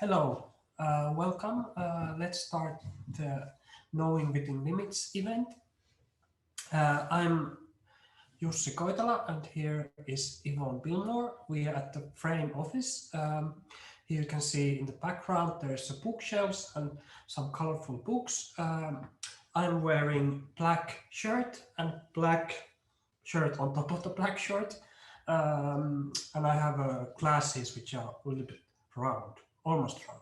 Hello, welcome. Let's start the Knowing Within Limits event. I'm Jussi Koitela and here is Yvonne Billimore. We are at the Frame office. Here you can see in the background there's a bookshelves and some colorful books. I'm wearing black shirt and black shirt on top of the black shirt. And I have glasses which are a little bit round, almost round.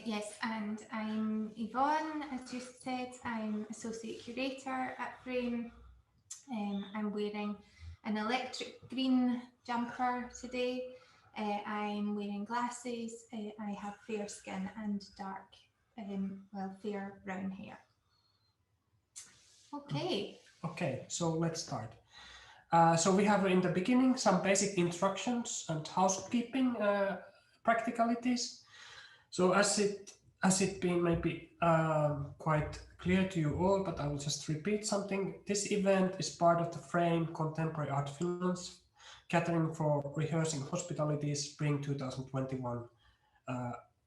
Yes, and I'm Yvonne, as you said. I'm Associate Curator at Frame. I'm wearing an electric green jumper today. I'm wearing glasses. I have fair skin and dark, fair brown hair. Okay. Okay, so let's start. So we have in the beginning some basic instructions and housekeeping practicalities. So as it being maybe quite clear to you all, but I will just repeat something. This event is part of the Frame Contemporary Art Finland's Catering for Rehearsing Hospitalities Spring 2021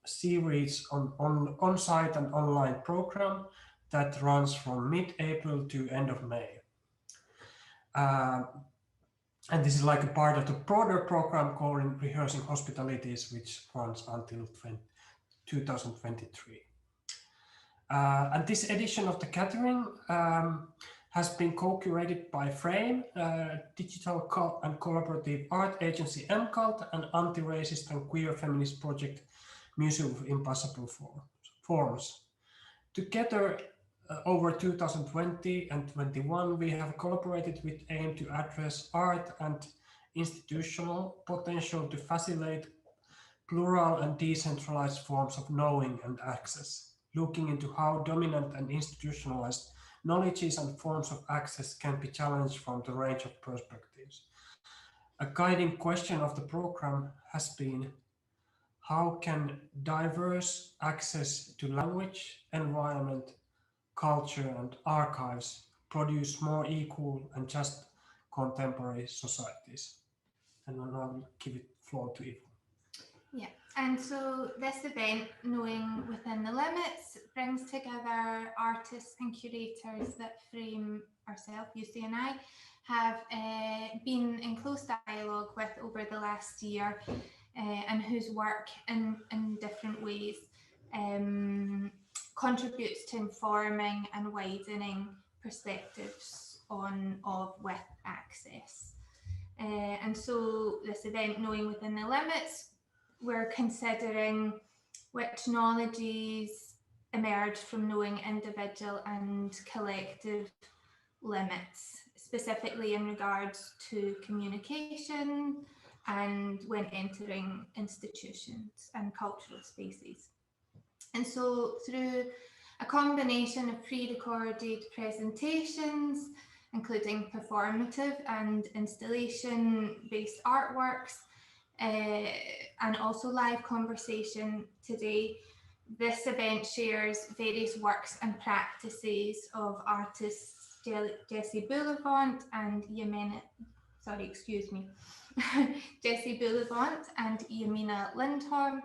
series on-site and online program that runs from mid-April to end of May. And this is like a part of the broader program called Rehearsing Hospitalities, which runs until 2023. And this edition of the Catering has been co-curated by Frame, digital and collaborative art agency MCult, and anti-racist and queer feminist project Museum of Impossible Forms. Together, over 2020 and 21, we have collaborated with aim to address art and institutional potential to facilitate plural and decentralized forms of knowing and access, looking into how dominant and institutionalized knowledges and forms of access can be challenged from the range of perspectives. A guiding question of the program has been, how can diverse access to language, environment, culture and archives produce more equal and just contemporary societies? And now I'll give it floor to Yvonne. Yeah, and so this event, Knowing Within the Limits, brings together artists and curators that Frame, ourselves, Jussi and I, have been in close dialogue with over the last year, and whose work in different ways contributes to informing and widening perspectives with access. And so this event, Knowing Within the Limits, we're considering which knowledges emerge from knowing individual and collective limits, specifically in regards to communication and when entering institutions and cultural spaces. And so through a combination of pre-recorded presentations, including performative and installation-based artworks, and also live conversation today, this event shares various works and practices of artists Jessie Bullivant and Jessie Bullivant and Jemina Lindholm,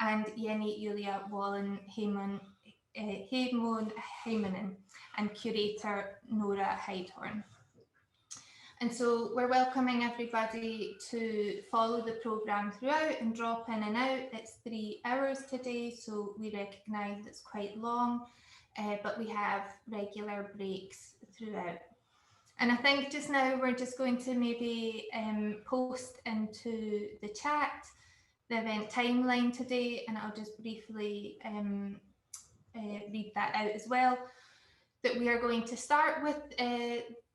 and Jenni-Juulia Wallinheimo-Heimonen, and curator Nora Heidorn. And so we're welcoming everybody to follow the programme throughout and drop in and out. It's 3 hours today, so we recognise it's quite long, but we have regular breaks throughout. And I think just now we're just going to maybe post into the chat the event timeline today, and I'll just briefly read that out as well. That we are going to start with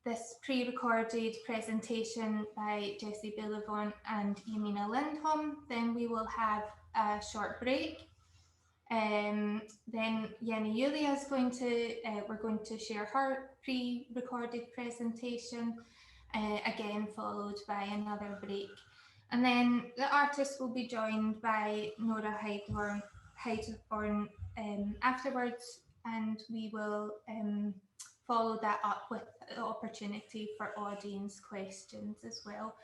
this pre-recorded presentation by Jessie Bullivant and Jemina Lindholm. Then we will have a short break. Then Jenni-Juulia is going to, we're going to share her pre-recorded presentation, again followed by another break. And then the artist will be joined by Nora Heidorn afterwards, and we will follow that up with the opportunity for audience questions as well.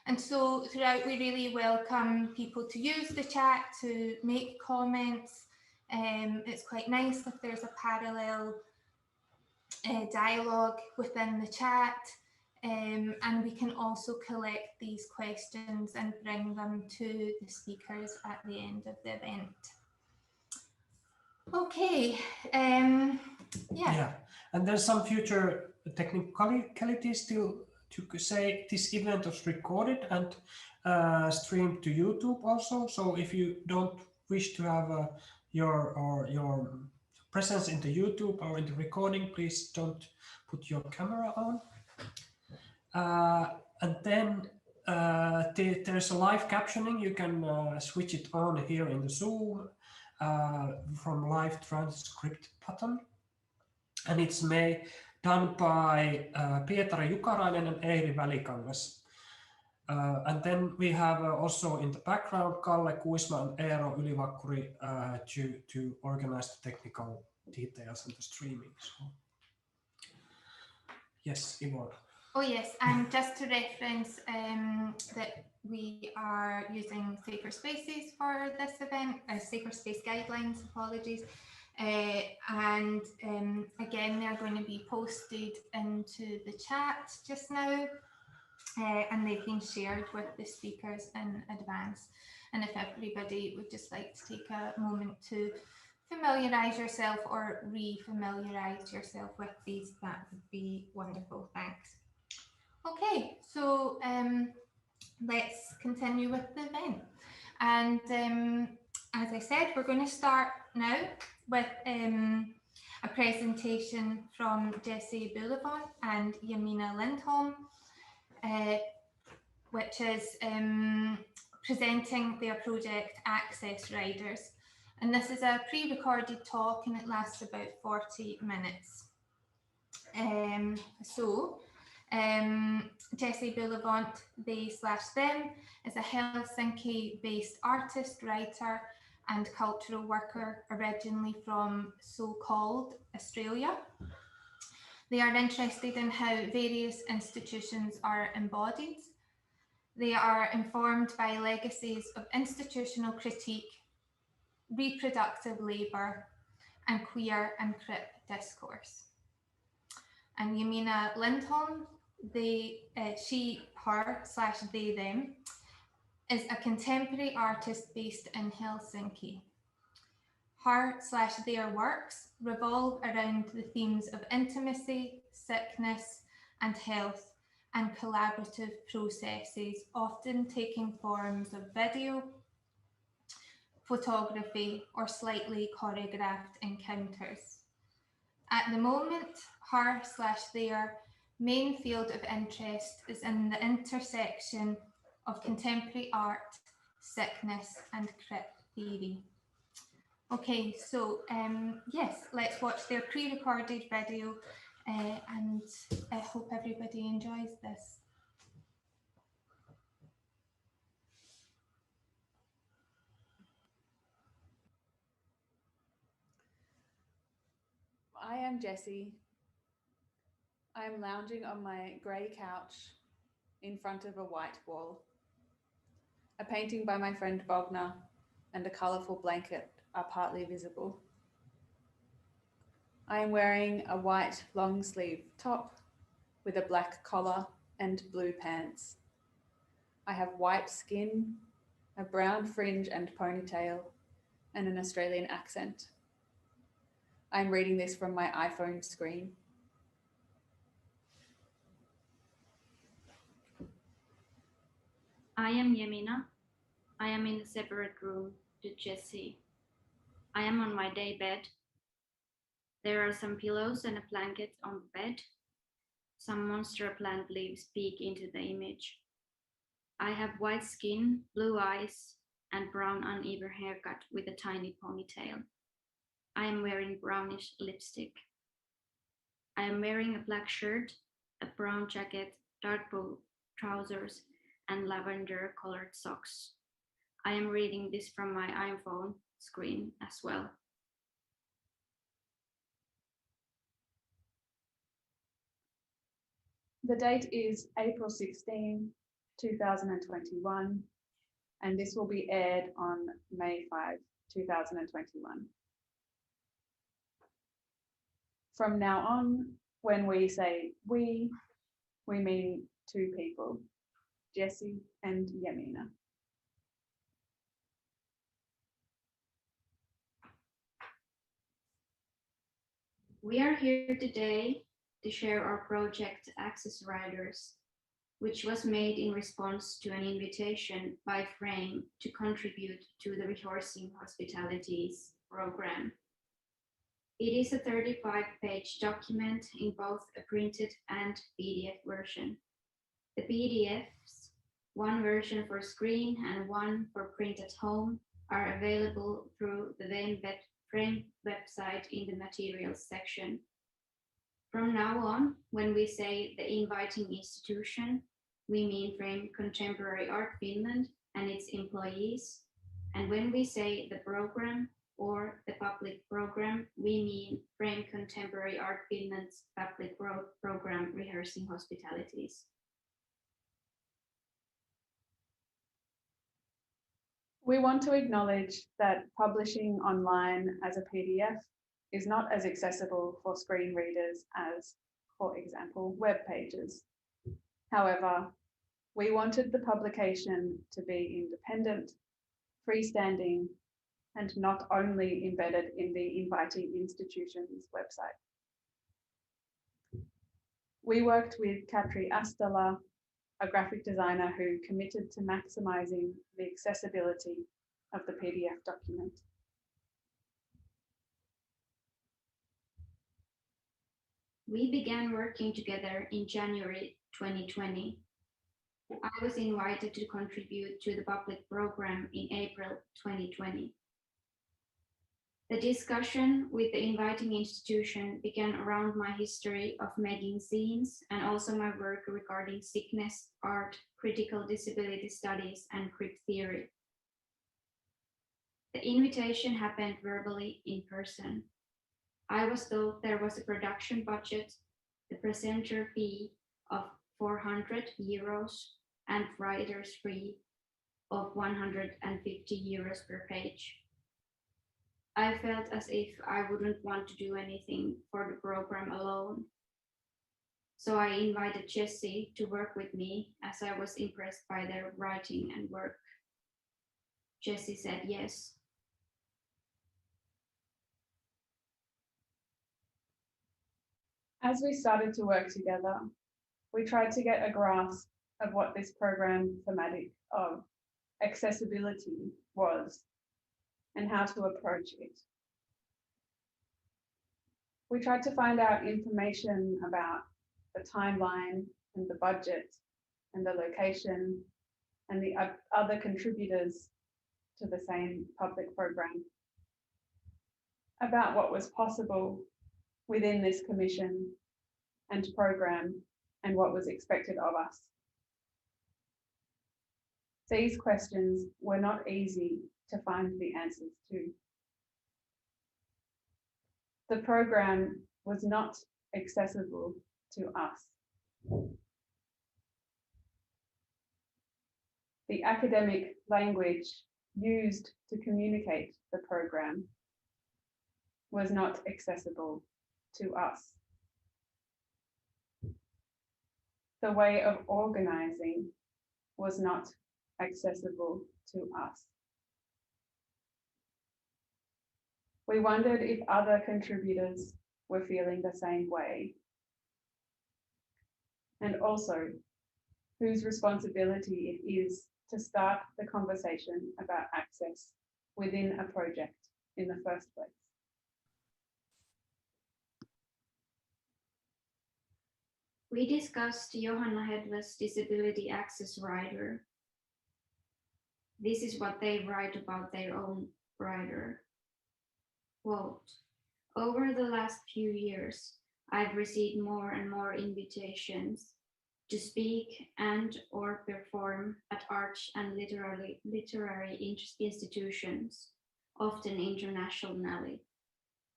And so throughout, we really welcome people to use the chat to make comments. It's quite nice if there's a parallel dialogue within the chat. And we can also collect these questions and bring them to the speakers at the end of the event. Okay, Yeah, and there's some future technicalities still to say. This event was recorded and streamed to YouTube also. So if you don't wish to have your presence in the YouTube or in the recording, please don't put your camera on. And then there's a live captioning. You can switch it on here in the Zoom from live transcript button. And it's done by Pietari Jukarainen and Eiri Välikangas. And then we have also in the background Kalle Kuisma and Eero Ylivakkuri to organize the technical details and the streaming. So, yes, Yvonne. Oh yes, and just to reference that we are using safer spaces for this event, safer space guidelines, apologies. And again, they're going to be posted into the chat just now, and they've been shared with the speakers in advance. And if everybody would just like to take a moment to familiarise yourself or re-familiarise yourself with these, that would be wonderful. Thanks. Okay, so let's continue with the event. And as I said, we're going to start now with a presentation from Jessie Bullivant and Jemina Lindholm, which is presenting their project Access Riders. And this is a pre-recorded talk and it lasts about 40 minutes. Jessie Bullivant, they/them, is a Helsinki-based artist, writer and cultural worker originally from so-called Australia. They are interested in how various institutions are embodied. They are informed by legacies of institutional critique, reproductive labour and queer and crip discourse. And Jemina Lindholm, she/her/they/them, is a contemporary artist based in Helsinki. Her/their works revolve around the themes of intimacy, sickness and health and collaborative processes, often taking forms of video, photography or slightly choreographed encounters. At the moment, her/their main field of interest is in the intersection of contemporary art, sickness and crip theory. Okay, so yes, let's watch their pre-recorded video and I hope everybody enjoys this. I am Jessie. I am lounging on my grey couch in front of a white wall. A painting by my friend Bogner and a colourful blanket are partly visible. I am wearing a white long sleeve top with a black collar and blue pants. I have white skin, a brown fringe and ponytail, and an Australian accent. I'm reading this from my iPhone screen. I am Jemina. I am in a separate room to Jessie. I am on my day bed. There are some pillows and a blanket on the bed. Some monster plant leaves peek into the image. I have white skin, blue eyes, and brown uneven haircut with a tiny ponytail. I am wearing brownish lipstick. I am wearing a black shirt, a brown jacket, dark blue trousers, and lavender colored socks. I am reading this from my iPhone screen as well. The date is April 16, 2021, and this will be aired on May 5, 2021. From now on, when we say we mean two people, Jessie and Jemina. We are here today to share our project Access Riders, which was made in response to an invitation by Frame to contribute to the Rehearsing Hospitalities program. It is a 35-page document in both a printed and PDF version. The PDFs, one version for screen and one for print at home, are available through the Frame website in the materials section. From now on, when we say the inviting institution, we mean Frame Contemporary Art Finland and its employees. And when we say the program or the public program, we mean Frame Contemporary Art Finland's public program Rehearsing Hospitalities. We want to acknowledge that publishing online as a PDF is not as accessible for screen readers as, for example, web pages. However, we wanted the publication to be independent, freestanding, and not only embedded in the inviting institution's website. We worked with Katri Astala, a graphic designer who committed to maximizing the accessibility of the PDF document. We began working together in January 2020. I was invited to contribute to the public program in April 2020. The discussion with the inviting institution began around my history of making scenes and also my work regarding sickness, art, critical disability studies, and crypt theory. The invitation happened verbally in person. I was told there was a production budget, the presenter fee of 400 euros, and writer's fee of 150 euros per page. I felt as if I wouldn't want to do anything for the program alone. So I invited Jessie to work with me as I was impressed by their writing and work. Jessie said yes. As we started to work together, we tried to get a grasp of what this program thematic of accessibility was and how to approach it. We tried to find out information about the timeline and the budget and the location and the other contributors to the same public program, about what was possible within this commission and program and what was expected of us. These questions were not easy to find the answers to. The program was not accessible to us. The academic language used to communicate the program was not accessible to us. The way of organizing was not accessible to us. We wondered if other contributors were feeling the same way, and also whose responsibility it is to start the conversation about access within a project in the first place. We discussed Johanna Hedlund's disability access rider. This is what they write about their own rider. Quote, over the last few years, I've received more and more invitations to speak and or perform at arts and literary institutions, often internationally.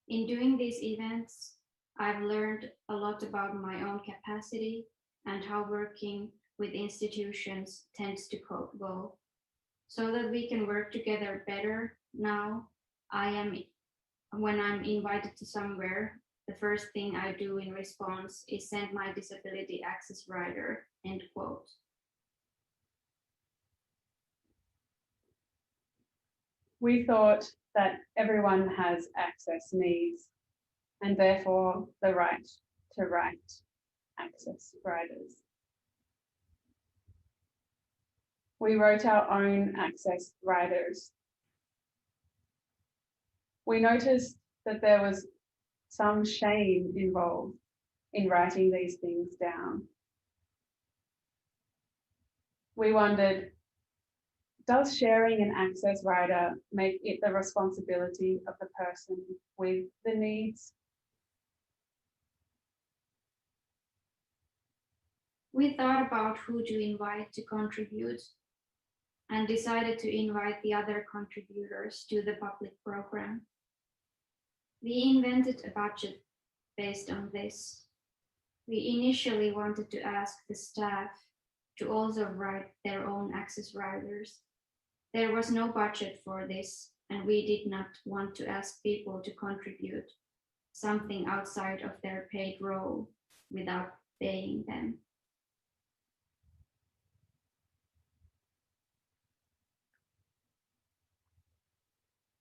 In doing these events, I've learned a lot about my own capacity and how working with institutions tends to go. So that we can work together better now, when I'm invited to somewhere, the first thing I do in response is send my disability access rider, end quote. We thought that everyone has access needs and therefore the right to write access riders. We wrote our own access riders. We noticed that there was some shame involved in writing these things down. We wondered, does sharing an access rider make it the responsibility of the person with the needs? We thought about who to invite to contribute and decided to invite the other contributors to the public program. We invented a budget based on this. We initially wanted to ask the staff to also write their own access riders. There was no budget for this, and we did not want to ask people to contribute something outside of their paid role without paying them.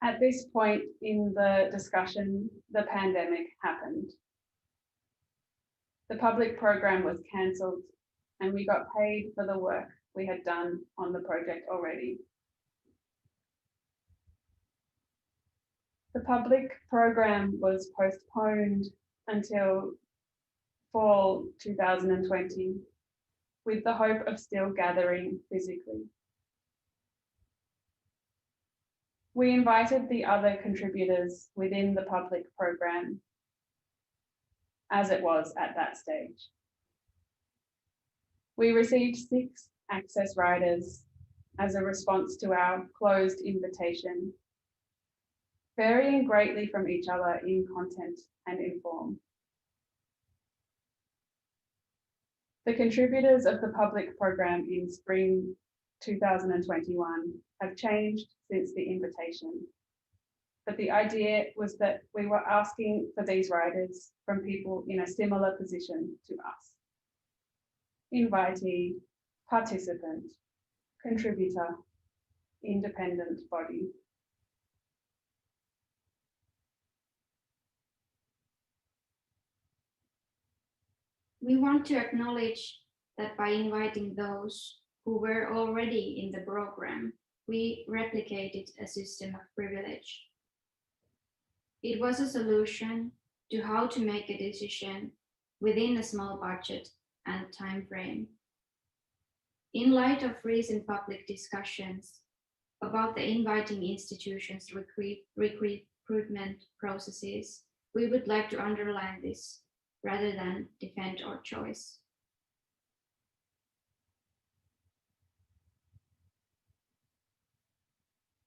At this point in the discussion, the pandemic happened. The public program was cancelled and we got paid for the work we had done on the project already. The public program was postponed until fall 2020, with the hope of still gathering physically. We invited the other contributors within the public program, as it was at that stage. We received 6 access riders as a response to our closed invitation, varying greatly from each other in content and in form. The contributors of the public program in spring 2021 have changed since the invitation, but the idea was that we were asking for these riders from people in a similar position to us: invitee, participant, contributor, independent body. We want to acknowledge that by inviting those who were already in the program, we replicated a system of privilege. It was a solution to how to make a decision within a small budget and time frame. In light of recent public discussions about the inviting institutions' recruitment processes, we would like to underline this rather than defend our choice.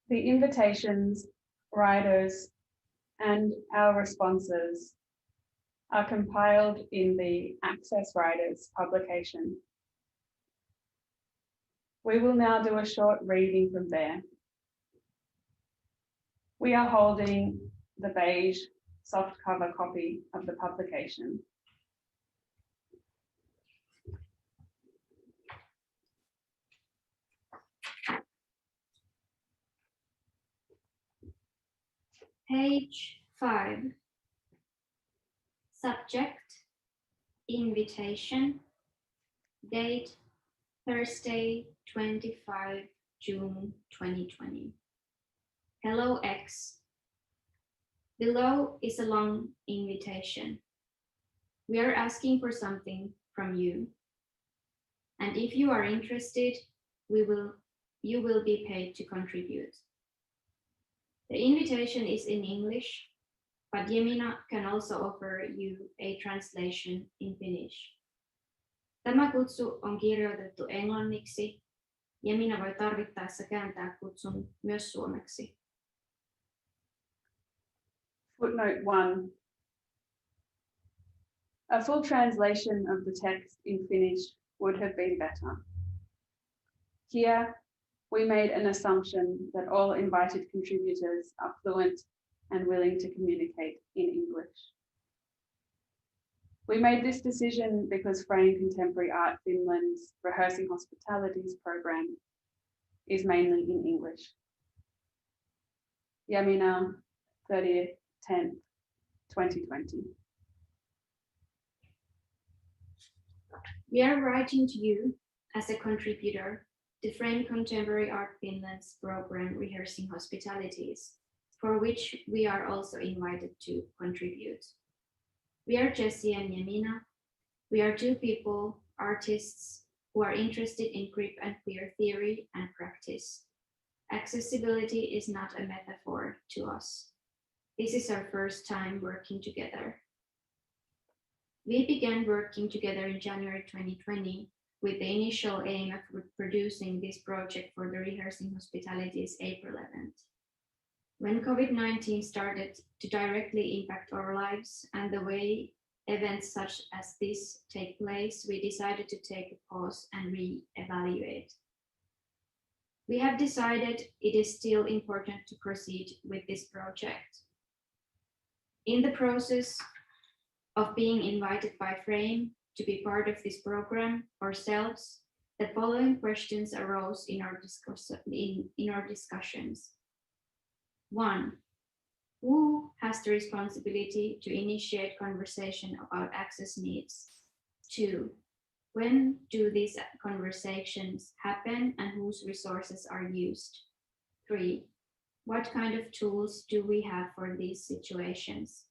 The invitations, riders, and our responses are compiled in the Access Riders publication. We will now do a short reading from there. We are holding the beige softcover copy of the publication. Page 5. Subject, invitation, date, Thursday, 25 June 2020. Hello X. Below is a long invitation. We are asking for something from you. And if you are interested, you will be paid to contribute. The invitation is in English, but Jemina can also offer you a translation in Finnish. Tämä kutsu on kirjoitettu englanniksi. Jemina voi tarvittaessa kääntää kutsun myös suomeksi. Footnote 1. A full translation of the text in Finnish would have been better. Here, we made an assumption that all invited contributors are fluent and willing to communicate in English. We made this decision because Frame Contemporary Art Finland's Rehearsing Hospitalities program is mainly in English. Jemina, 30th, 10th, 2020. We are writing to you as a contributor to Frame Contemporary Art Finland's program Rehearsing Hospitalities, for which we are also invited to contribute. We are Jessie and Jemina. We are two people, artists, who are interested in grip and queer theory and practice. Accessibility is not a metaphor to us. This is our first time working together. We began working together in January 2020 with the initial aim of producing this project for the Rehearsing Hospitalities April event. When COVID-19 started to directly impact our lives and the way events such as this take place, we decided to take a pause and re-evaluate. We have decided it is still important to proceed with this project. In the process of being invited by Frame to be part of this program ourselves, the following questions arose in our discussions. 1. Who has the responsibility to initiate conversation about access needs? 2. When do these conversations happen and whose resources are used? 3. What kind of tools do we have for these situations?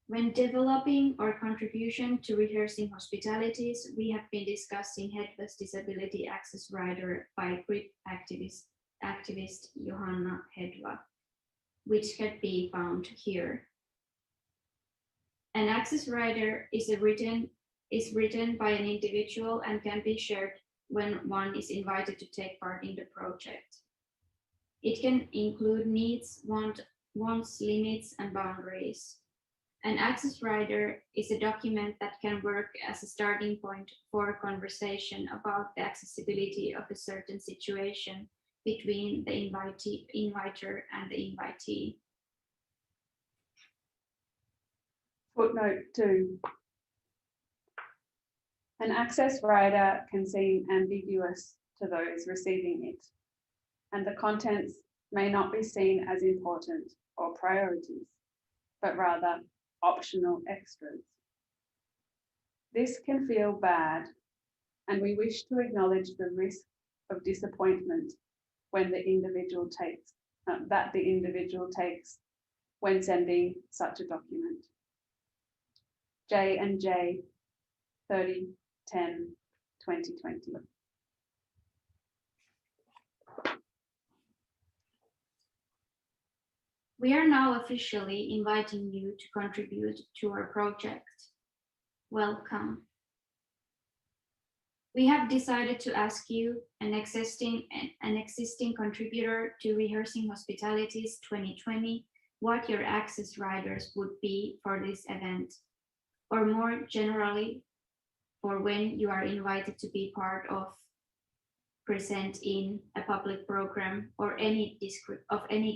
When developing our contribution to Rehearsing Hospitalities, we have been discussing headless disability access rider by GRIP activist Johanna Hedva, which can be found here. An access rider is written by an individual and can be shared when one is invited to take part in the project. It can include needs, wants, limits, and boundaries. An access rider is a document that can work as a starting point for a conversation about the accessibility of a certain situation between the inviter and the invitee. Footnote 2. An access rider can seem ambiguous to those receiving it, and the contents may not be seen as important or priorities, but rather optional extras. This can feel bad, and we wish to acknowledge the risk of disappointment when the individual takes when sending such a document. J and J, 30/10/2020. We are now officially inviting you to contribute to our project. Welcome. We have decided to ask you, an existing contributor to Rehearsing Hospitalities 2020, what your access riders would be for this event, or more generally, for when you are invited to be part of, present in a public program or any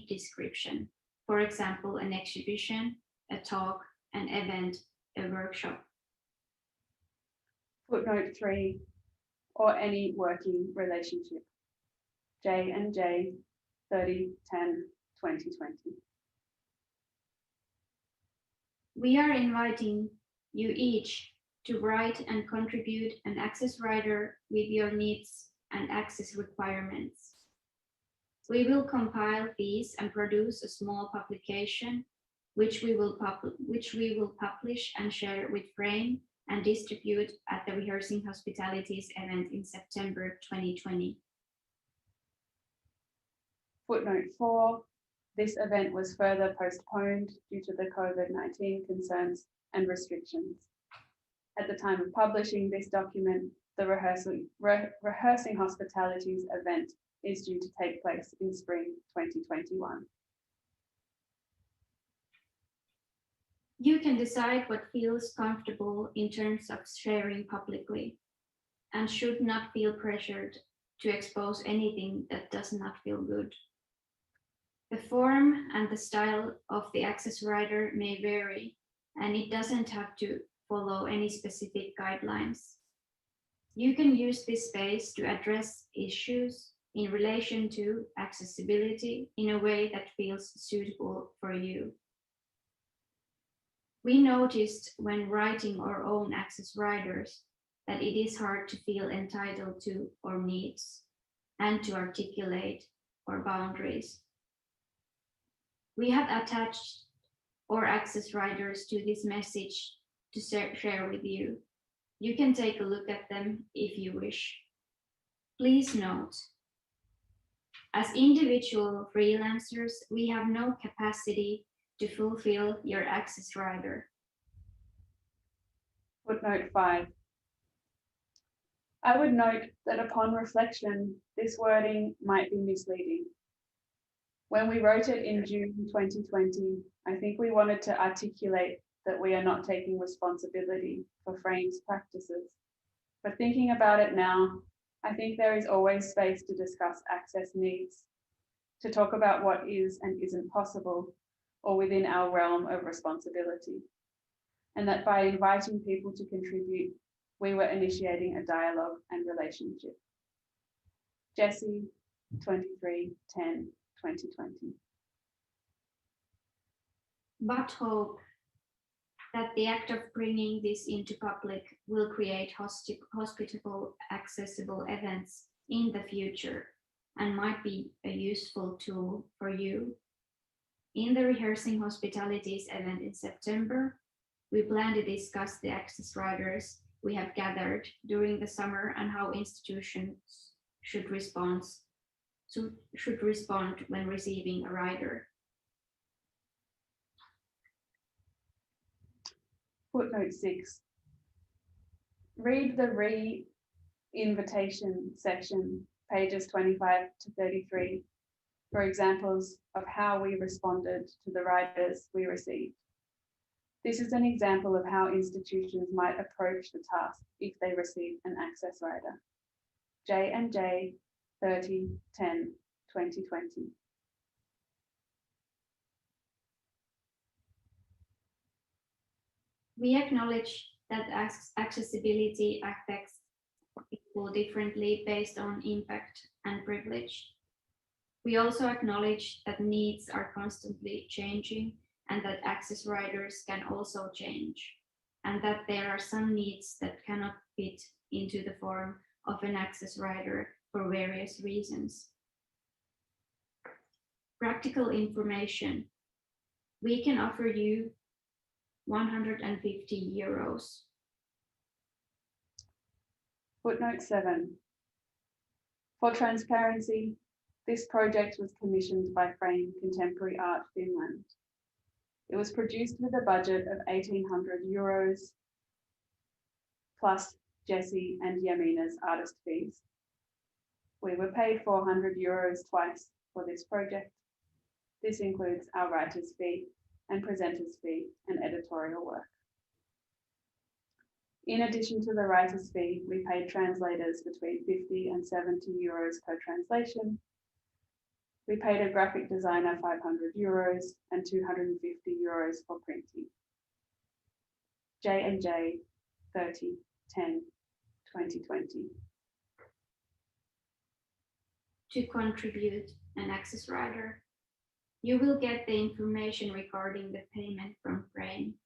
description. For example, an exhibition, a talk, an event, a workshop. Footnote 3, or any working relationship. J and J, 30/10/2020. We are inviting you each to write and contribute an access rider with your needs and access requirements. We will compile these and produce a small publication, which we will publish and share with Frame and distribute at the Rehearsing Hospitalities event in September 2020. Footnote 4, this event was further postponed due to the COVID-19 concerns and restrictions. At the time of publishing this document, the Rehearsing Hospitalities event is due to take place in spring 2021. You can decide what feels comfortable in terms of sharing publicly, and should not feel pressured to expose anything that does not feel good. The form and the style of the access rider may vary, and it doesn't have to follow any specific guidelines. You can use this space to address issues in relation to accessibility in a way that feels suitable for you. We noticed when writing our own access riders that it is hard to feel entitled to our needs and to articulate our boundaries. We have attached our access riders to this message to share with you. You can take a look at them if you wish. Please note, as individual freelancers, we have no capacity to fulfill your access rider. Footnote 5. I would note that upon reflection, this wording might be misleading. When we wrote it in June 2020, I think we wanted to articulate that we are not taking responsibility for Frame's practices. But thinking about it now, I think there is always space to discuss access needs, to talk about what is and isn't possible or within our realm of responsibility. And that by inviting people to contribute, we were initiating a dialogue and relationship. Jessie, 23/10/2020. But hope that the act of bringing this into public will create hospitable, accessible events in the future and might be a useful tool for you. In the Rehearsing Hospitalities event in September, we plan to discuss the access riders we have gathered during the summer and how institutions should respond when receiving a rider. Footnote 6. Read the re-invitation section, pages 25-33, for examples of how we responded to the riders we received. This is an example of how institutions might approach the task if they receive an access rider. J&J 30/10/2020. We acknowledge that accessibility affects people differently based on impact and privilege. We also acknowledge that needs are constantly changing and that access riders can also change, and that there are some needs that cannot fit into the form of an access rider for various reasons. Practical information. We can offer you €150. Footnote 7. For transparency, this project was commissioned by Frame Contemporary Art Finland. It was produced with a budget of €1,800 plus Jessie and Jemina's artist fees. We were paid €400 twice for this project. This includes our writer's fee and presenter's fee and editorial work. In addition to the writer's fee, we paid translators between €50 and €70 per translation. We paid a graphic designer €500 and €250 for printing. J&J 30/10/2020. To contribute an access rider, you will get the information regarding the payment from Frame.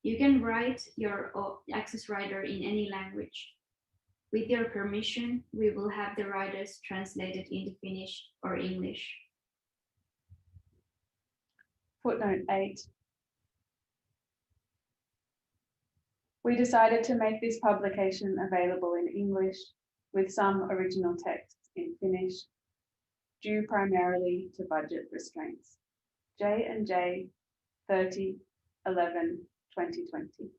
You can write your access rider in any language. With your permission, we will have the riders translated into Finnish or English. Footnote 8. We decided to make this publication available in English with some original texts in Finnish, due primarily to budget restraints. J&J 30/11/2020.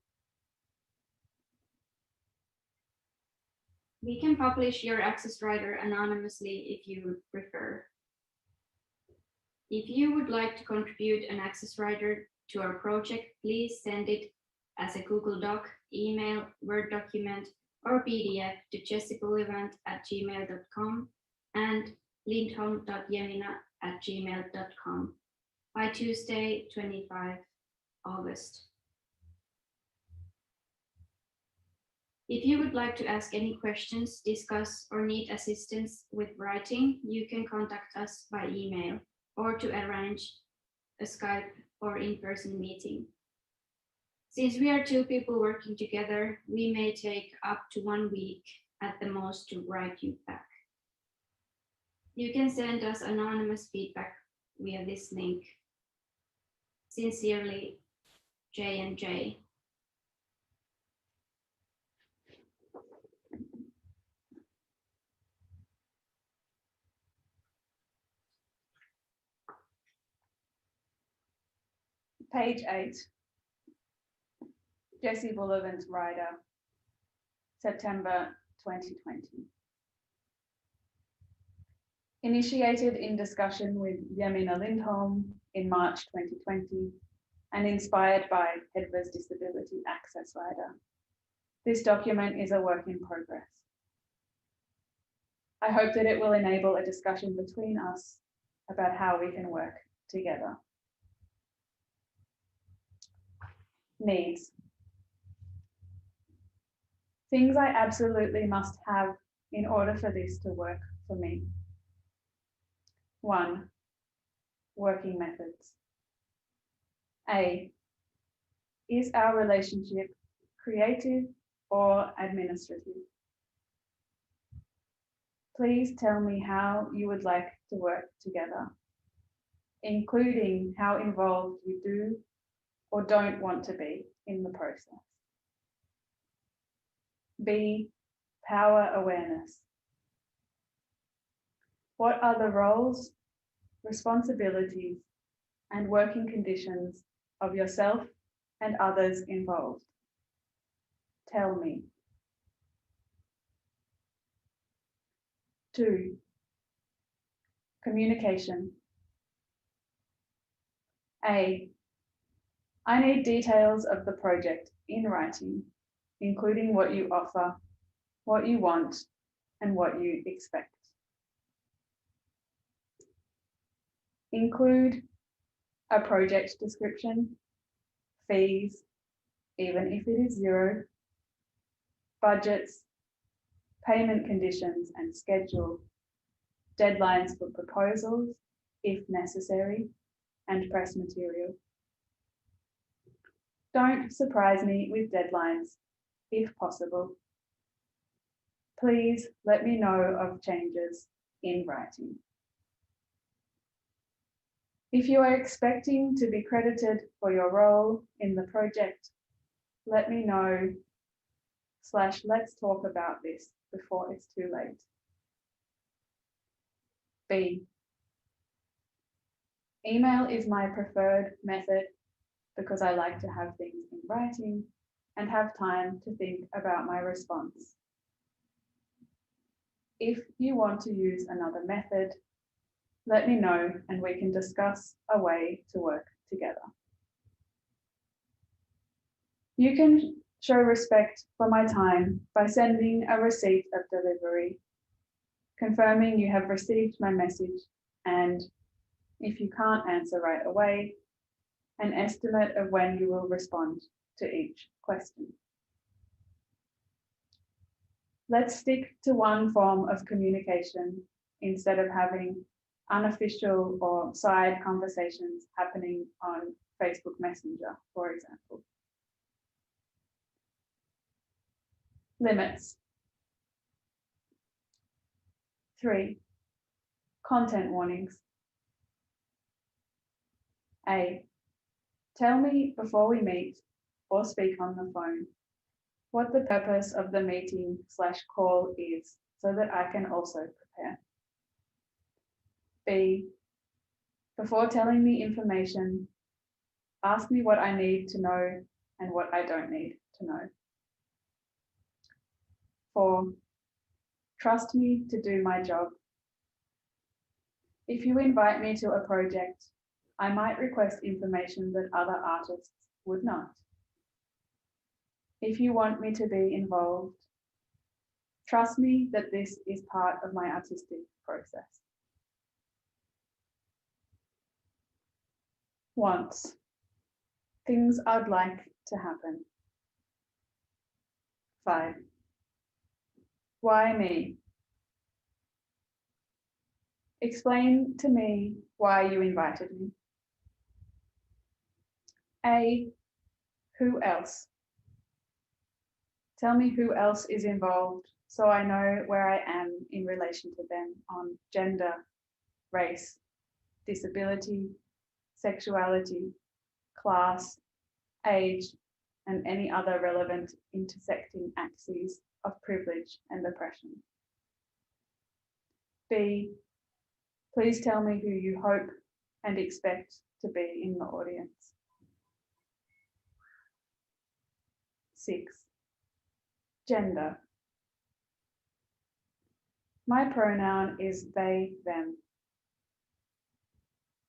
We can publish your access rider anonymously if you would prefer. If you would like to contribute an access rider to our project, please send it as a Google Doc, email, Word document, or PDF to jessiebullivant@gmail.com and lindholm.jemina@gmail.com by Tuesday, 25 August. If you would like to ask any questions, discuss, or need assistance with writing, you can contact us by email or to arrange a Skype or in-person meeting. Since we are two people working together, we may take up to 1 week at the most to write you back. You can send us anonymous feedback via this link. Sincerely, J&J. Page 8. Jessie Bullivant Rider, September 2020. Initiated in discussion with Jemina Lindholm in March 2020 and inspired by Hedva's Disability Access Rider. This document is a work in progress. I hope that it will enable a discussion between us about how we can work together. Needs. Things I absolutely must have in order for this to work for me. 1. Working methods. A. Is our relationship creative or administrative? Please tell me how you would like to work together, including how involved you do or don't want to be in the process. B. Power awareness. What are the roles, responsibilities, and working conditions of yourself and others involved? Tell me. 2. Communication. A. I need details of the project in writing, including what you offer, what you want, and what you expect. Include a project description, fees, even if it is 0, budgets, payment conditions and schedule, deadlines for proposals, if necessary, and press material. Don't surprise me with deadlines, if possible. Please let me know of changes in writing. If you are expecting to be credited for your role in the project, let me know / let's talk about this before it's too late. B. Email is my preferred method because I like to have things in writing and have time to think about my response. If you want to use another method, let me know and we can discuss a way to work together. You can show respect for my time by sending a receipt of delivery, confirming you have received my message, and if you can't answer right away, an estimate of when you will respond to each question. Let's stick to one form of communication instead of having unofficial or side conversations happening on Facebook Messenger, for example. Limits. 3. Content warnings. A. Tell me before we meet or speak on the phone what the purpose of the meeting / call is so that I can also prepare. B. Before telling me information, ask me what I need to know and what I don't need to know. 4. Trust me to do my job. If you invite me to a project, I might request information that other artists would not. If you want me to be involved, trust me that this is part of my artistic process. Wants. Things I'd like to happen. 5. Why me? Explain to me why you invited me. A. Who else? Tell me who else is involved so I know where I am in relation to them on gender, race, disability, sexuality, class, age, and any other relevant intersecting axes of privilege and oppression. B. Please tell me who you hope and expect to be in the audience. 6. Gender. My pronoun is they, them.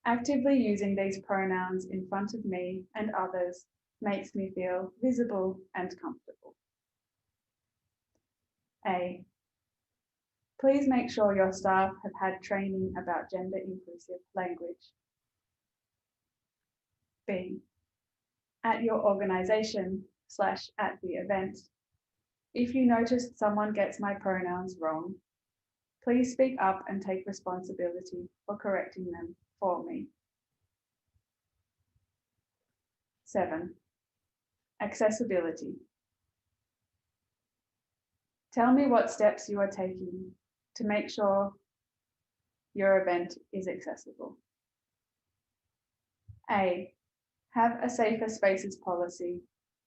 Actively using these pronouns in front of me and others makes me feel visible and comfortable. A. Please make sure your staff have had training about gender inclusive language. B. At your organisation / at the event, if you noticed someone gets my pronouns wrong, please speak up and take responsibility for correcting them for me. 7. Accessibility. Tell me what steps you are taking to make sure your event is accessible. A. Have a safer spaces policy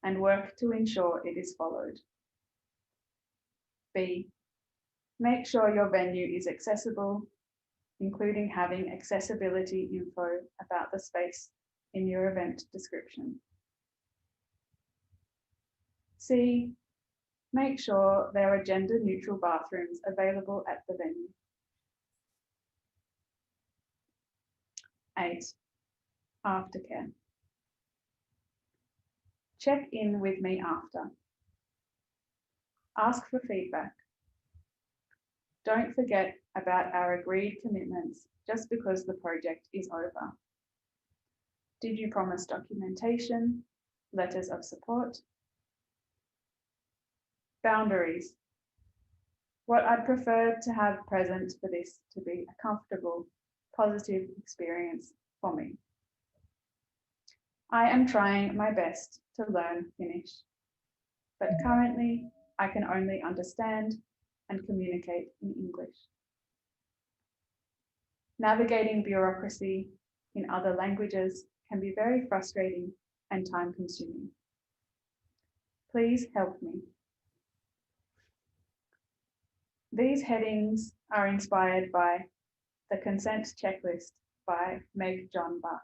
and work to ensure it is followed. B. Make sure your venue is accessible, including having accessibility info about the space in your event description. C. Make sure there are gender-neutral bathrooms available at the venue. 8. Aftercare. Check in with me after. Ask for feedback. Don't forget about our agreed commitments just because the project is over. Did you promise documentation, letters of support? Boundaries. What I'd prefer to have present for this to be a comfortable, positive experience for me. I am trying my best to learn Finnish, but currently I can only understand and communicate in English. Navigating bureaucracy in other languages can be very frustrating and time-consuming. Please help me. These headings are inspired by the Consent Checklist by Meg John Barker.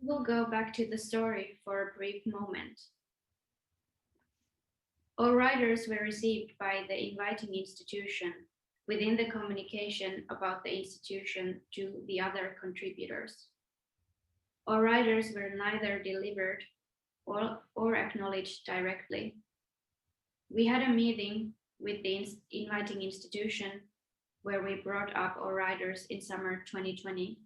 We'll go back to the story for a brief moment. All riders were received by the inviting institution within the communication about the institution to the other contributors. All riders were neither delivered or acknowledged directly. We had a meeting with the inviting institution where we brought up all riders in summer 2020.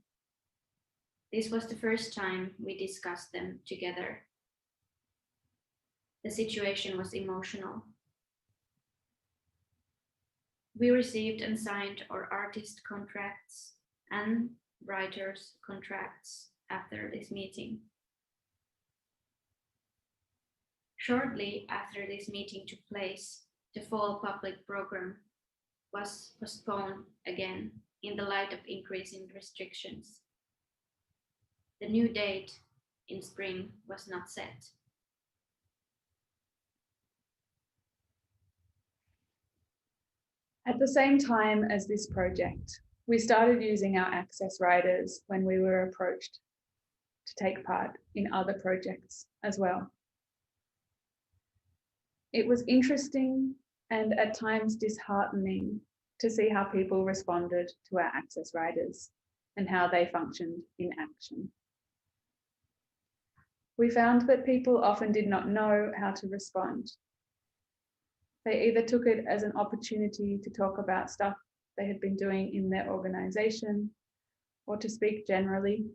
This was the first time we discussed them together. The situation was emotional. We received and signed our artist contracts and writers' contracts after this meeting. Shortly after this meeting took place, the fall public program was postponed again in the light of increasing restrictions. The new date in spring was not set. At the same time as this project, We started using our access riders when we were approached to take part in other projects as well. It was interesting and at times disheartening to see how people responded to our access riders and how they functioned in action. We found that people often did not know how to respond. They either took it as an opportunity to talk about stuff they had been doing in their organisation or to speak generally,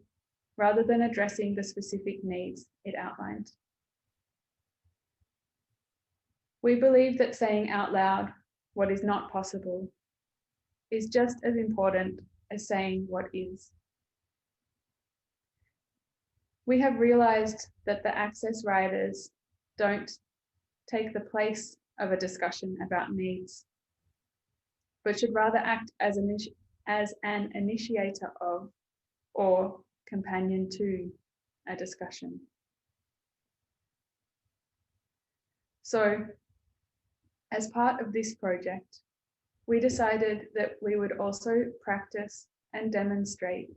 rather than addressing the specific needs it outlined. We believe that saying out loud what is not possible is just as important as saying what is. We have realised that the access riders don't take the place of a discussion about needs, but should rather act as an initiator of or companion to a discussion. So, as part of this project, we decided that we would also practice and demonstrate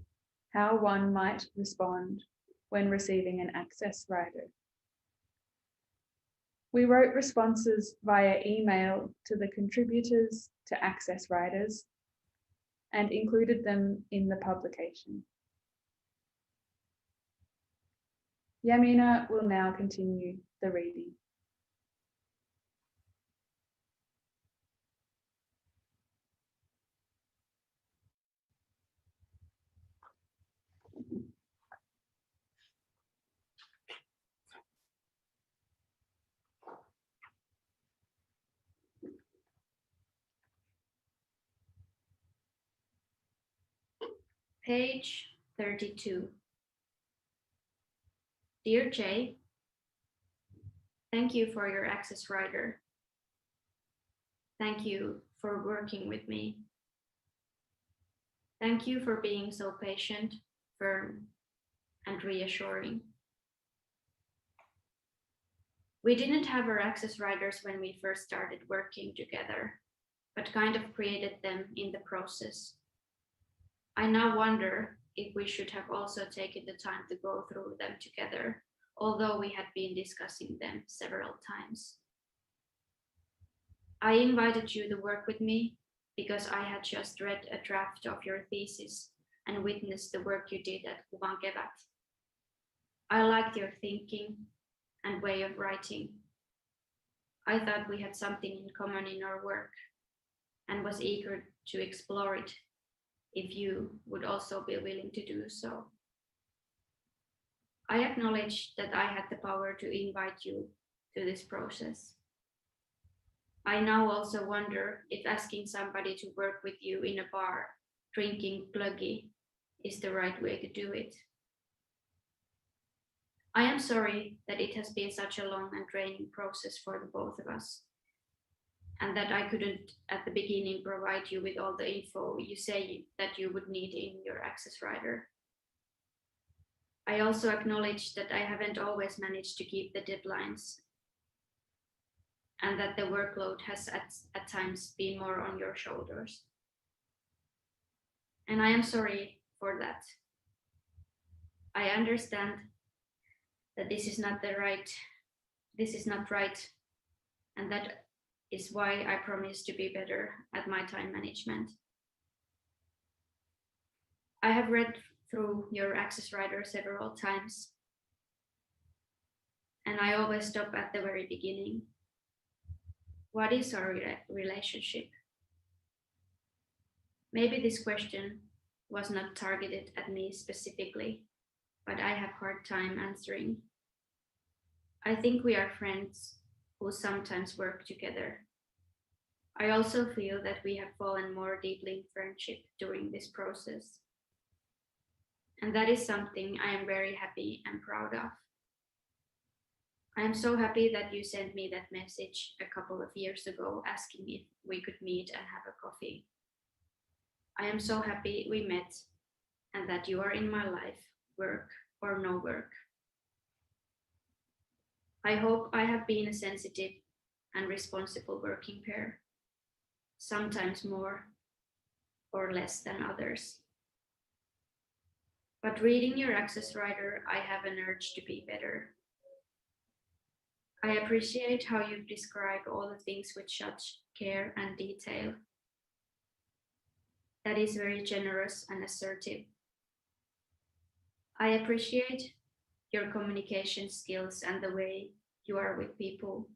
how one might respond when receiving an access rider. We wrote responses via email to the contributors to access riders and included them in the publication. Jemina will now continue the reading. Page 32. Dear Jay, thank you for your access rider. Thank you for working with me. Thank you for being so patient, firm, and reassuring. We didn't have our access riders when we first started working together, but kind of created them in the process. I now wonder if we should have also taken the time to go through them together, although we had been discussing them several times. I invited you to work with me because I had just read a draft of your thesis and witnessed the work you did at Bullivant. I liked your thinking and way of writing. I thought we had something in common in our work and was eager to explore it if you would also be willing to do so. I acknowledge that I had the power to invite you to this process. I now also wonder if asking somebody to work with you in a bar, drinking glöggi, is the right way to do it. I am sorry that it has been such a long and draining process for the both of us, and that I couldn't at the beginning provide you with all the info you say that you would need in your access rider. I also acknowledge that I haven't always managed to keep the deadlines, and that the workload has at times been more on your shoulders. And I am sorry for that. I understand that this is not right, and that is why I promise to be better at my time management. I have read through your access rider several times, and I always stop at the very beginning. What is our relationship? Maybe this question was not targeted at me specifically, but I have a hard time answering. I think we are friends who sometimes work together. I also feel that we have fallen more deeply in friendship during this process. And that is something I am very happy and proud of. I am so happy that you sent me that message a couple of years ago asking if we could meet and have a coffee. I am so happy we met and that you are in my life, work or no work. I hope I have been a sensitive and responsible working pair, sometimes more, or less than others. But reading your access rider, I have an urge to be better. I appreciate how you've described all the things with such care and detail. That is very generous and assertive. I appreciate your communication skills and the way you are with people.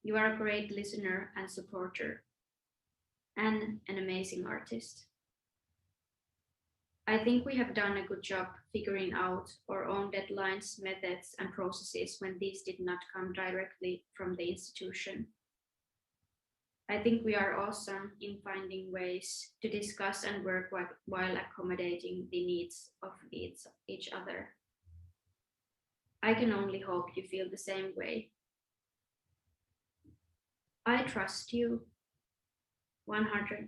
You are a great listener and supporter, and an amazing artist. I think we have done a good job figuring out our own deadlines, methods, and processes when these did not come directly from the institution. I think we are awesome in finding ways to discuss and work while accommodating the needs of each other. I can only hope you feel the same way. I trust you 100%.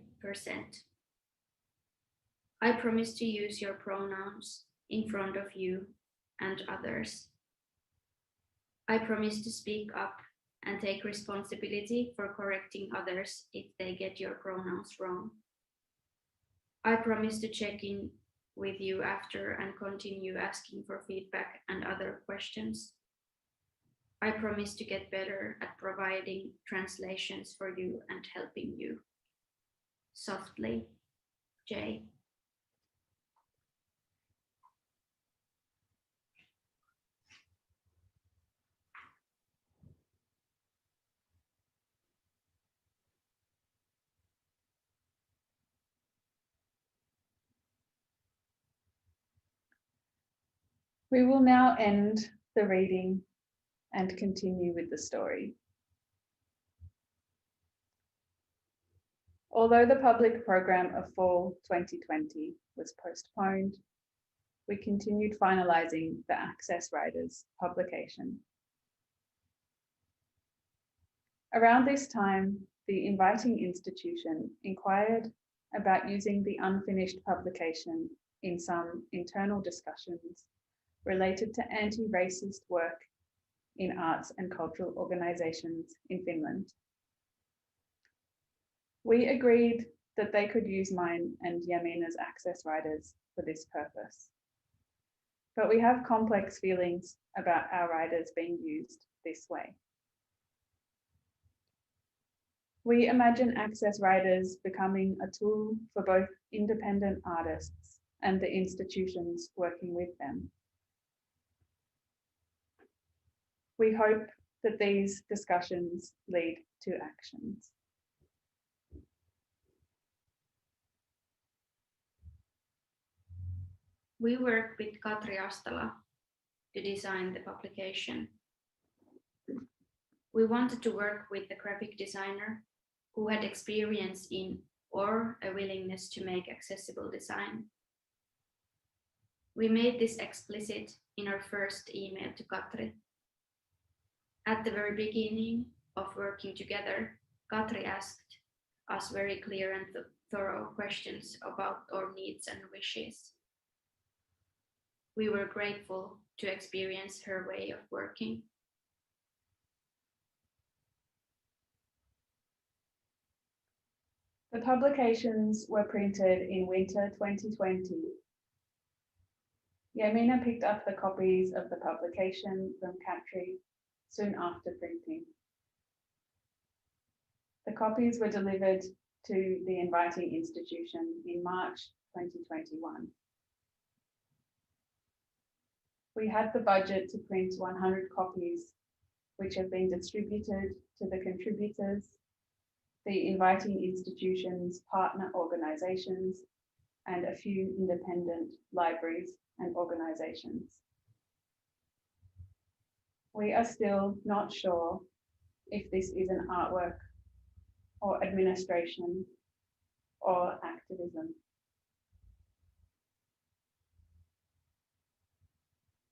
I promise to use your pronouns in front of you and others. I promise to speak up and take responsibility for correcting others if they get your pronouns wrong. I promise to check in with you after and continue asking for feedback and other questions. I promise to get better at providing translations for you and helping you. Softly, Jay. We will now end the reading and continue with the story. Although the public program of fall 2020 was postponed, we continued finalising the Access Riders publication. Around this time, the inviting institution inquired about using the unfinished publication in some internal discussions related to anti-racist work in arts and cultural organisations in Finland. We agreed that they could use mine and Jemina's access riders for this purpose. But we have complex feelings about our riders being used this way. We imagine access riders becoming a tool for both independent artists and the institutions working with them. We hope that these discussions lead to actions. We worked with Katri Astala to design the publication. We wanted to work with the graphic designer who had experience in or a willingness to make accessible design. We made this explicit in our first email to Katri. At the very beginning of working together, Katri asked us very clear and thorough questions about our needs and wishes. We were grateful to experience her way of working. The publications were printed in winter 2020. Jemina picked up the copies of the publication from Katri soon after printing. The copies were delivered to the inviting institution in March 2021. We had the budget to print 100 copies, which have been distributed to the contributors, the inviting institutions, partner organisations, and a few independent libraries and organisations. We are still not sure if this is an artwork or administration or activism.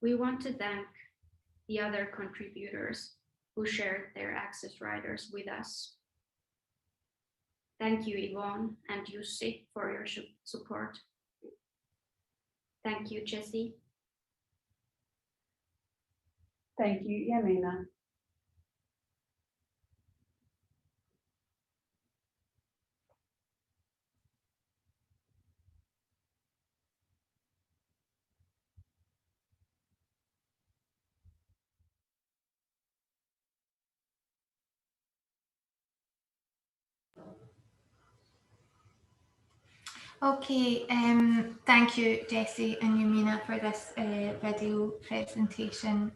We want to thank the other contributors who shared their access riders with us. Thank you, Yvonne and Jussi, for your support. Thank you, Jessie. Thank you, Jemina. Okay, thank you, Jessie and Jemina, for this video presentation,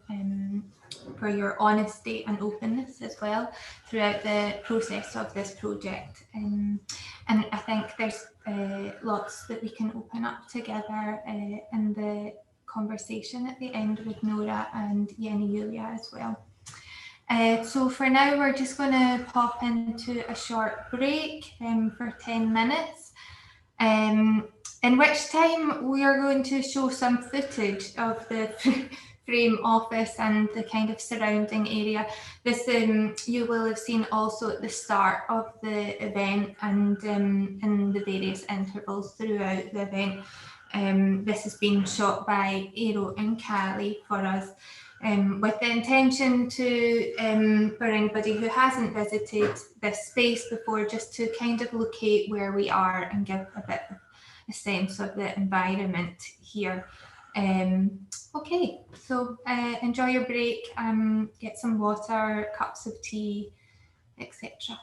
for your honesty and openness as well throughout the process of this project. And I think there's lots that we can open up together in the conversation at the end with Nora and Jenni-Juulia as well. So for now, we're just going to pop into a short break for 10 minutes. In which time we are going to show some footage of the Frame office and the kind of surrounding area. This you will have seen also at the start of the event and in the various intervals throughout the event. This has been shot by Eero and Callie for us. With the intention to, for anybody who hasn't visited this space before, just to kind of locate where we are and give a bit of a sense of the environment here. Okay, so enjoy your break, get some water, cups of tea, etc.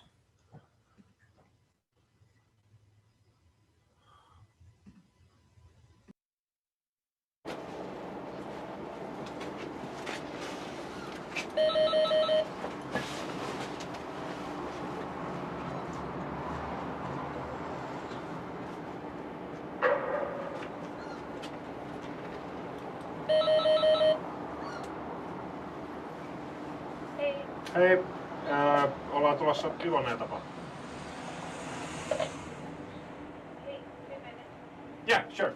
Hei, ollaan tulossa Yvonneen tapaan. Yeah, sure.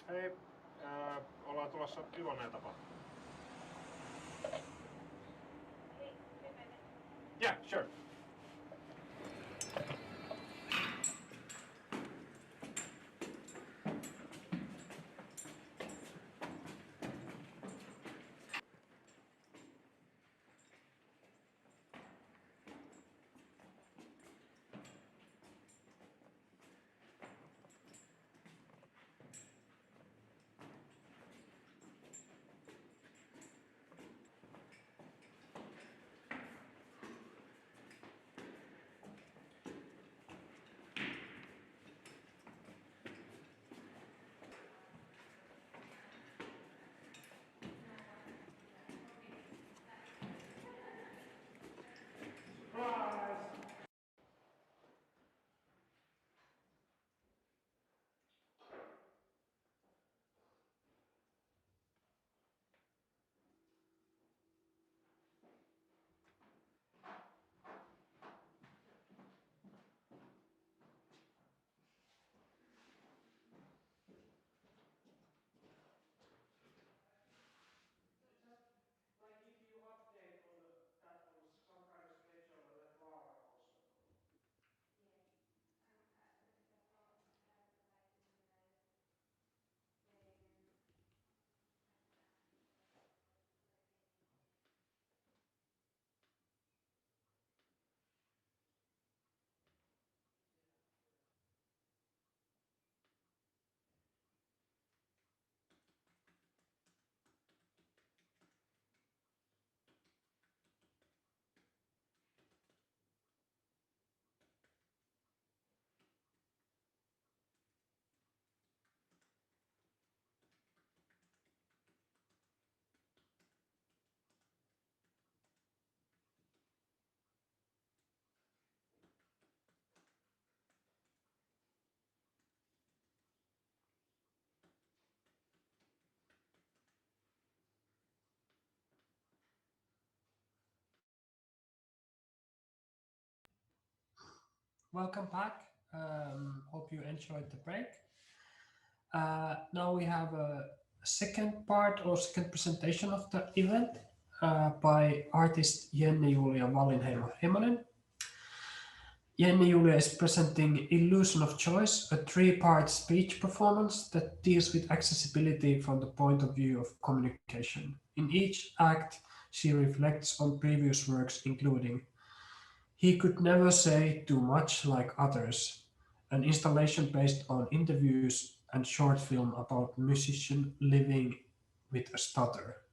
Hei, ollaan tulossa Yvonneen tapahtumaan. Yeah, sure. Welcome back. Hope you enjoyed the break. Now we have a second part or second presentation of the event by artist Jenni-Juulia Wallinheimo-Heimonen. Jenni-Juulia is presenting Illusion of Choice, a three-part speech performance that deals with accessibility from the point of view of communication. In each act, she reflects on previous works, including He Could Never Say Too Much Like Others, an installation based on interviews and short film about musician living with a stutter.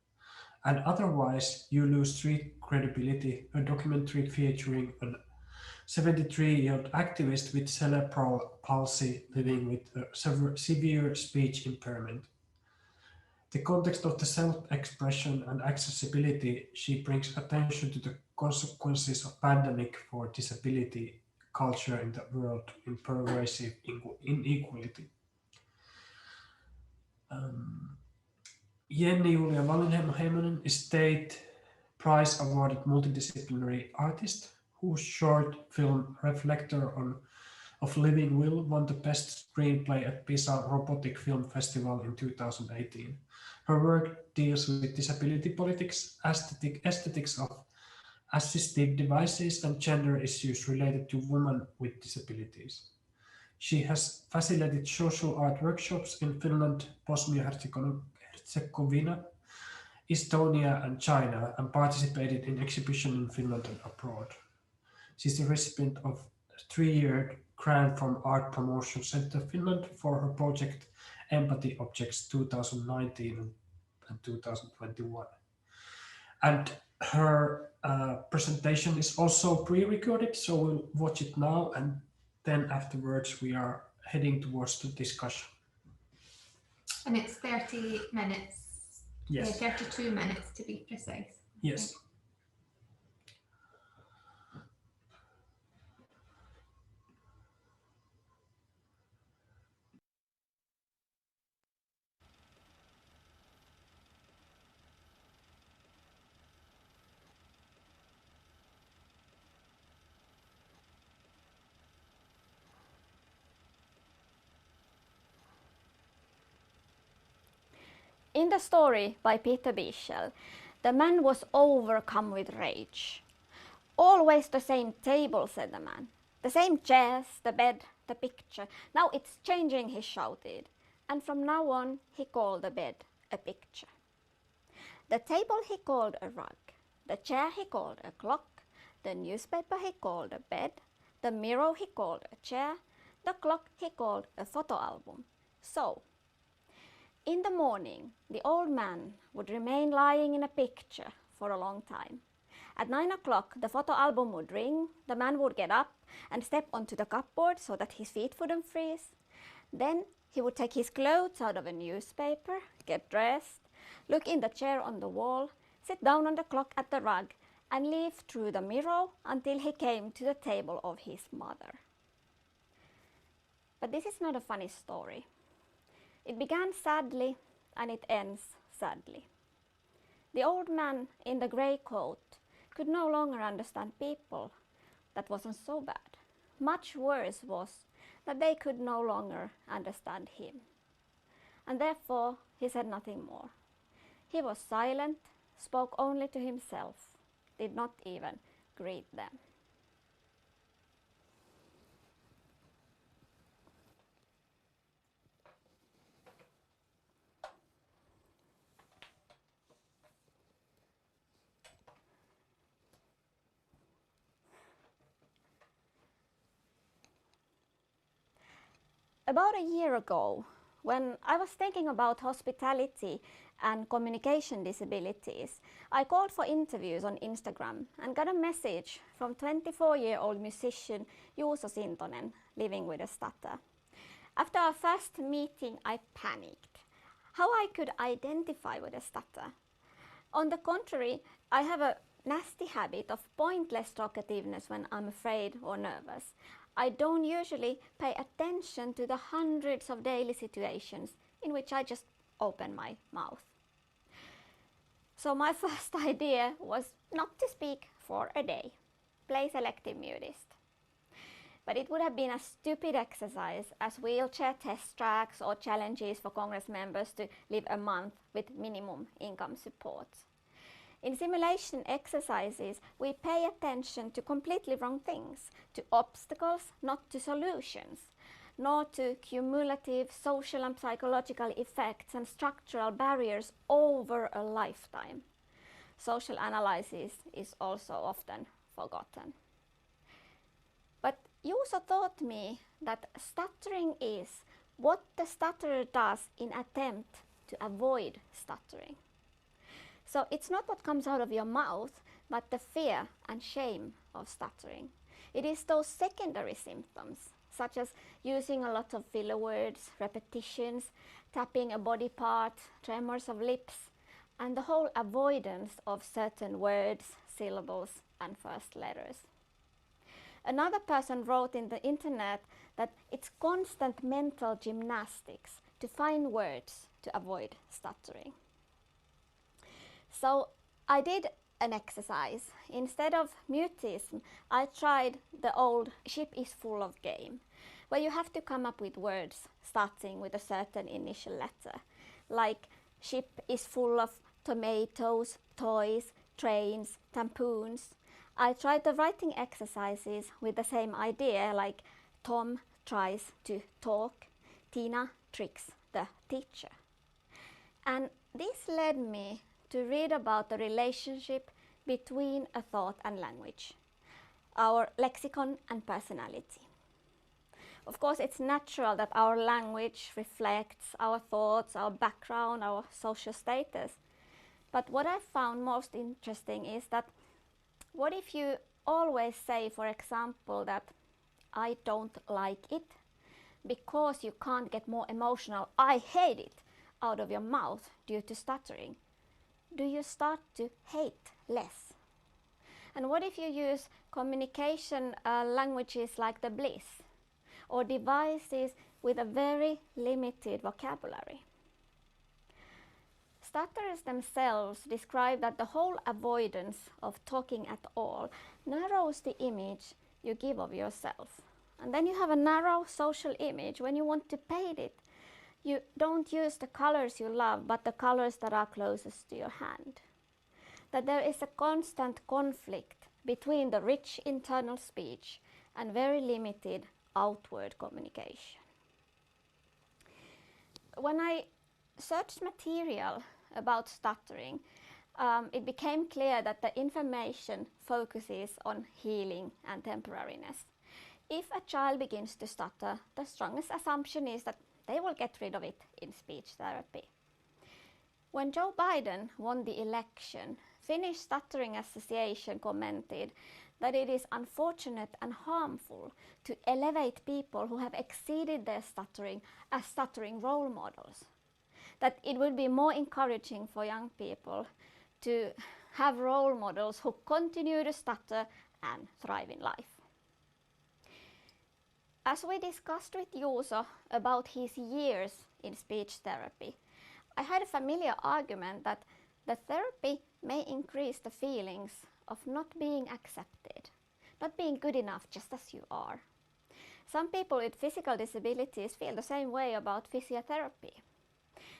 And Otherwise, You Lose Street Credibility, a documentary featuring a 73-year-old activist with cerebral palsy living with a severe speech impairment. The context of the self-expression and accessibility, she brings attention to the consequences of pandemic for disability culture in the world in pervasive inequality. Jenni-Juulia Wallinheimo-Heimonen is State Prize awarded multidisciplinary artist whose short film Reflector of Living Will won the Best Screenplay at Pisa Robotic Film Festival in 2018. Her work deals with disability politics, aesthetics of assistive devices, and gender issues related to women with disabilities. She has facilitated social art workshops in Finland, Bosnia-Herzegovina, Estonia, and China, and participated in exhibitions in Finland and abroad. She's the recipient of a 3-year grant from Art Promotion Center Finland for her project Empathy Objects 2019 and 2021. And her presentation is also pre-recorded, so we'll watch it now, and then afterwards we are heading towards the discussion. And it's 30 minutes. Yes. 32 minutes to be precise. Yes. In the story by Peter Bichel, the man was overcome with rage. Always the same table, said the man. The same chairs, the bed, the picture. Now it's changing, he shouted. And from now on, he called the bed a picture. The table he called a rug. The chair he called a clock. The newspaper he called a bed. The mirror he called a chair. The clock he called a photo album. So, in the morning, the old man would remain lying in a picture for a long time. At 9 o'clock, the photo album would ring, the man would get up and step onto the cupboard so that his feet wouldn't freeze. Then he would take his clothes out of a newspaper, get dressed, look in the chair on the wall, sit down on the clock at the rug, and leave through the mirror until he came to the table of his mother. But this is not a funny story. It began sadly and it ends sadly. The old man in the grey coat could no longer understand people. That wasn't so bad. Much worse was that they could no longer understand him. And therefore he said nothing more. He was silent, spoke only to himself, did not even greet them. About a year ago, when I was thinking about hospitality and communication disabilities, I called for interviews on Instagram and got a message from 24-year-old musician Juuso Sintonen, living with a stutter. After our first meeting, I panicked. How I could identify with a stutter? On the contrary, I have a nasty habit of pointless talkativeness when I'm afraid or nervous. I don't usually pay attention to the hundreds of daily situations in which I just open my mouth. So my first idea was not to speak for a day, play selective mutist. But it would have been a stupid exercise as wheelchair test tracks or challenges for Congress members to live a month with minimum income support. In simulation exercises, we pay attention to completely wrong things, to obstacles, not to solutions, nor to cumulative social and psychological effects and structural barriers over a lifetime. Social analysis is also often forgotten. But Juuso taught me that stuttering is what the stutterer does in attempt to avoid stuttering. So it's not what comes out of your mouth, but the fear and shame of stuttering. It is those secondary symptoms, such as using a lot of filler words, repetitions, tapping a body part, tremors of lips, and the whole avoidance of certain words, syllables, and first letters. Another person wrote in the internet that it's constant mental gymnastics to find words to avoid stuttering. So I did an exercise. Instead of mutism, I tried the old ship is full of game, where you have to come up with words starting with a certain initial letter, like ship is full of tomatoes, toys, trains, tampoons. I tried the writing exercises with the same idea, like Tom tries to talk, Tina tricks the teacher. And this led me to read about the relationship between a thought and language, our lexicon and personality. Of course, it's natural that our language reflects our thoughts, our background, our social status. But what I found most interesting is that what if you always say, for example, that I don't like it, because you can't get more emotional, I hate it, out of your mouth due to stuttering? Do you start to hate less? And what if you use communication languages like the bliss, or devices with a very limited vocabulary? Stutterers themselves describe that the whole avoidance of talking at all narrows the image you give of yourself. And then you have a narrow social image. When you want to paint it, you don't use the colors you love, but the colors that are closest to your hand. That there is a constant conflict between the rich internal speech and very limited outward communication. When I searched material about stuttering, it became clear that the information focuses on healing and temporariness. If a child begins to stutter, the strongest assumption is that they will get rid of it in speech therapy. When Joe Biden won the election, Finnish Stuttering Association commented that it is unfortunate and harmful to elevate people who have exceeded their stuttering as stuttering role models. That it would be more encouraging for young people to have role models who continue to stutter and thrive in life. As we discussed with Juuso about his years in speech therapy, I had a familiar argument that the therapy may increase the feelings of not being accepted, not being good enough just as you are. Some people with physical disabilities feel the same way about physiotherapy,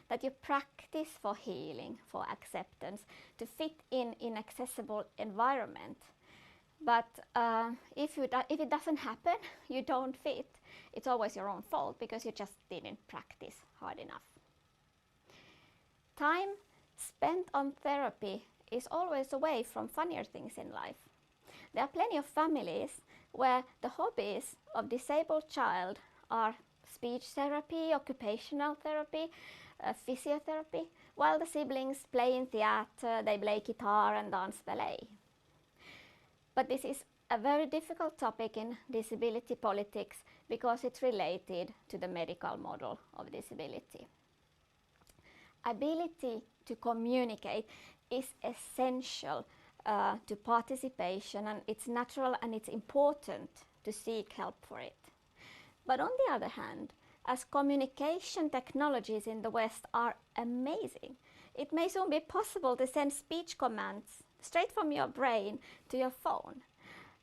that you practice for healing, for acceptance, to fit in inaccessible environment. But if it doesn't happen, you don't fit, it's always your own fault because you just didn't practice hard enough. Time spent on therapy is always away from funnier things in life. There are plenty of families where the hobbies of disabled child are speech therapy, occupational therapy, physiotherapy, while the siblings play in theatre, they play guitar and dance ballet. But this is a very difficult topic in disability politics because it's related to the medical model of disability. Ability to communicate is essential to participation, and it's natural and it's important to seek help for it. But on the other hand, as communication technologies in the West are amazing, it may soon be possible to send speech commands straight from your brain to your phone.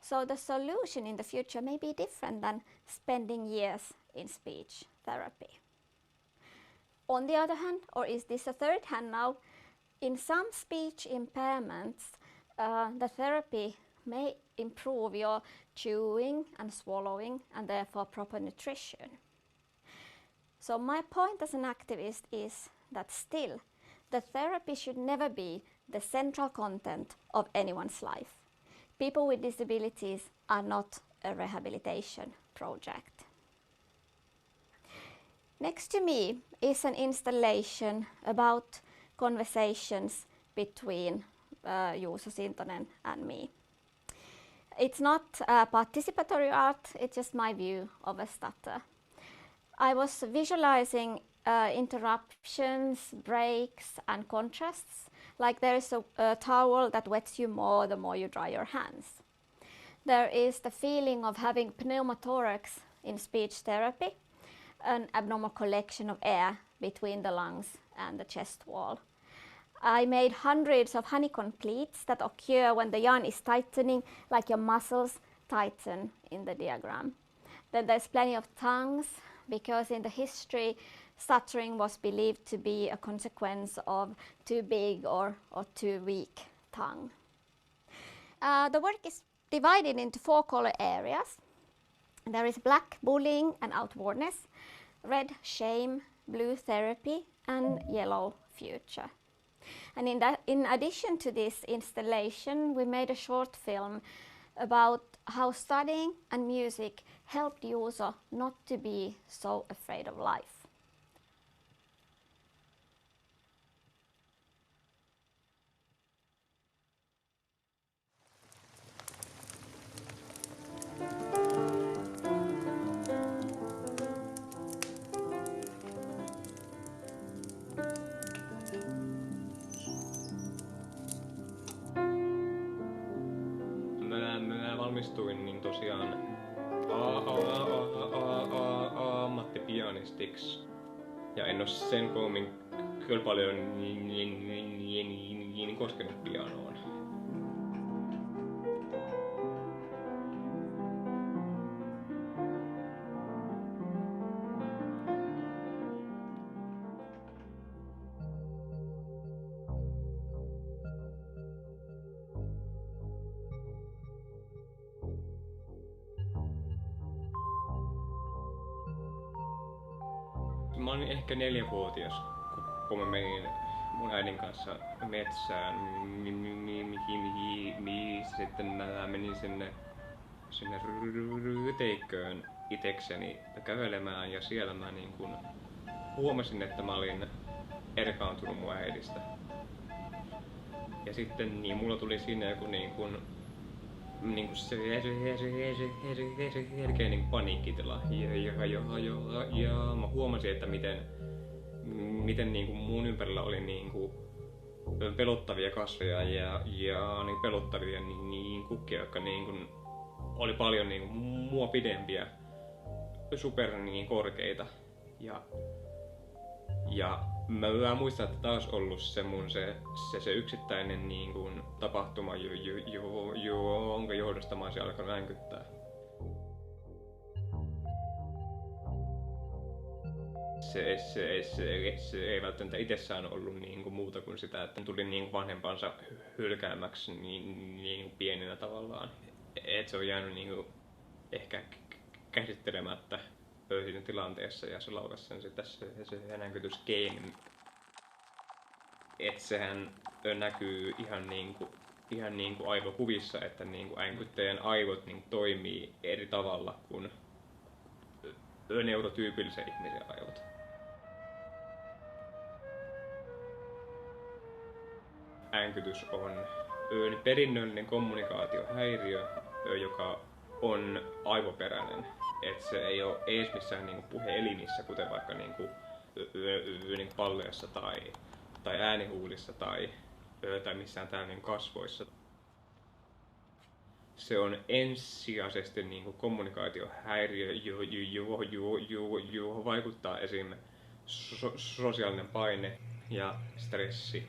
So the solution in the future may be different than spending years in speech therapy. On the other hand, or is this a third hand now, in some speech impairments, the therapy may improve your chewing and swallowing and therefore proper nutrition. So my point as an activist is that still, the therapy should never be the central content of anyone's life. People with disabilities are not a rehabilitation project. Next to me is an installation about conversations between Juuso, Sintonen and me. It's not participatory art, it's just my view of a stutter. I was visualizing interruptions, breaks and contrasts, like there is a towel that wets you more the more you dry your hands. There is the feeling of having pneumothorax in speech therapy, an abnormal collection of air between the lungs and the chest wall. I made hundreds of honeycomb pleats that occur when the yarn is tightening, like your muscles tighten in the diagram. Then there's plenty of tongues, because in the history, stuttering was believed to be a consequence of too big or too weak tongue. The work is divided into 4 color areas. There is black, bullying and outwardness, red, shame, blue, therapy, and yellow, future. And in addition to this installation, we made a short film about how studying and music helped Juuso not to be so afraid of life. Mä valmistuin niin tosiaan ammattipianistiksi ja en oo sen koommin kyllä paljon koskenut pianoon. Mä olin ehkä 4-vuotias, kun mä menin mun äidin kanssa metsään, missä sitten mä menin sinne ryteikköön itekseni kävelemään ja siellä mä niin kun huomasin, että mä olin erkaantunut mun äidistä. Ja sitten niin mulla tuli siinä joku selkeä paniikkitila ja mä huomasin, että miten niin kuin mun ympärillä oli niin kuin pelottavia kasveja ja niin pelottavia niin kukkia, jotka niin kuin oli paljon niin kuin mua pidempiä, super niin korkeita. Ja mä muistan, että taas ollut se yksittäinen niin kuin tapahtuma, jonka johdosta mä olisin alkanut änkyttää. Se ei välttämättä itsessään ollut niin kuin muuta kuin sitä, että tuli niin kuin vanhempansa hylkäämäksi niin pieninä tavallaan. Et se on jäänyt niin kuin ehkä käsittelemättä siinä tilanteessa ja se laukasi sen sitten se änkytyskeino. Et sehän näkyy ihan niin kuin aivokuvissa, että niin kuin änkyttäjän aivot niin toimii eri tavalla kuin neurotyypillisen ihmisen aivot. Änkytys on perinnöllinen kommunikaatiohäiriö, joka on aivoperäinen. Et se ei ole edes missään niinku puheelimissä, kuten vaikka niinku palleessa tai äänihuulissa tai missään täällä niinku kasvoissa. Se on ensisijaisesti niinku kommunikaatiohäiriö, johon vaikuttaa esim. Sosiaalinen paine ja stressi.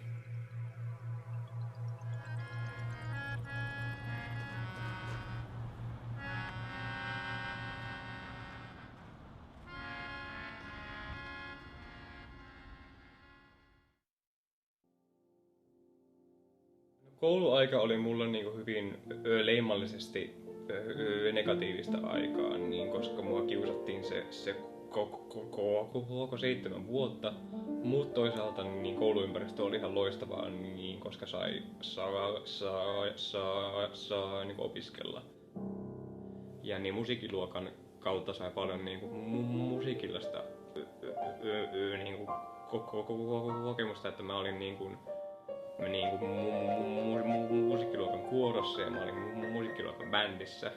Kouluaika oli mulla niinku hyvin leimallisesti negatiivista aikaa, niin koska mua kiusattiin se koko 7 vuotta. Mutta toisaalta niin kouluympäristö oli ihan loistavaa, niin koska sai niin opiskella. Ja niin musiikkiluokan kautta sai paljon niin musiikillista niin kokemusta, että mä olin musiikkiluokan kuorossa ja mä olin musiikkiluokan bändissä.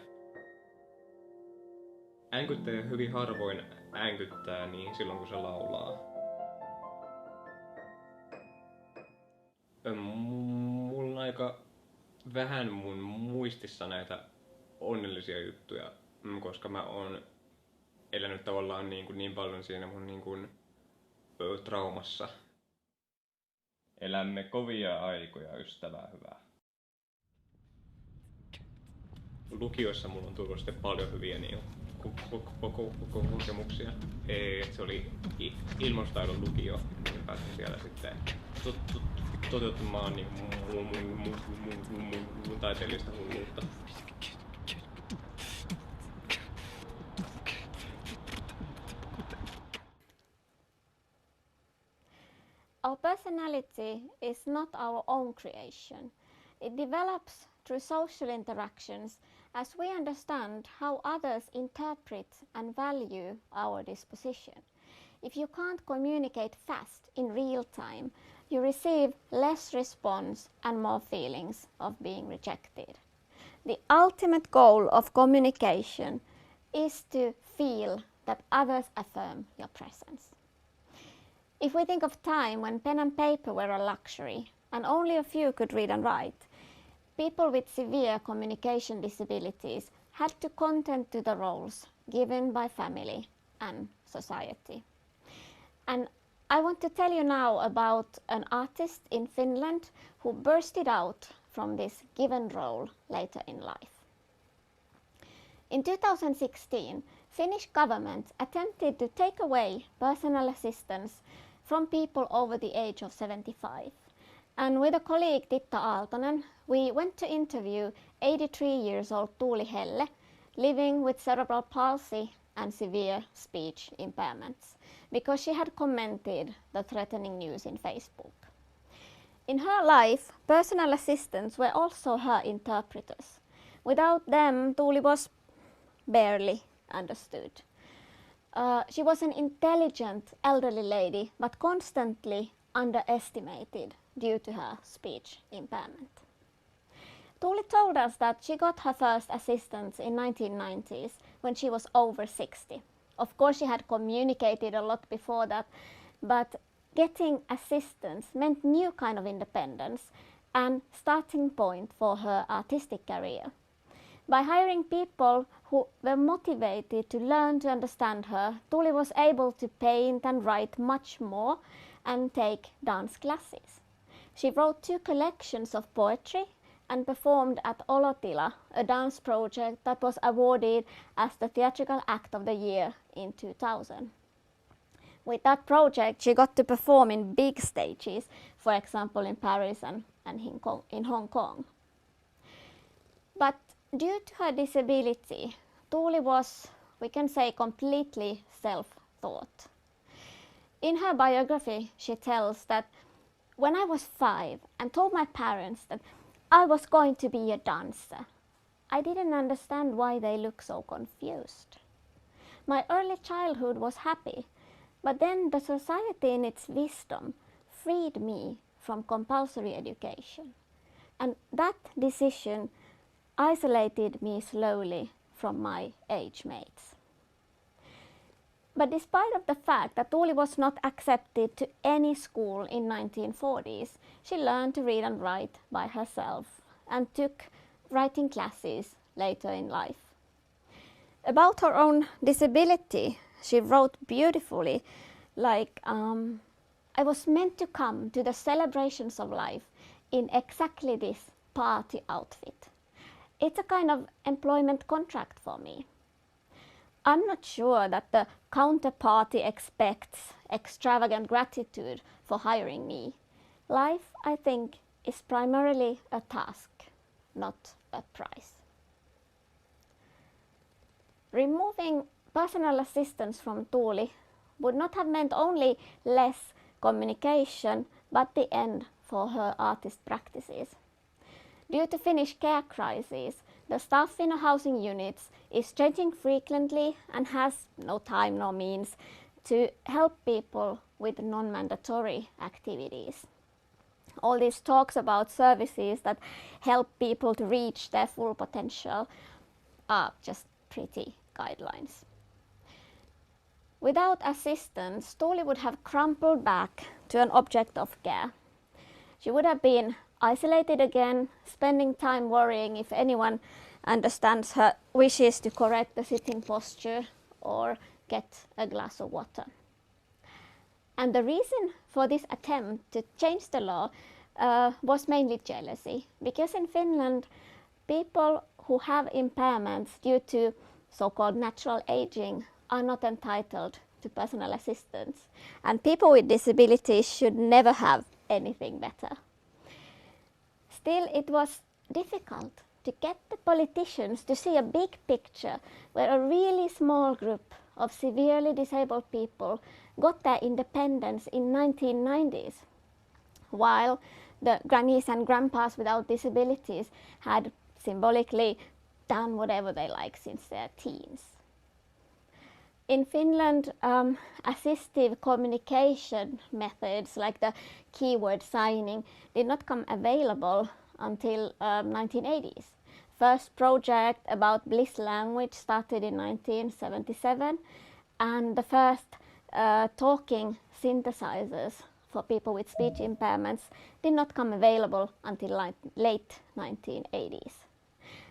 Änkyttäjä hyvin harvoin änkyttää niin silloin kun se laulaa. Mulla on aika vähän mun muistissa näitä onnellisia juttuja, koska mä oon elänyt tavallaan niin paljon siinä mun traumassa. Elämme kovia aikoja, ystävää hyvää. Lukiossa mulla on tullut sitten paljon hyviä kokemuksia. Se oli ilmaustaidon lukio, niin pääsin siellä sitten toteuttamaan mun taiteellista hulluutta. Our personality is not our own creation. It develops through social interactions as we understand how others interpret and value our disposition. If you can't communicate fast in real time, you receive less response and more feelings of being rejected. The ultimate goal of communication is to feel that others affirm your presence. If we think of time when pen and paper were a luxury and only a few could read and write, people with severe communication disabilities had to contend to the roles given by family and society. And I want to tell you now about an artist in Finland who bursted out from this given role later in life. In 2016, Finnish government attempted to take away personal assistance from people over the age of 75. And with a colleague, Titta Aaltonen, we went to interview 83 years old Tuuli Helle, living with cerebral palsy and severe speech impairments. because she had commented the threatening news in Facebook. In her life, personal assistants were also her interpreters. Without them, Tuuli was barely understood. She was an intelligent elderly lady, but constantly underestimated due to her speech impairment. Tuuli told us that she got her first assistants in 1990s when she was over 60. Of course, she had communicated a lot before that, but getting assistance meant new kind of independence and starting point for her artistic career. By hiring people who were motivated to learn to understand her, Tuuli was able to paint and write much more and take dance classes. She wrote 2 collections of poetry and performed at Olotila, a dance project that was awarded as the Theatrical Act of the Year in 2000. With that project, she got to perform in big stages, for example in Paris and in Hong Kong. But due to her disability, Tuuli was, we can say, completely self-taught. In her biography, she tells that when I was 5 and told my parents that I was going to be a dancer, I didn't understand why they looked so confused. My early childhood was happy, but then the society in its wisdom freed me from compulsory education. And that decision isolated me slowly from my age mates. But despite of the fact that Tuuli was not accepted to any school in 1940s, she learned to read and write by herself and took writing classes later in life. About her own disability, she wrote beautifully, like, I was meant to come to the celebrations of life in exactly this party outfit. It's a kind of employment contract for me. I'm not sure that the counterparty expects extravagant gratitude for hiring me. Life, I think, is primarily a task, not a prize. Removing personal assistance from Tuuli would not have meant only less communication, but the end for her artist practices. Due to Finnish care crisis, the staff in housing units is changing frequently and has no time nor means to help people with non-mandatory activities. All these talks about services that help people to reach their full potential are just pretty guidelines. Without assistance, Tuuli would have crumpled back to an object of care. She would have been isolated again, spending time worrying if anyone understands her wishes to correct the sitting posture or get a glass of water. And the reason for this attempt to change the law was mainly jealousy, because in Finland, people who have impairments due to so-called natural aging are not entitled to personal assistance, and people with disabilities should never have anything better. Still, it was difficult to get the politicians to see a big picture where a really small group of severely disabled people got their independence in 1990s, while the grannies and grandpas without disabilities had symbolically done whatever they like since their teens. In Finland, assistive communication methods like the keyword signing did not come available until 1980s. First project about bliss language started in 1977, and the first talking synthesizers for people with speech impairments did not come available until late 1980s.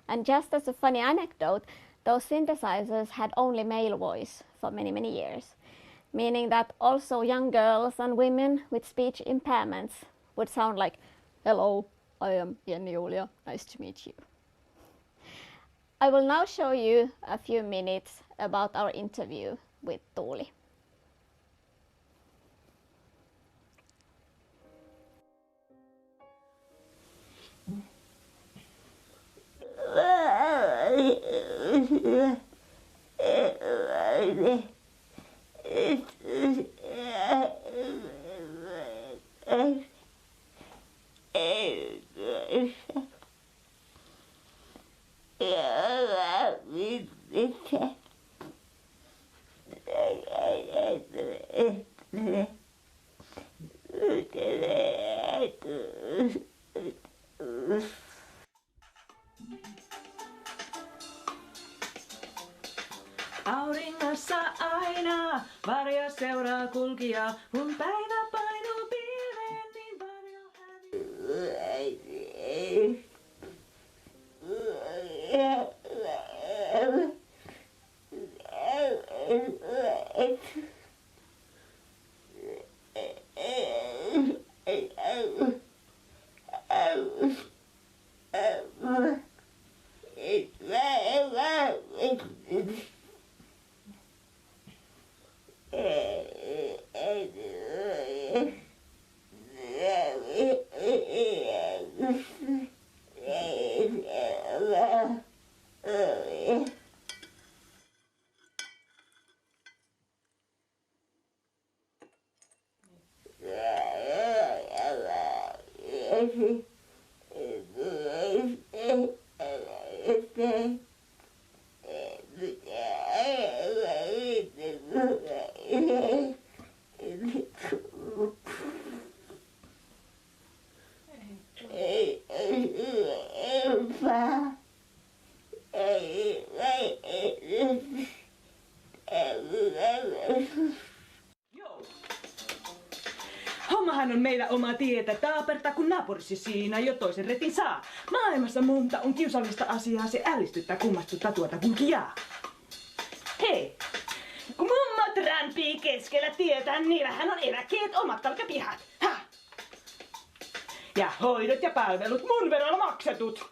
And just as a funny anecdote, those synthesizers had only male voice for many, many years, meaning that also young girls and women with speech impairments would sound like, "Hello, I am Jenni-Juulia, nice to meet you." I will now show you a few minutes about our interview with Tuuli. Auringossa aina varjo seuraa kulkija, kun päivä painuu pilveen, niin varjo Hommahan on meillä oma tietä taapertaa, kun naapurisi siinä jo toisen retin saa. Maailmassa monta on kiusallista asiaa, se ällistyttää kummastuttaa tuota kun kijaa. Hei! Kun mummot rämpii keskellä tietä, niillähän on eläkkeet omat kalkapihat. Häh? Ja hoidot ja palvelut mun verolla maksetut.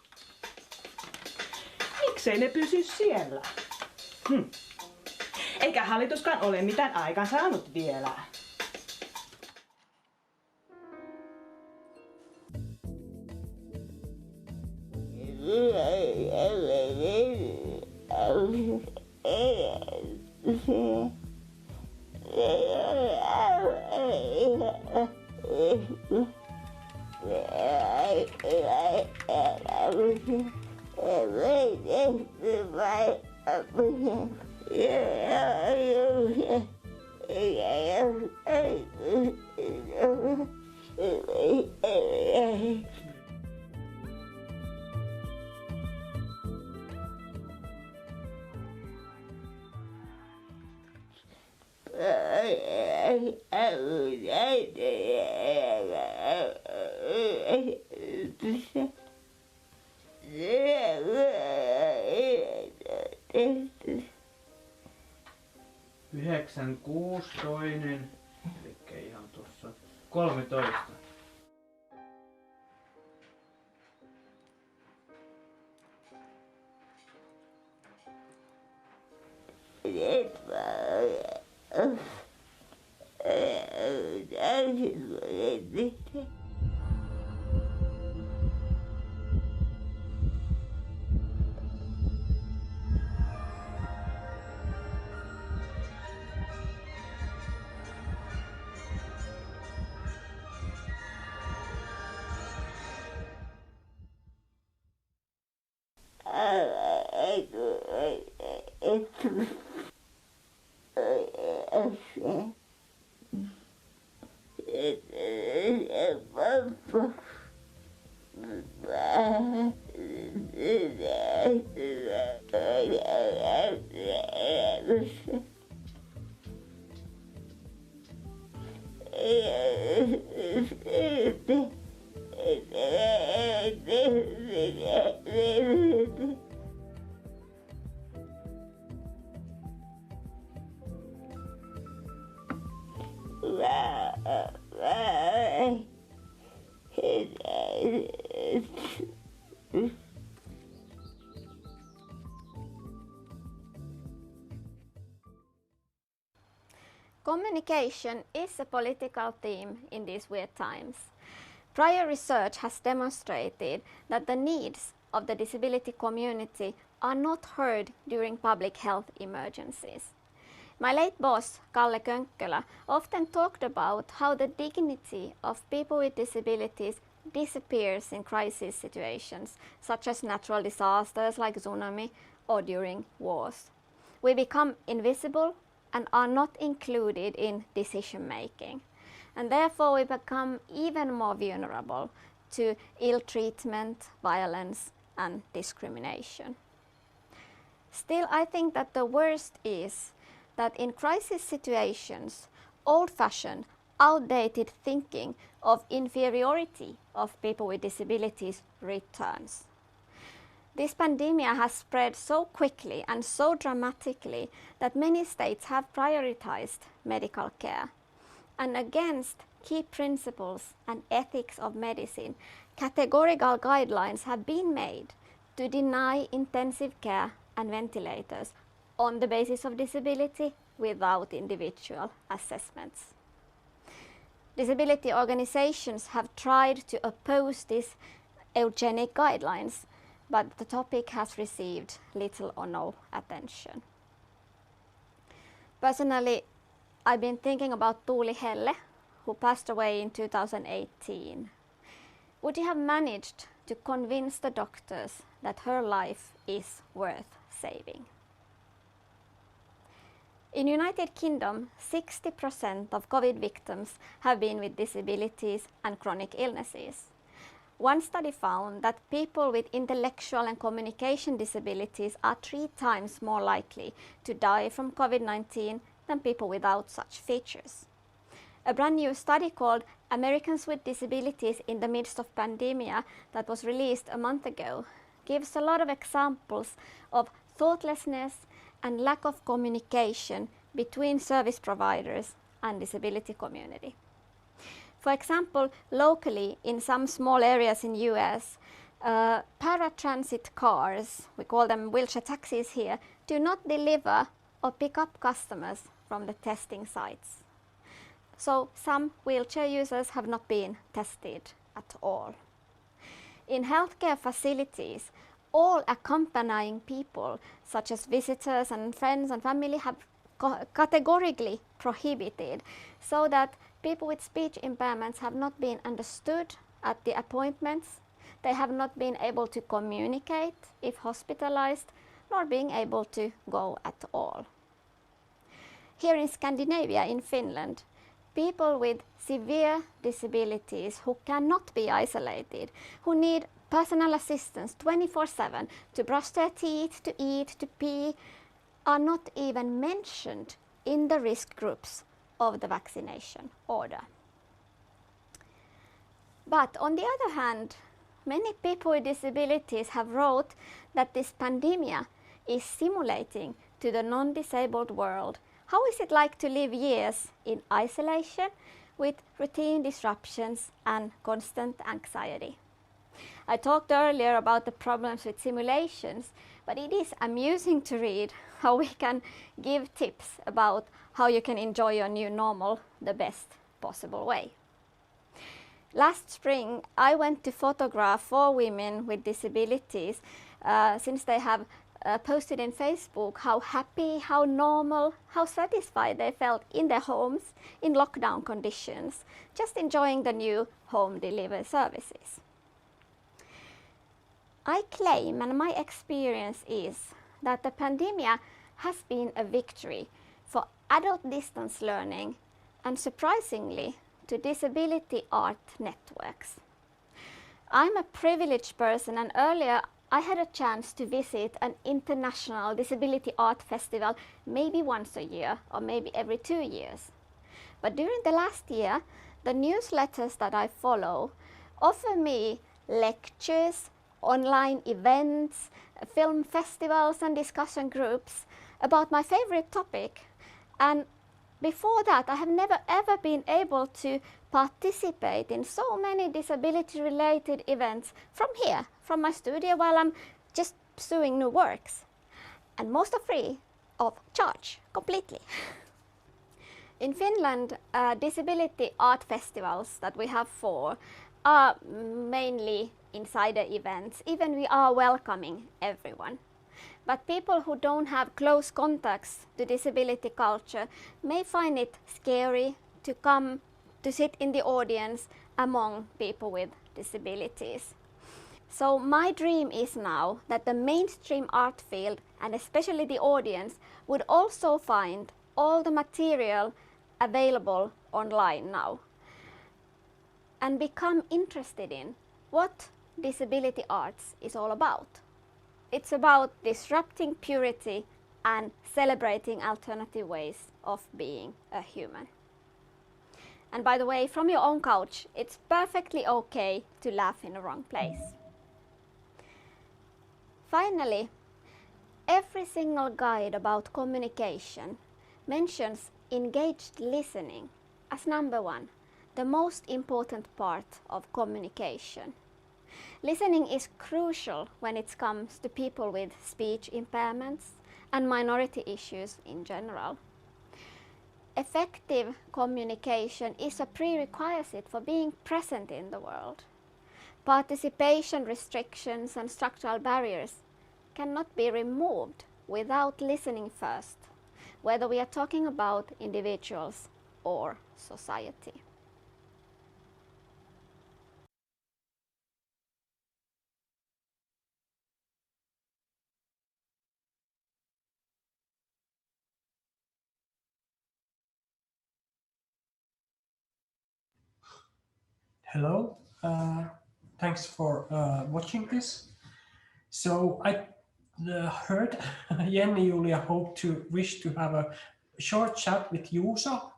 Miksei ne pysy siellä? Eikä hallituskaan ole mitään aikaan saanut vielä. Yhdeksän kuusi toinen, eli ihan tuossa 13. Communication is a political theme in these weird times. Prior research has demonstrated that the needs of the disability community are not heard during public health emergencies. My late boss, Kalle Könkkölä, often talked about how the dignity of people with disabilities disappears in crisis situations, such as natural disasters like tsunami or during wars. we become invisible and are not included in decision making. And therefore we become even more vulnerable to ill treatment, violence and discrimination. Still, I think that the worst is that in crisis situations, old-fashioned, outdated thinking of inferiority of people with disabilities returns. This pandemic has spread so quickly and so dramatically that many states have prioritized medical care. And against key principles and ethics of medicine, categorical guidelines have been made to deny intensive care and ventilators on the basis of disability without individual assessments. Disability organizations have tried to oppose these eugenic guidelines, but the topic has received little or no attention. Personally, I've been thinking about Tuuli Helle, who passed away in 2018. Would you have managed to convince the doctors that her life is worth saving? In United Kingdom, 60% of COVID victims have been with disabilities and chronic illnesses. One study found that people with intellectual and communication disabilities are 3 times more likely to die from COVID-19 than people without such features. A brand new study called Americans with Disabilities in the Midst of Pandemia that was released a month ago gives a lot of examples of thoughtlessness and lack of communication between service providers and disability community. For example, locally in some small areas in US, paratransit cars, we call them wheelchair taxis here, do not deliver or pick up customers from the testing sites. So some wheelchair users have not been tested at all. In healthcare facilities, all accompanying people, such as visitors and friends and family, have categorically prohibited, so that people with speech impairments have not been understood at the appointments. They have not been able to communicate if hospitalized, nor being able to go at all. Here in Scandinavia, in Finland, people with severe disabilities who cannot be isolated, who need personal assistance 24/7 to brush their teeth, to eat, to pee, are not even mentioned in the risk groups of the vaccination order. But on the other hand, many people with disabilities have wrote that this pandemic is simulating to the non-disabled world how is it like to live years in isolation with routine disruptions and constant anxiety. I talked earlier about the problems with simulations, but it is amusing to read how we can give tips about how you can enjoy your new normal the best possible way. Last spring, I went to photograph 4 women with disabilities since they have posted in Facebook how happy, how normal, how satisfied they felt in their homes in lockdown conditions, just enjoying the new home delivery services. I claim, and my experience is, that the pandemic has been a victory for adult distance learning and, surprisingly, to disability art networks. I'm a privileged person, and earlier I had a chance to visit an international disability art festival maybe once a year or maybe every 2 years. But during the last year, the newsletters that I follow offer me lectures, online events, film festivals and discussion groups about my favorite topic. And before that, I have never ever been able to participate in so many disability-related events from here, from my studio, while I'm just pursuing new works. And most are free of charge, completely. In Finland, disability art festivals that we have 4 are mainly insider events, even we are welcoming everyone. But people who don't have close contacts to disability culture may find it scary to come to sit in the audience among people with disabilities. So my dream is now that the mainstream art field, and especially the audience, would also find all the material available online now and become interested in what disability arts is all about. It's about disrupting purity and celebrating alternative ways of being a human. And by the way, from your own couch, it's perfectly okay to laugh in the wrong place. Finally, every single guide about communication mentions engaged listening as number one, the most important part of communication. Listening is crucial when it comes to people with speech impairments and minority issues in general. Effective communication is a prerequisite for being present in the world. Participation restrictions and structural barriers cannot be removed without listening first, whether we are talking about individuals or society. Hello, thanks for watching this. So I heard Jenni-Juulia wish to have a short chat with Juuso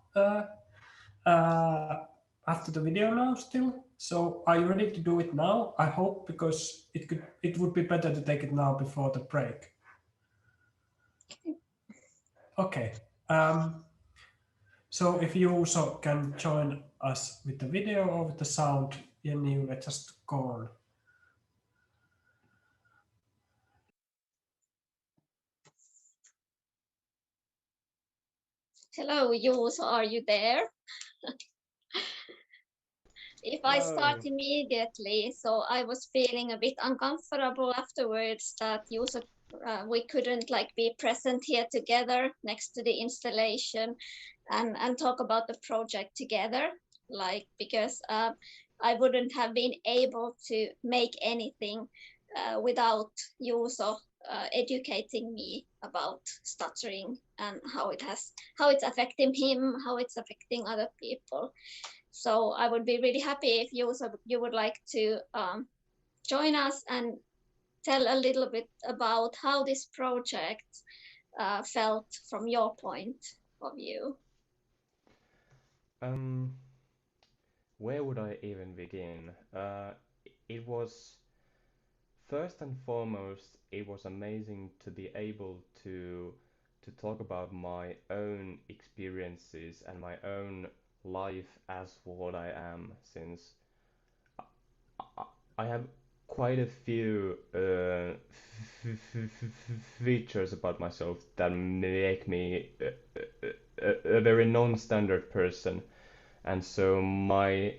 after the video now still. So are you ready to do it now? I hope, because it would be better to take it now before the break. Okay. So if you also can join us with the video or with the sound, Jenni-Juulia, just go on. Hello, Juuso, are you there? If I start immediately, so I was feeling a bit uncomfortable afterwards that Juuso, we couldn't be present here together next to the installation and talk about the project together, because I wouldn't have been able to make anything without Juuso educating me about stuttering and how it's affecting him, how it's affecting other people. So I would be really happy if you would like to join us and tell a little bit about how this project felt from your point of view. Where would I even begin? It was, first and foremost, it was amazing to be able to talk about my own experiences and my own life as what I am, since I have quite a few features about myself that make me a very non-standard person, and so my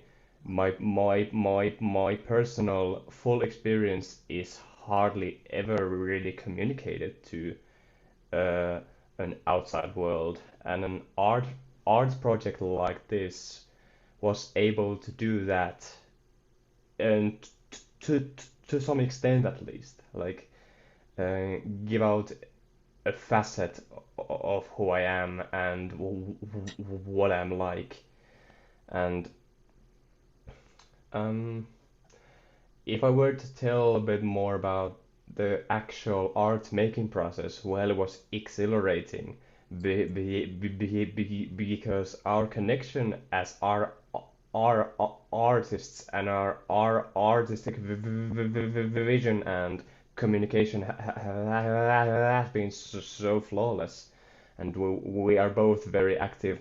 personal full experience is hardly ever really communicated to an outside world, and an arts project like this was able to do that, and to some extent at least, give out a facet of who I am and what I'm like. And if I were to tell a bit more about the actual art making process, well, it was exhilarating because our connection as our artists and our artistic vision and communication has been so flawless, and we are both very active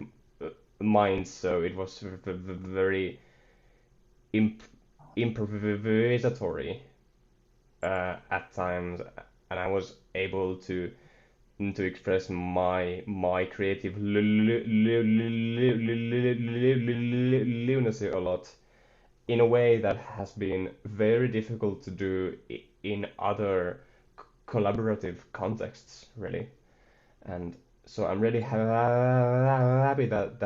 minds, so it was very improvisatory at times, and I was able to express my creative lunacy a lot in a way that has been very difficult to do in other collaborative contexts, really. And so I'm really happy that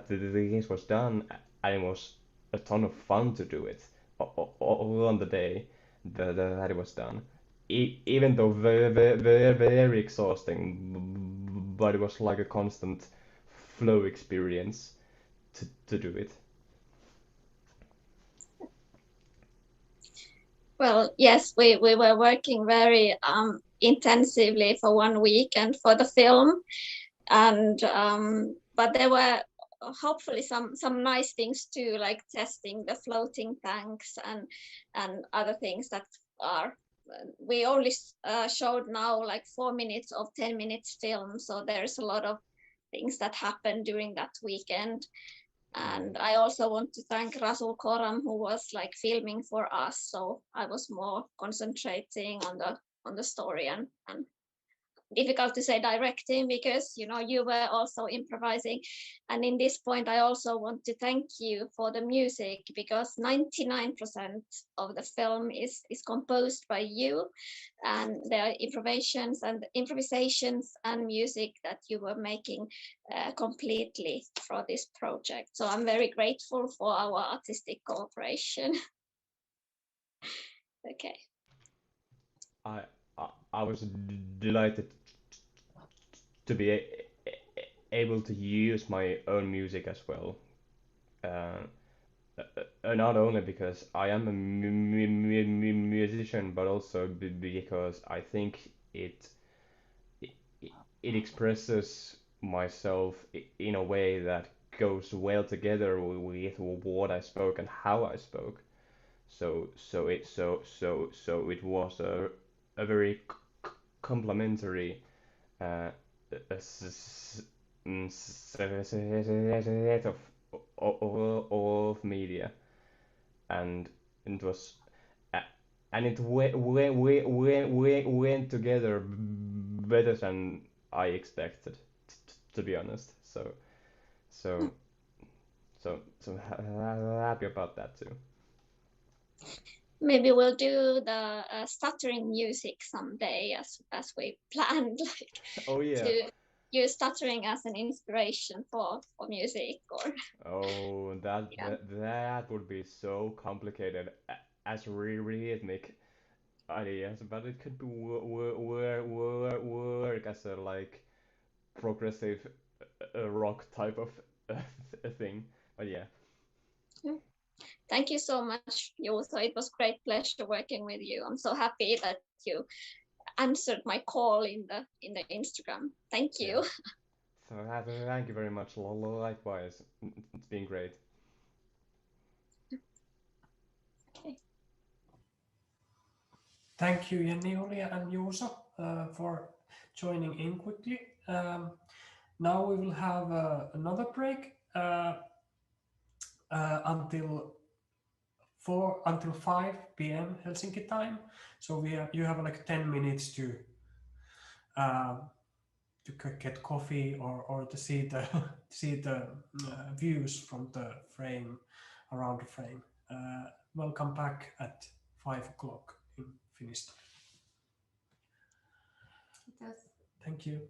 this was done, and it was a ton of fun to do it on the day. that it was done. Even though very exhausting, but it was like a constant flow experience to do it. Well, yes, we were working very intensively for 1 week and for the film, and but there were hopefully some nice things too, like testing the floating tanks and other things that are. We only showed now like 4 minutes of 10 minutes film, so there's a lot of things that happened during that weekend. And I also want to thank Rasul Koram, who was like filming for us. So I was more concentrating on the story and difficult to say directing because you were also improvising. And in this point I also want to thank you for the music, because 99% of the film is composed by you, and there are improvisations and music that you were making completely for this project. So I'm very grateful for our artistic cooperation. Okay. I was delighted to be able to use my own music as well. Not only because I am a musician, but also because I think it expresses myself in a way that goes well together with what I spoke and how I spoke. So it was a very complementary set of media, and it was and it went together better than I expected, to be honest. So happy about that too. Maybe we'll do the stuttering music someday, as we planned, like Oh yeah. to use stuttering as an inspiration for music. Or Oh, that would be so complicated as rhythmic ideas, but it could be work as a like progressive rock type of thing. But yeah. Thank you so much, Juuso. It was great pleasure working with you. I'm so happy that you answered my call in the Instagram. Thank you. Yeah. So thank you very much. Likewise, it's been great. Okay. Thank you, Jenni-Juulia and Juuso, for joining in quickly. Now we will have another break until 5 p.m. Helsinki time. So you have like 10 minutes to get coffee or to see the views from the frame, around the frame. Welcome back at 5 o'clock in Finnish time. Thank you.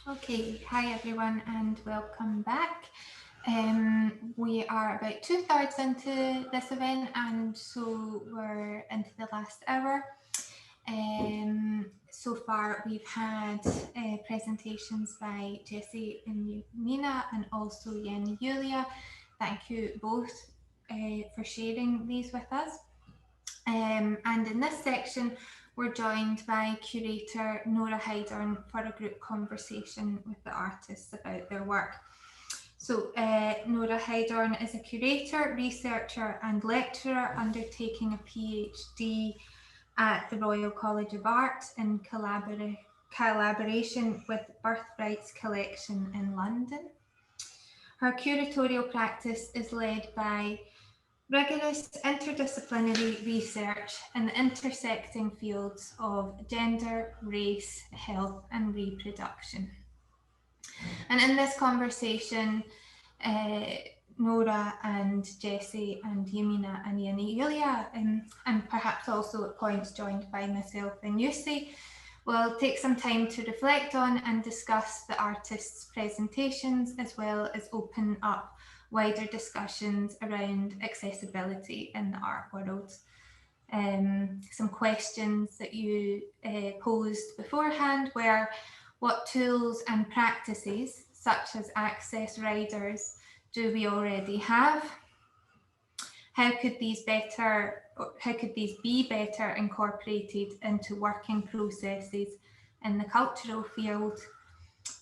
Okay, hi everyone and welcome back. We are about 2/3 into this event, and so we're into the last hour. So far we've had presentations by Jessie and Jemina and also Jenni-Juulia. Thank you both for sharing these with us. And in this section, we're joined by curator Nora Heidorn for a group conversation with the artists about their work. So Nora Heidorn is a curator, researcher and lecturer undertaking a PhD at the Royal College of Art in collaboration with Birthrights Collection in London. Her curatorial practice is led by rigorous interdisciplinary research in the intersecting fields of gender, race, health and reproduction. And in this conversation, Nora and Jessie and Jemina and Jenni-Juulia, and perhaps also at points joined by myself and Jussi, will take some time to reflect on and discuss the artists' presentations, as well as open up wider discussions around accessibility in the art world. Some questions that you posed beforehand were, what tools and practices, such as access riders, do we already have? How could these be better incorporated into working processes in the cultural field?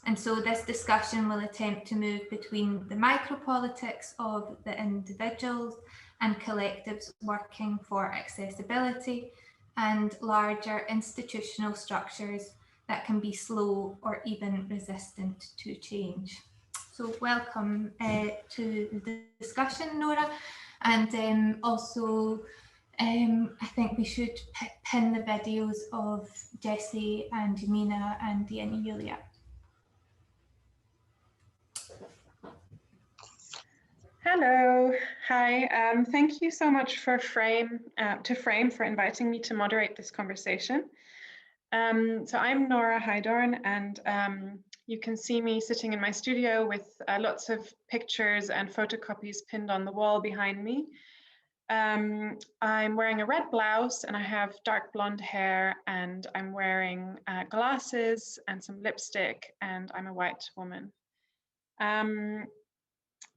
And so this discussion will attempt to move between the micropolitics of the individuals and collectives working for accessibility and larger institutional structures that can be slow or even resistant to change. So welcome to the discussion, Nora. And also, I think we should pin the videos of Jessie and Jemina and Jenni-Juulia. Hello, hi. Thank you so much for Frame for inviting me to moderate this conversation. So I'm Nora Heidorn, and you can see me sitting in my studio with lots of pictures and photocopies pinned on the wall behind me. I'm wearing a red blouse and I have dark blonde hair, and I'm wearing glasses and some lipstick, and I'm a white woman.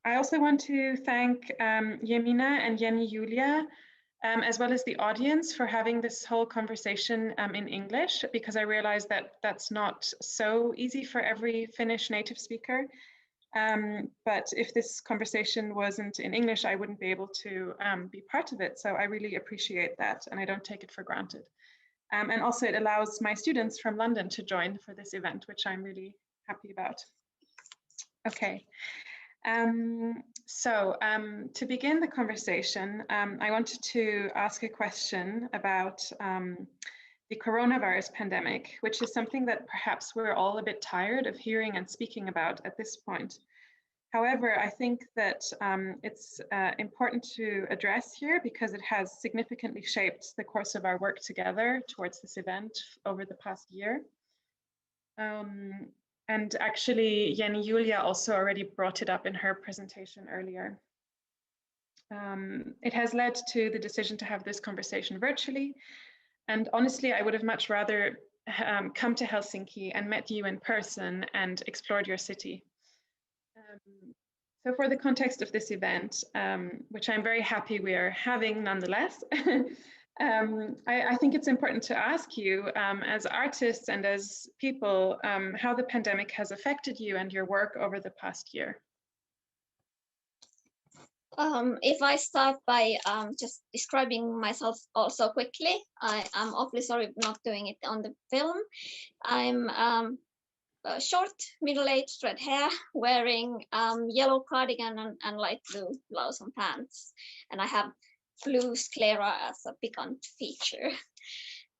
I also want to thank Jemina and Jenni-Juulia, as well as the audience, for having this whole conversation in English, because I realize that that's not so easy for every Finnish native speaker. But if this conversation wasn't in English, I wouldn't be able to be part of it. So I really appreciate that, and I don't take it for granted. And also it allows my students from London to join for this event, which I'm really happy about. Okay. To begin the conversation, I wanted to ask a question about the coronavirus pandemic, which is something that perhaps we're all a bit tired of hearing and speaking about at this point. However, I think that it's important to address here because it has significantly shaped the course of our work together towards this event over the past year. And actually, Jenni-Juulia also already brought it up in her presentation earlier. It has led to the decision to have this conversation virtually. And honestly, I would have much rather come to Helsinki and met you in person and explored your city. So for the context of this event, which I'm very happy we are having nonetheless, I think it's important to ask you as artists and as people how the pandemic has affected you and your work over the past year. If I start by just describing myself also quickly, I'm awfully sorry not doing it on the film. I'm short, middle-aged, red hair, wearing yellow cardigan and light blue blouse and pants, and I have blue sclera as a piquant feature.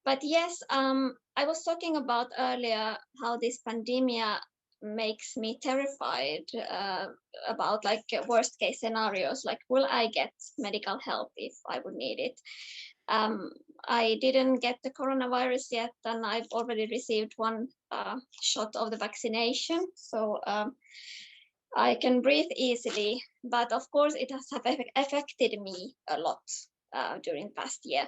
But yes, I was talking about earlier how this pandemia makes me terrified about like worst case scenarios, like will I get medical help if I would need it? I didn't get the coronavirus yet, and I've already received one shot of the vaccination. So I can breathe easily, but of course it has affected me a lot during past year.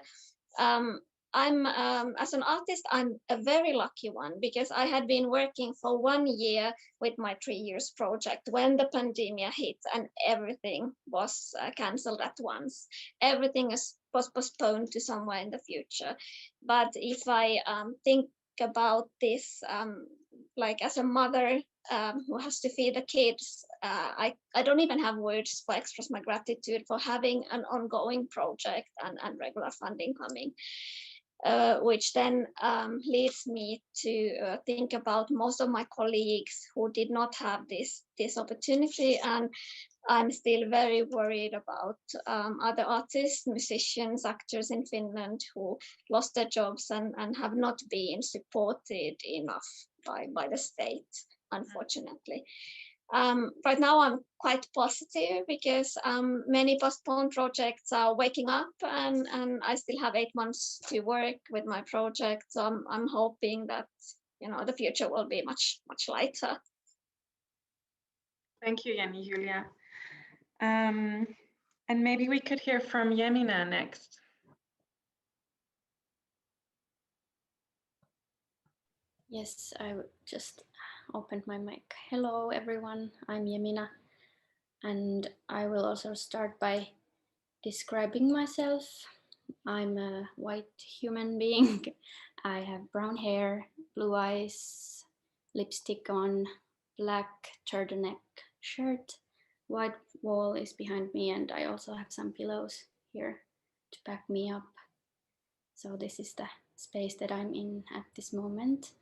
I'm as an artist, I'm a very lucky one because I had been working for 1 year with my 3 years project when the pandemic hit and everything was cancelled at once. Everything was postponed to somewhere in the future. But if I think about this, like as a mother who has to feed the kids, I don't even have words for express my gratitude for having an ongoing project and regular funding coming. Which then leads me to think about most of my colleagues who did not have this opportunity, and I'm still very worried about other artists, musicians, actors in Finland who lost their jobs and have not been supported enough by the state, unfortunately. Right now I'm quite positive because many postponed projects are waking up, and I still have 8 months to work with my project. So I'm hoping that the future will be much lighter. Thank you, Jenni-Juulia. And maybe we could hear from Jemina next. Yes, I just opened my mic. Hello, everyone. I'm Jemina, and I will also start by describing myself. I'm a white human being. I have brown hair, blue eyes, lipstick on, black turtleneck shirt. White wall is behind me, and I also have some pillows here to back me up. So this is the space that I'm in at this moment.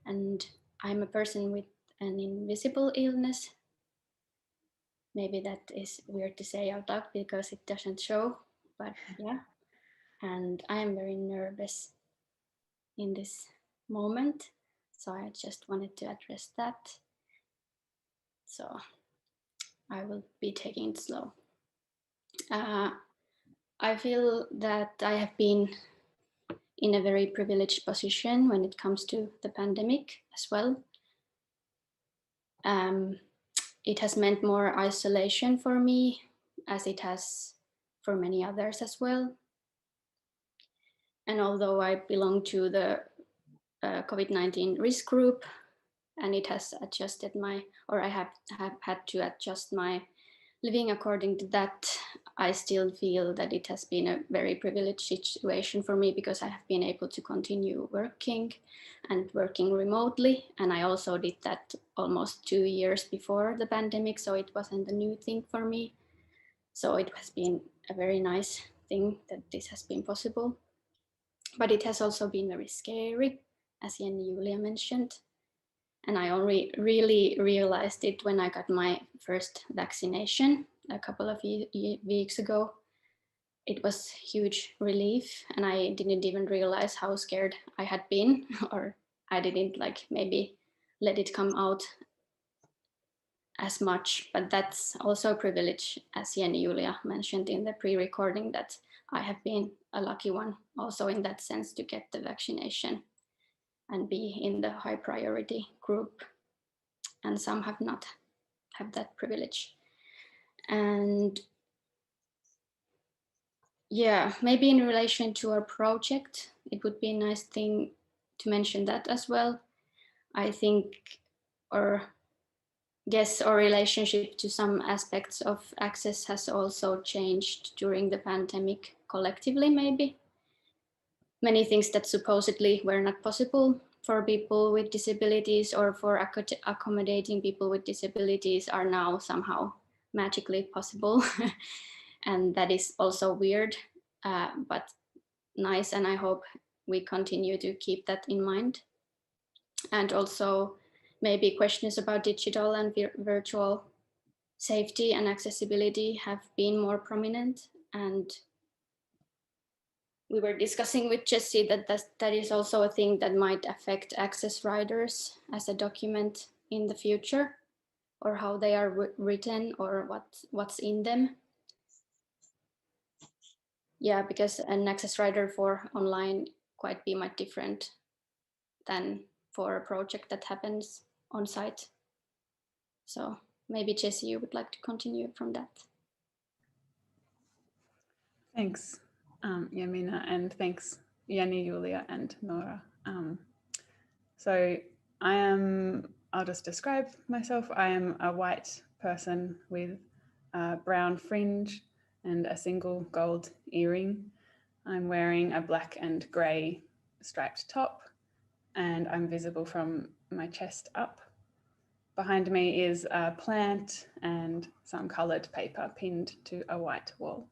And I'm a person with an invisible illness. Maybe that is weird to say out loud because it doesn't show, but yeah. And I am very nervous in this moment. So I just wanted to address that. So I will be taking it slow. I feel that I have been in a very privileged position when it comes to the pandemic as well. It has meant more isolation for me, as it has for many others as well. And although I belong to the COVID-19 risk group, and it has adjusted I have had to adjust my living according to that, I still feel that it has been a very privileged situation for me because I have been able to continue working and working remotely. And I also did that almost 2 years before the pandemic, so it wasn't a new thing for me. So it has been a very nice thing that this has been possible. But it has also been very scary, as Jenni-Juulia mentioned. And I only really realized it when I got my first vaccination a couple of weeks ago. It was huge relief, and I didn't even realize how scared I had been, or I didn't maybe let it come out as much. But that's also a privilege, as Jenni-Juulia mentioned in the pre-recording, that I have been a lucky one also in that sense to get the vaccination and be in the high priority group, and some have not have that privilege. And yeah, maybe in relation to our project, it would be a nice thing to mention that as well. I think, or guess, our relationship to some aspects of access has also changed during the pandemic collectively, maybe. Many things that supposedly were not possible for people with disabilities or for accommodating people with disabilities are now somehow magically possible. And that is also weird, but nice. And I hope we continue to keep that in mind. And also maybe questions about digital and virtual safety and accessibility have been more prominent. And we were discussing with Jessie that is also a thing that might affect access riders as a document in the future, or how they are written, or what's in them. yeah, because an access rider for online quite be much different than for a project that happens on site. So maybe Jessie, you would like to continue from that. Thanks, Jemina, and thanks Jenni-Juulia and Nora. So I'll just describe myself. I am a white person with a brown fringe and a single gold earring. I'm wearing a black and grey striped top, and I'm visible from my chest up. Behind me is a plant and some coloured paper pinned to a white wall.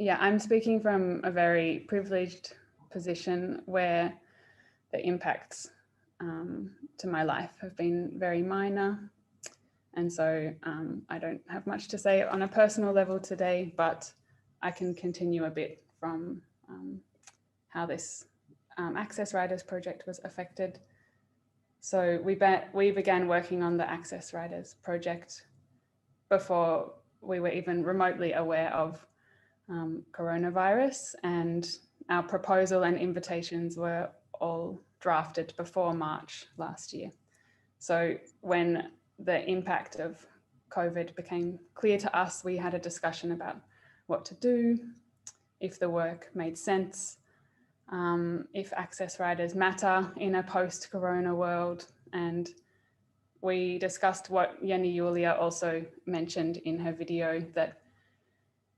Yeah, I'm speaking from a very privileged position where the impacts to my life have been very minor. And so I don't have much to say on a personal level today, but I can continue a bit from how this Access Riders project was affected. So we began working on the Access Riders project before we were even remotely aware of coronavirus, and our proposal and invitations were all drafted before March last year. So when the impact of COVID became clear to us, we had a discussion about what to do, if the work made sense, if access riders matter in a post-corona world. And we discussed what Jenni-Juulia also mentioned in her video, that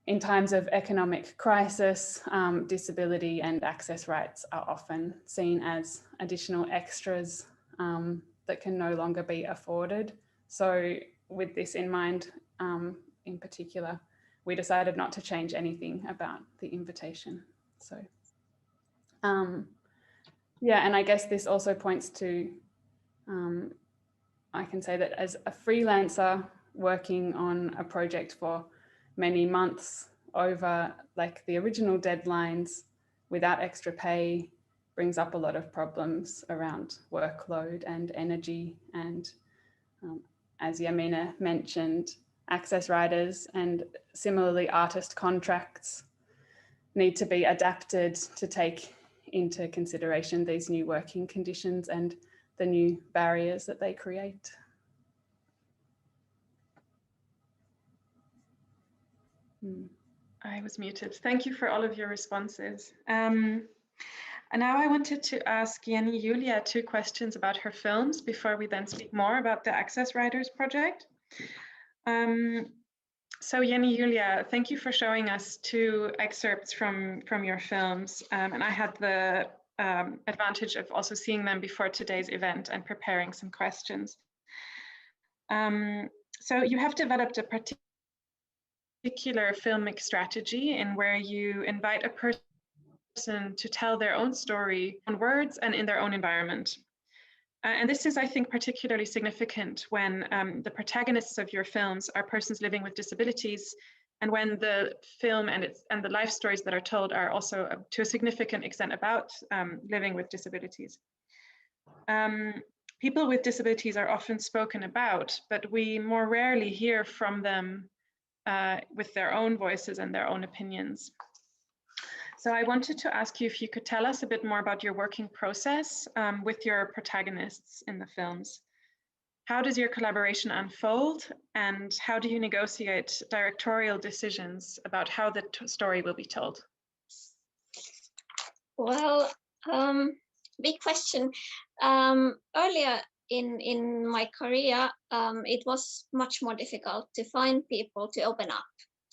in times of economic crisis, disability and access rights are often seen as additional extras that can no longer be afforded. So with this in mind, in particular, we decided not to change anything about the invitation. So yeah, and I guess this also points to, I can say that as a freelancer working on a project for many months over like the original deadlines without extra pay brings up a lot of problems around workload and energy. And as Jemina mentioned, access riders and similarly artist contracts need to be adapted to take into consideration these new working conditions and the new barriers that they create. I was muted. Thank you for all of your responses. And now I wanted to ask Jenni-Juulia 2 questions about her films before we then speak more about the Access Riders project. So Jenni-Juulia, thank you for showing us 2 excerpts from your films. And I had the advantage of also seeing them before today's event and preparing some questions. So you have developed a particular filmic strategy in where you invite a person to tell their own story on words and in their own environment. And this is, I think, particularly significant when the protagonists of your films are persons living with disabilities, and when the film and the life stories that are told are also to a significant extent about living with disabilities. People with disabilities are often spoken about, but we more rarely hear from them with their own voices and their own opinions. So I wanted to ask you if you could tell us a bit more about your working process with your protagonists in the films. How does your collaboration unfold, and how do you negotiate directorial decisions about how the story will be told? Well, big question. Earlier in my career, it was much more difficult to find people to open up,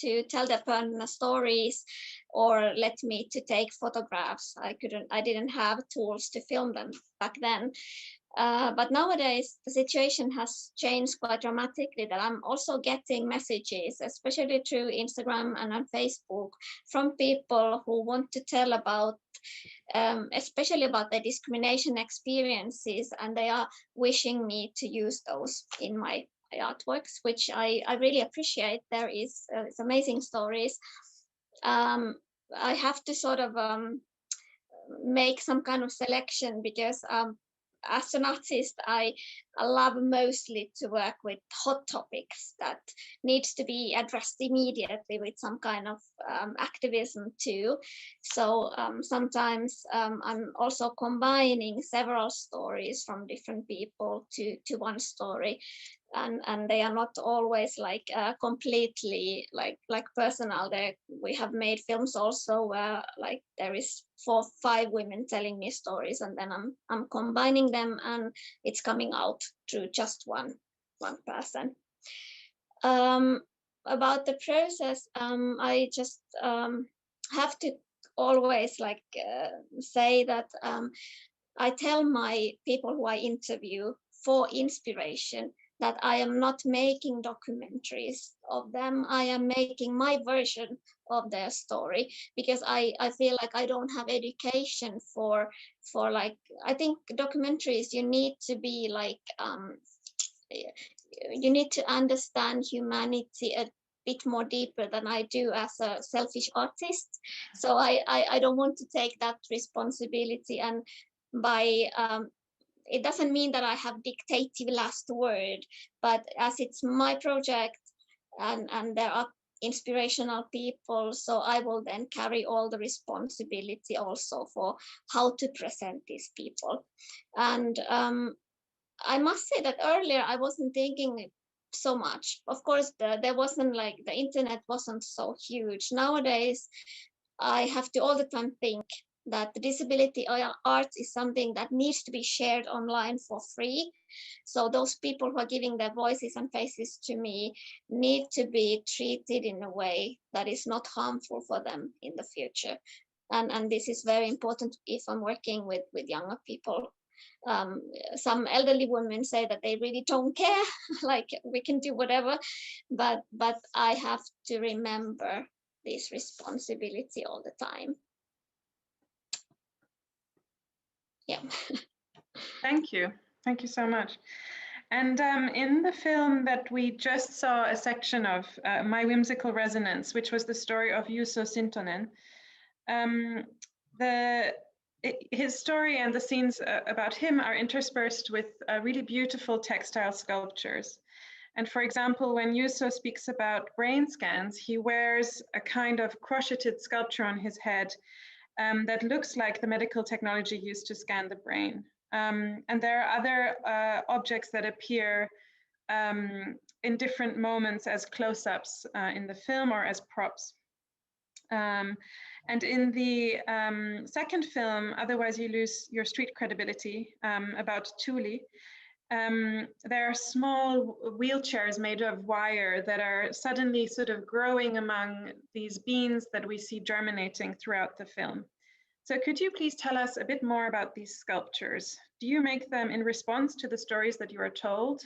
to tell their personal stories, or let me to take photographs. I didn't have tools to film them back then. But nowadays the situation has changed quite dramatically, that I'm also getting messages, especially through Instagram and on Facebook, from people who want to tell about especially about their discrimination experiences, and they are wishing me to use those in my artworks, which I really appreciate. There is it's amazing stories. I have to sort of make some kind of selection, because as an artist, I love mostly to work with hot topics that needs to be addressed immediately with some kind of activism too. So sometimes I'm also combining several stories from different people to one story. And they are not always like completely like personal. We have made films also where like there is 4 or 5 women telling me stories, and then I'm combining them, and it's coming out through just one person. About the process, I just have to always like say that I tell my people who I interview for inspiration that I am not making documentaries of them. I am making my version of their story, because I feel like I don't have education for like, I think documentaries, you need to be like, you need to understand humanity a bit more deeper than I do as a selfish artist. So I don't want to take that responsibility, and by it doesn't mean that I have dictative last word, but as it's my project and there are inspirational people, so I will then carry all the responsibility also for how to present these people. And I must say that earlier I wasn't thinking so much. Of course, there wasn't like, the internet wasn't so huge. Nowadays, I have to all the time think that the disability art is something that needs to be shared online for free. So those people who are giving their voices and faces to me need to be treated in a way that is not harmful for them in the future. And this is very important if I'm working with younger people. Some elderly women say that they really don't care, like we can do whatever, but I have to remember this responsibility all the time. Yeah. Thank you so much. And in the film that we just saw a section of, My Whimsical Resonance, which was the story of Juuso Sintonen, his story and the scenes about him are interspersed with really beautiful textile sculptures. And for example, when Juuso speaks about brain scans, he wears a kind of crocheted sculpture on his head that looks like the medical technology used to scan the brain. And there are other objects that appear in different moments as close-ups in the film or as props. And in the second film, Otherwise You Lose Your Street Credibility, about Tuli, there are small wheelchairs made of wire that are suddenly sort of growing among these beans that we see germinating throughout the film. So could you please tell us a bit more about these sculptures? Do you make them in response to the stories that you are told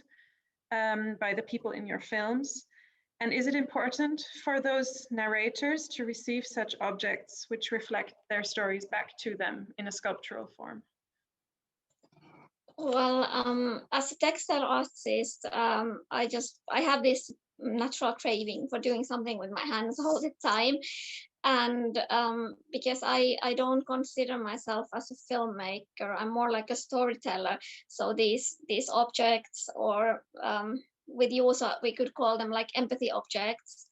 by the people in your films? And is it important for those narrators to receive such objects which reflect their stories back to them in a sculptural form? Well, as a textile artist, I have this natural craving for doing something with my hands all the time. And because I don't consider myself as a filmmaker, I'm more like a storyteller. So these objects, or with Juuso, we could call them like empathy objects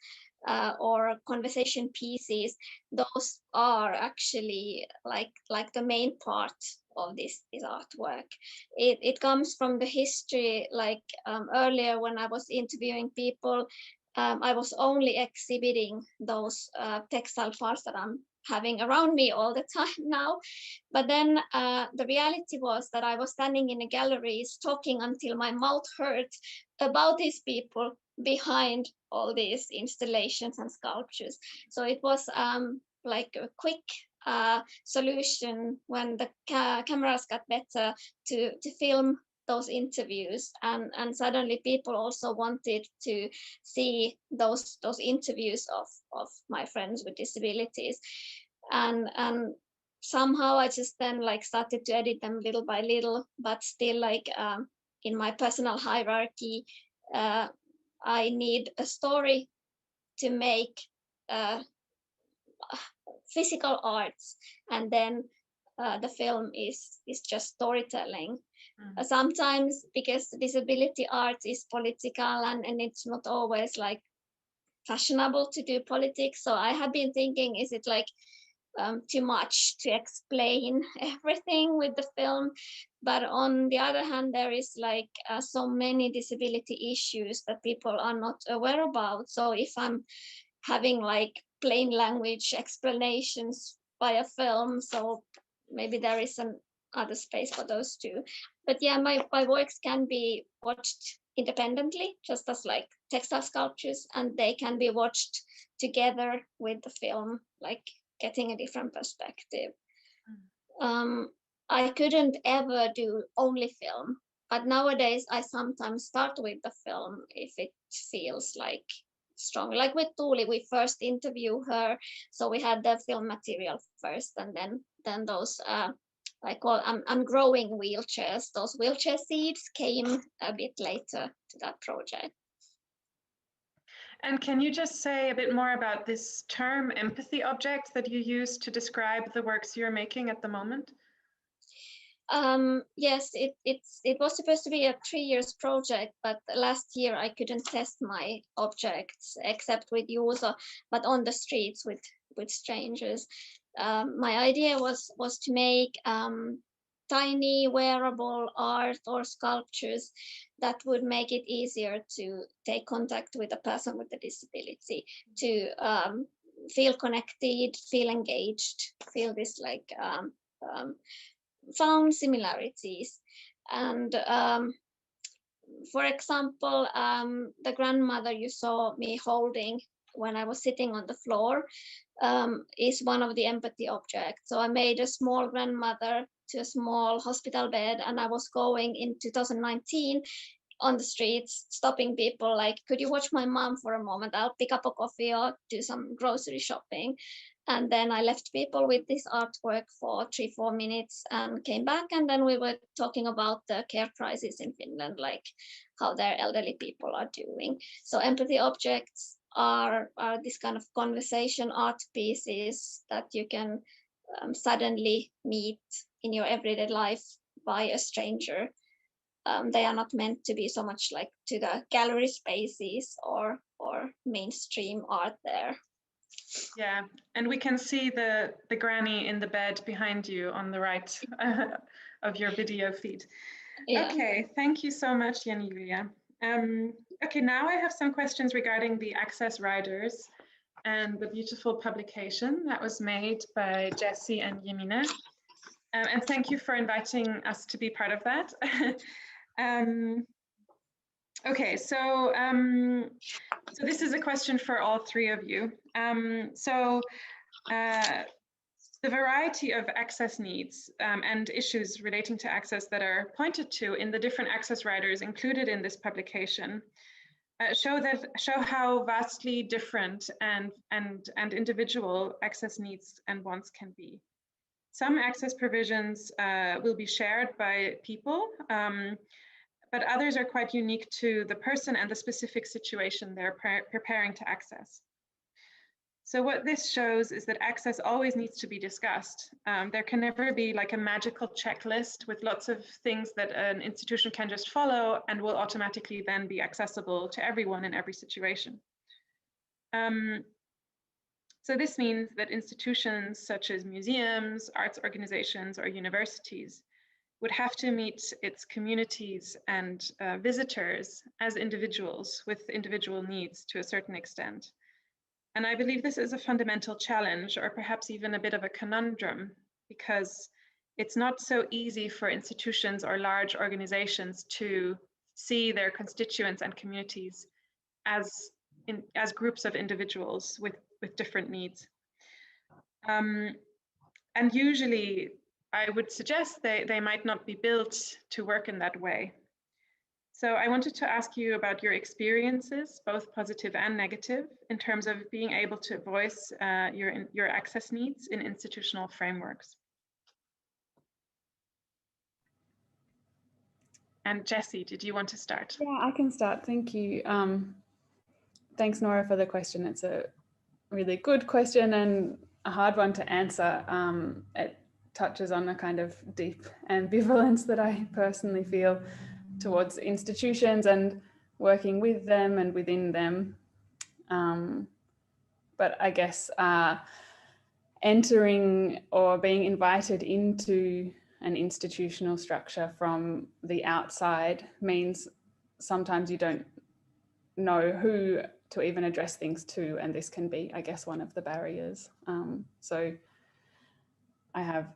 or conversation pieces. Those are actually like the main part of this artwork. It comes from the history, like earlier when I was interviewing people, I was only exhibiting those textile parts that I'm having around me all the time now. But then the reality was that I was standing in a gallery talking until my mouth hurt about these people behind all these installations and sculptures. So it was like a quick solution when the cameras got better to film those interviews, and suddenly people also wanted to see those interviews of my friends with disabilities, and somehow I just then like started to edit them little by little, but still like in my personal hierarchy, I need a story to make physical arts, and then the film is just storytelling. Sometimes because disability art is political and it's not always like fashionable to do politics. So I have been thinking, is it like too much to explain everything with the film? But on the other hand, there is like so many disability issues that people are not aware about. So if I'm having like plain language explanations by a film, so maybe there is some other space for those two. But yeah, my works can be watched independently, just as like textile sculptures, and they can be watched together with the film, like getting a different perspective. I couldn't ever do only film, but nowadays I sometimes start with the film if it feels like strong. Like with Tuuli, we first interview her, so we had the film material first, and then those I call I'm growing wheelchairs. Those wheelchair seeds came a bit later to that project. And can you just say a bit more about this term empathy object that you use to describe the works you're making at the moment? Yes, it was supposed to be a 3 years project, but last year I couldn't test my objects except with Juuso, but on the streets with strangers. My idea was to make tiny wearable art or sculptures that would make it easier to take contact with a person with a disability, to feel connected, feel engaged, feel this like found similarities. And for example, the grandmother you saw me holding when I was sitting on the floor is one of the empathy objects. So I made a small grandmother to a small hospital bed, and I was going in 2019 on the streets, stopping people like, could you watch my mom for a moment? I'll pick up a coffee or do some grocery shopping. And then I left people with this artwork for 3-4 minutes and came back. And then we were talking about the care crisis in Finland, like how their elderly people are doing. So empathy objects are this kind of conversation art pieces that you can suddenly meet in your everyday life by a stranger. They are not meant to be so much like to the gallery spaces or mainstream art there. Yeah, and we can see the granny in the bed behind you on the right of your video feed. Yeah. Okay, thank you so much, Jenni-Juulia. Okay, now I have some questions regarding the Access Riders and the beautiful publication that was made by Jessie and Jemina. And thank you for inviting us to be part of that. Okay, so this is a question for all three of you. The variety of access needs and issues relating to access that are pointed to in the different access riders included in this publication show how vastly different and individual access needs and wants can be. Some access provisions will be shared by people, but others are quite unique to the person and the specific situation they're preparing to access. So what this shows is that access always needs to be discussed. There can never be like a magical checklist with lots of things that an institution can just follow and will automatically then be accessible to everyone in every situation. So this means that institutions such as museums, arts organizations, or universities would have to meet its communities and visitors as individuals with individual needs to a certain extent. And I believe this is a fundamental challenge, or perhaps even a bit of a conundrum, because it's not so easy for institutions or large organizations to see their constituents and communities as groups of individuals with different needs. And usually, I would suggest they might not be built to work in that way. So I wanted to ask you about your experiences, both positive and negative, in terms of being able to voice your access needs in institutional frameworks. And Jessie, did you want to start? Yeah, I can start. Thank you. Thanks, Nora, for the question. It's a really good question and a hard one to answer. touches on a kind of deep ambivalence that I personally feel towards institutions and working with them and within them. But I guess entering or being invited into an institutional structure from the outside means sometimes you don't know who to even address things to, and this can be, I guess, one of the barriers. So I have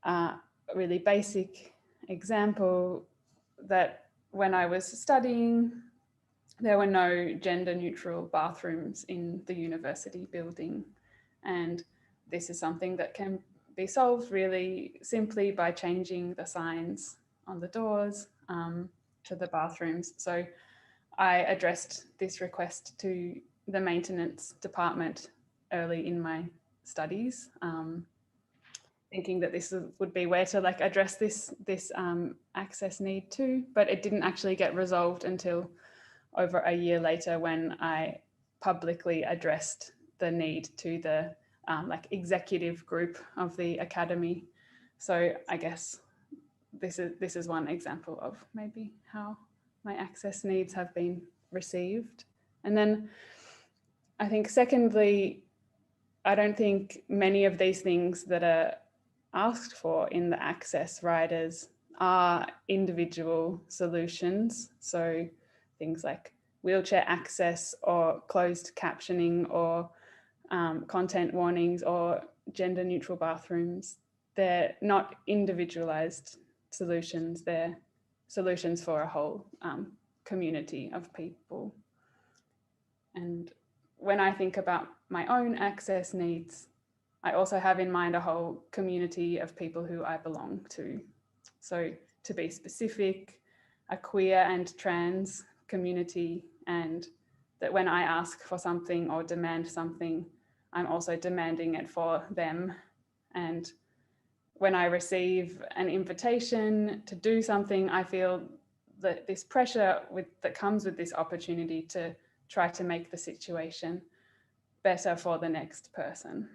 a really basic example that when I was studying, there were no gender neutral bathrooms in the university building. And this is something that can be solved really simply by changing the signs on the doors to the bathrooms. So I addressed this request to the maintenance department early in my studies, thinking that this would be where to like address this access need too, but it didn't actually get resolved until over a year later when I publicly addressed the need to the like executive group of the academy. So I guess this is one example of maybe how my access needs have been received. And then I think secondly, I don't think many of these things that are asked for in the access riders are individual solutions. So things like wheelchair access or closed captioning or content warnings or gender neutral bathrooms, they're not individualized solutions, they're solutions for a whole community of people. And when I think about my own access needs, I also have in mind a whole community of people who I belong to. So to be specific, a queer and trans community, and that when I ask for something or demand something, I'm also demanding it for them. And when I receive an invitation to do something, I feel that this pressure that comes with this opportunity to try to make the situation better for the next person.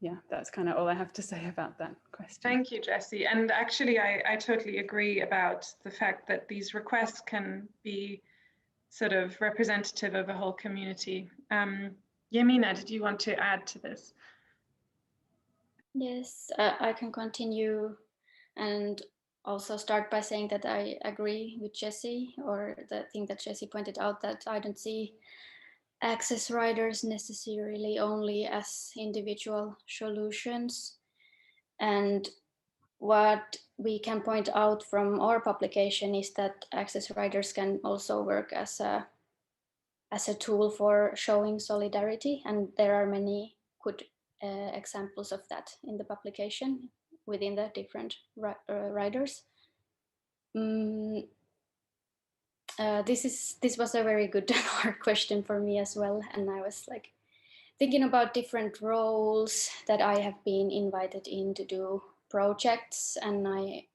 Yeah, that's kind of all I have to say about that question. Thank you, Jessie. And actually, I totally agree about the fact that these requests can be sort of representative of a whole community. Jemina, did you want to add to this? Yes, I can continue and also start by saying that I agree with Jessie, or the thing that Jessie pointed out, that I don't see access riders necessarily only as individual solutions. And what we can point out from our publication is that access riders can also work as a tool for showing solidarity, and there are many good examples of that in the publication within the different riders. This was a very good and hard question for me as well, and I was like thinking about different roles that I have been invited in to do projects, and I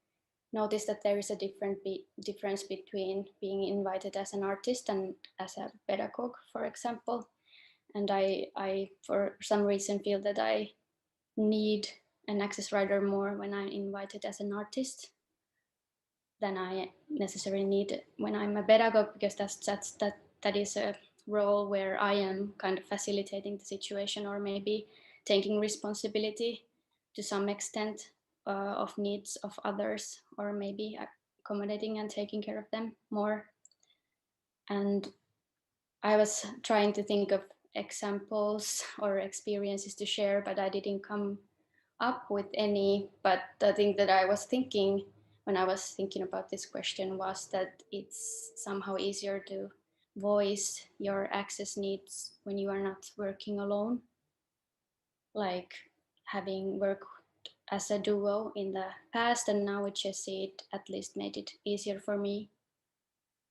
noticed that there is a difference between being invited as an artist and as a pedagogue, for example. And I for some reason feel that I need an access rider more when I'm invited as an artist than I necessarily need when I'm a pedagogue, because that is a role where I am kind of facilitating the situation, or maybe taking responsibility to some extent of needs of others, or maybe accommodating and taking care of them more. And I was trying to think of examples or experiences to share, but I didn't come up with any. But the thing that I was thinking when I was thinking about this question was that it's somehow easier to voice your access needs when you are not working alone. Like having worked as a duo in the past, and now with Jessie, it at least made it easier for me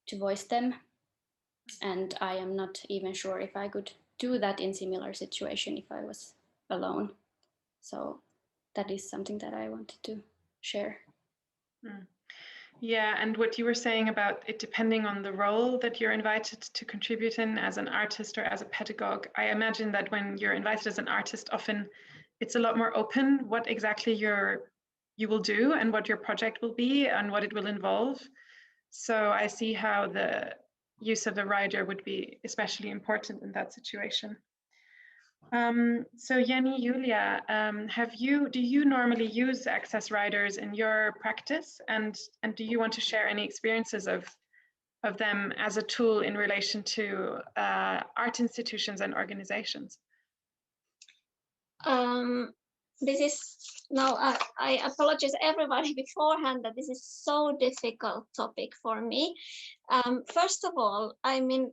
to voice them. And I am not even sure if I could do that in similar situation if I was alone. So that is something that I wanted to share. Yeah, and what you were saying about it depending on the role that you're invited to contribute in as an artist or as a pedagogue, I imagine that when you're invited as an artist, often it's a lot more open what exactly you will do and what your project will be and what it will involve. So I see how the use of a rider would be especially important in that situation. So Jenni-Juulia, do you normally use access riders in your practice, and do you want to share any experiences of them as a tool in relation to art institutions and organizations? This is now, I apologize everybody beforehand that this is so difficult topic for me. First of all, I mean,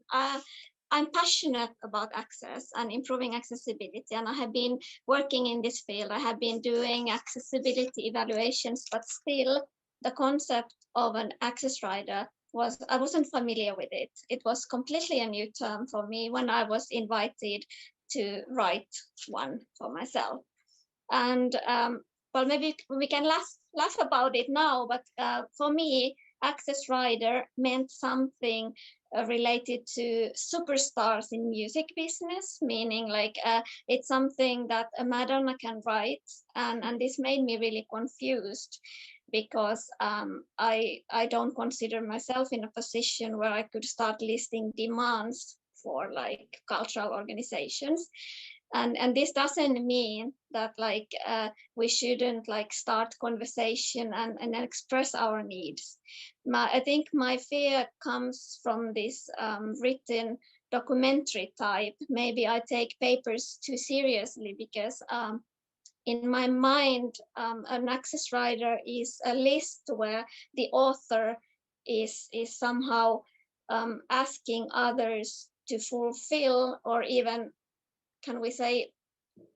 I'm passionate about access and improving accessibility, and I have been working in this field. I have been doing accessibility evaluations, but still the concept of an access rider I wasn't familiar with it. It was completely a new term for me when I was invited to write one for myself. And well, maybe we can laugh about it now, but for me, access rider meant something related to superstars in music business, meaning like it's something that a Madonna can write, and this made me really confused, because I don't consider myself in a position where I could start listing demands for like cultural organizations. And this doesn't mean that like we shouldn't like start conversation and express our needs. I think my fear comes from this written documentary type. Maybe I take papers too seriously, because in my mind, an access rider is a list where the author is somehow asking others to fulfill, or even, can we say,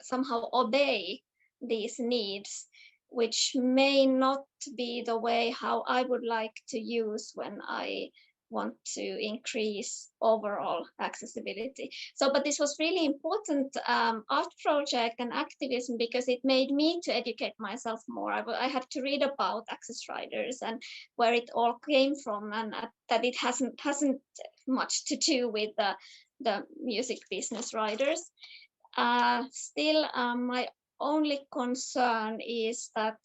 somehow obey these needs, which may not be the way how I would like to use when I want to increase overall accessibility. So, but this was really important art project and activism, because it made me to educate myself more. I had to read about access riders and where it all came from, and that it hasn't much to do with the music business riders. Still, my only concern is that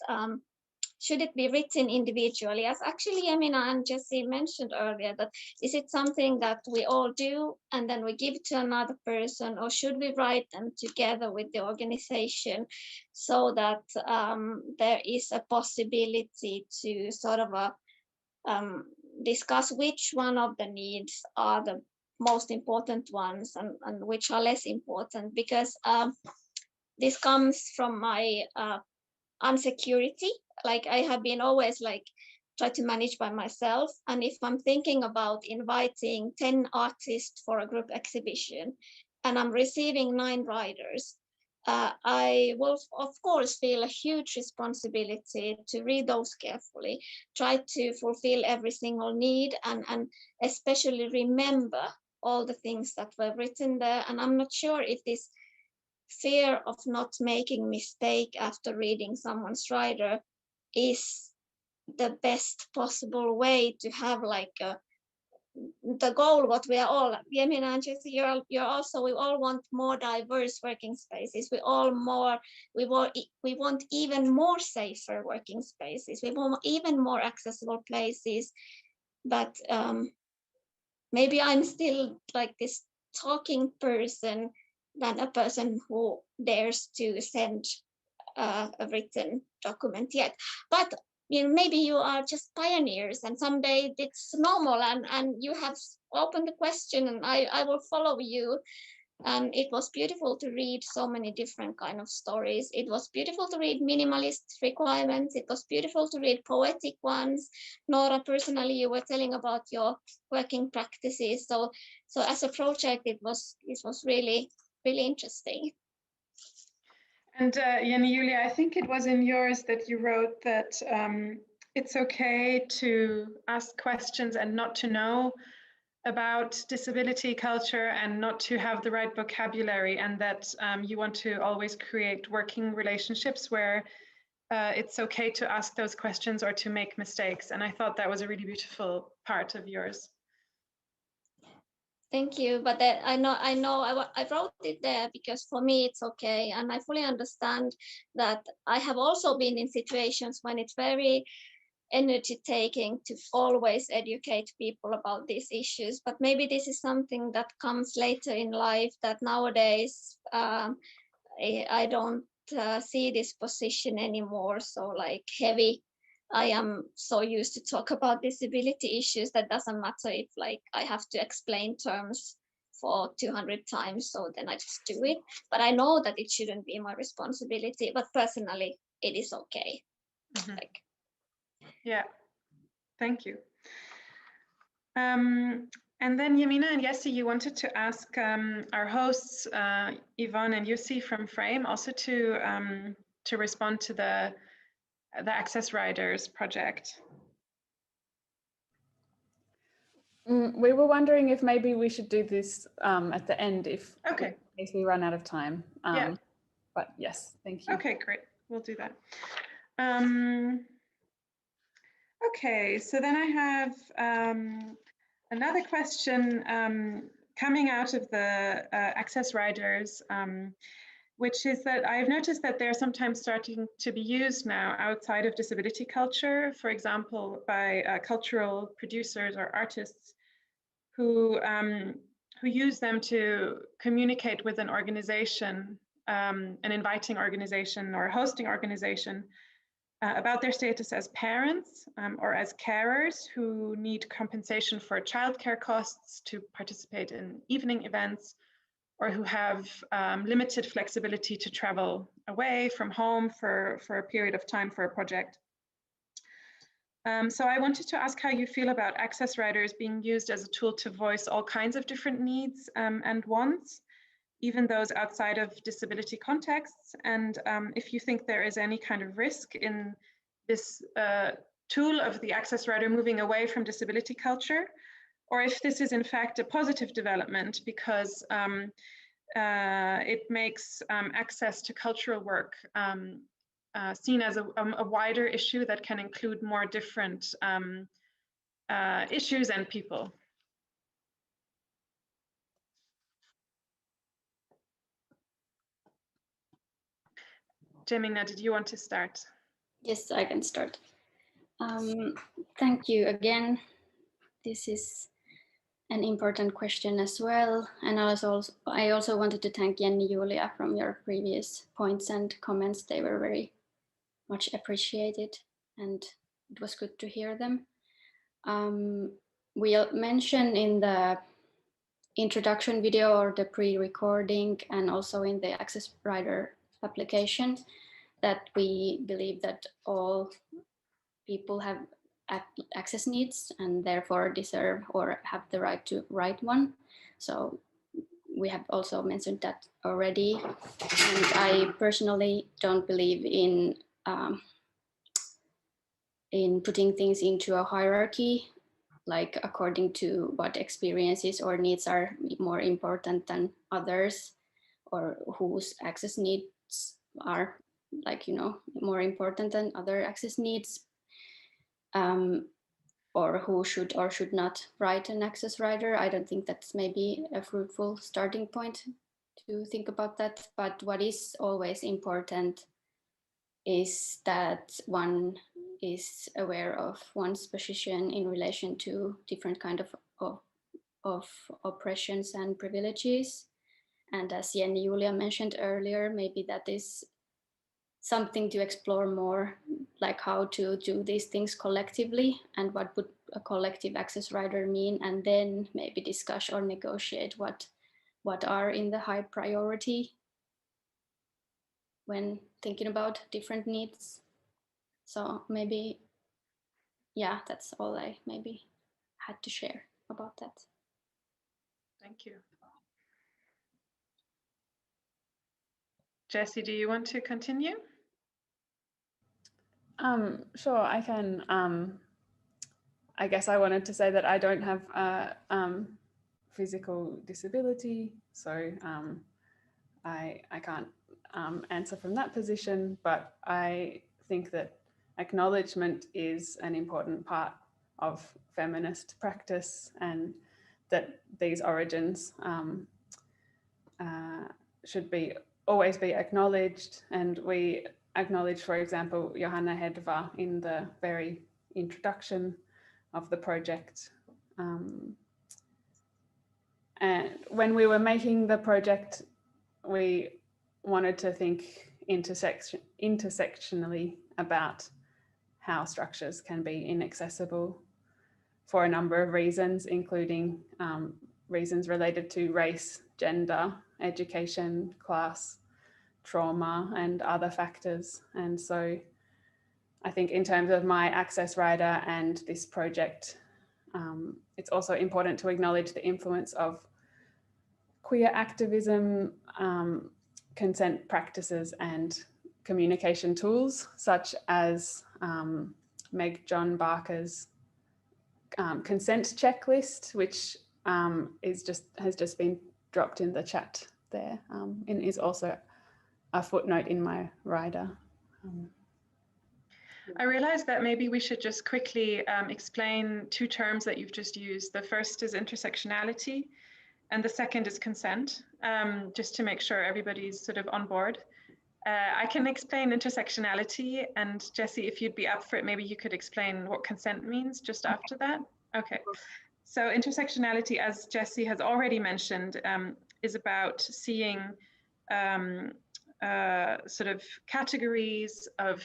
should it be written individually, as actually Jemina and Jessie mentioned earlier, that is it something that we all do and then we give to another person, or should we write them together with the organization, so that there is a possibility to sort of discuss which one of the needs are the most important ones and which are less important, because this comes from my insecurity. Like I have been always like try to manage by myself, and if I'm thinking about inviting 10 artists for a group exhibition and I'm receiving 9 riders, I will of course feel a huge responsibility to read those carefully, try to fulfill every single need, and especially remember all the things that were written there. And I'm not sure if this fear of not making mistake after reading someone's rider is the best possible way to have like the goal what we are all, Jemina and Jessie, you're also, we all want more diverse working spaces. We want even more safer working spaces. We want even more accessible places. But maybe I'm still like this talking person than a person who dares to send a written document yet. But you know, maybe you are just pioneers, and someday it's normal, and you have opened the question, and I will follow you. And it was beautiful to read so many different kind of stories. It was beautiful to read minimalist requirements. It was beautiful to read poetic ones. Nora, personally, you were telling about your working practices. So as a project, it was really, really interesting. And Jenni-Juulia, I think it was in yours that you wrote that it's okay to ask questions and not to know about disability culture and not to have the right vocabulary, and that you want to always create working relationships where it's okay to ask those questions or to make mistakes. And I thought that was a really beautiful part of yours. Thank you, but I wrote it there because for me it's okay, and I fully understand that I have also been in situations when it's very energy taking to always educate people about these issues, but maybe this is something that comes later in life, that nowadays I don't see this position anymore so like heavy. I am so used to talk about disability issues that doesn't matter if like I have to explain terms for 200 times, so then I just do it. But I know that it shouldn't be my responsibility, but personally it is okay. Mm-hmm. Like, yeah, thank you. And then Jemina and Jessie, you wanted to ask our hosts, Yvonne and Jussi from Frame, also to respond to the Access Riders project. We were wondering if maybe we should do this at the end if in case we run out of time. Yeah. But yes, thank you. Okay, great. We'll do that. Okay, so then I have another question coming out of the Access Riders, which is that I've noticed that they're sometimes starting to be used now outside of disability culture, for example, by cultural producers or artists who use them to communicate with an organization, an inviting organization or a hosting organization, about their status as parents or as carers who need compensation for childcare costs to participate in evening events, or who have limited flexibility to travel away from home for a period of time for a project. So I wanted to ask how you feel about Access Riders being used as a tool to voice all kinds of different needs and wants, even those outside of disability contexts, and if you think there is any kind of risk in this tool of the Access Rider moving away from disability culture, or if this is in fact a positive development because it makes access to cultural work seen as a wider issue that can include more different issues and people. Jemina, did you want to start? Yes, I can start. Thank you again. This is an important question as well. And I also wanted to thank Jenni-Juulia from your previous points and comments. They were very much appreciated and it was good to hear them. We mentioned in the introduction video or the pre-recording and also in the Access Rider application that we believe that all people have access needs and therefore deserve or have the right to write one. So we have also mentioned that already. And I personally don't believe in putting things into a hierarchy, like according to what experiences or needs are more important than others, or whose access needs are like, you know, more important than other access needs, or who should or should not write an access rider. I don't think that's maybe a fruitful starting point to think about that. But what is always important is that one is aware of one's position in relation to different kind of oppressions and privileges. And as Jenni-Juulia mentioned earlier, maybe that is something to explore more, like how to do these things collectively and what would a collective access rider mean, and then maybe discuss or negotiate what are in the high priority when thinking about different needs. So maybe, yeah, that's all I maybe had to share about that. Thank you. Jessie, do you want to continue? Sure, I can. I guess I wanted to say that I don't have a physical disability, so I can't answer from that position, but I think that acknowledgement is an important part of feminist practice, and that these origins should always be acknowledged, and we acknowledge, for example, Johanna Hedva in the very introduction of the project. And when we were making the project, we wanted to think intersectionally about how structures can be inaccessible for a number of reasons, including reasons related to race, gender, education, class, trauma, and other factors. And so I think in terms of my access rider and this project, it's also important to acknowledge the influence of queer activism, consent practices, and communication tools, such as Meg John Barker's consent checklist, which has just been dropped in the chat there, and is also a footnote in my rider. I realized that maybe we should just quickly explain two terms that you've just used. The first is intersectionality, and the second is consent, just to make sure everybody's sort of on board. I can explain intersectionality, and Jessie, if you'd be up for it, maybe you could explain what consent means just after that. Okay, so intersectionality, as Jessie has already mentioned, is about seeing sort of categories of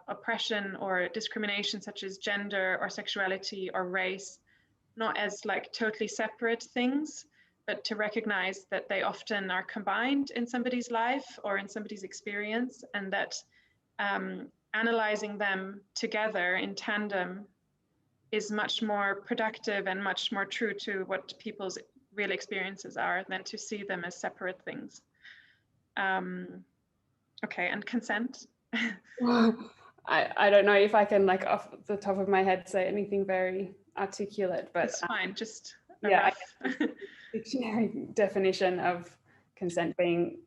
oppression or discrimination, such as gender or sexuality or race, not as like totally separate things, but to recognize that they often are combined in somebody's life or in somebody's experience, and that analyzing them together in tandem is much more productive and much more true to what people's real experiences are than to see them as separate things. Okay, and consent? I don't know if I can, like, off the top of my head, say anything very articulate, but it's fine, just yeah, dictionary definition of consent being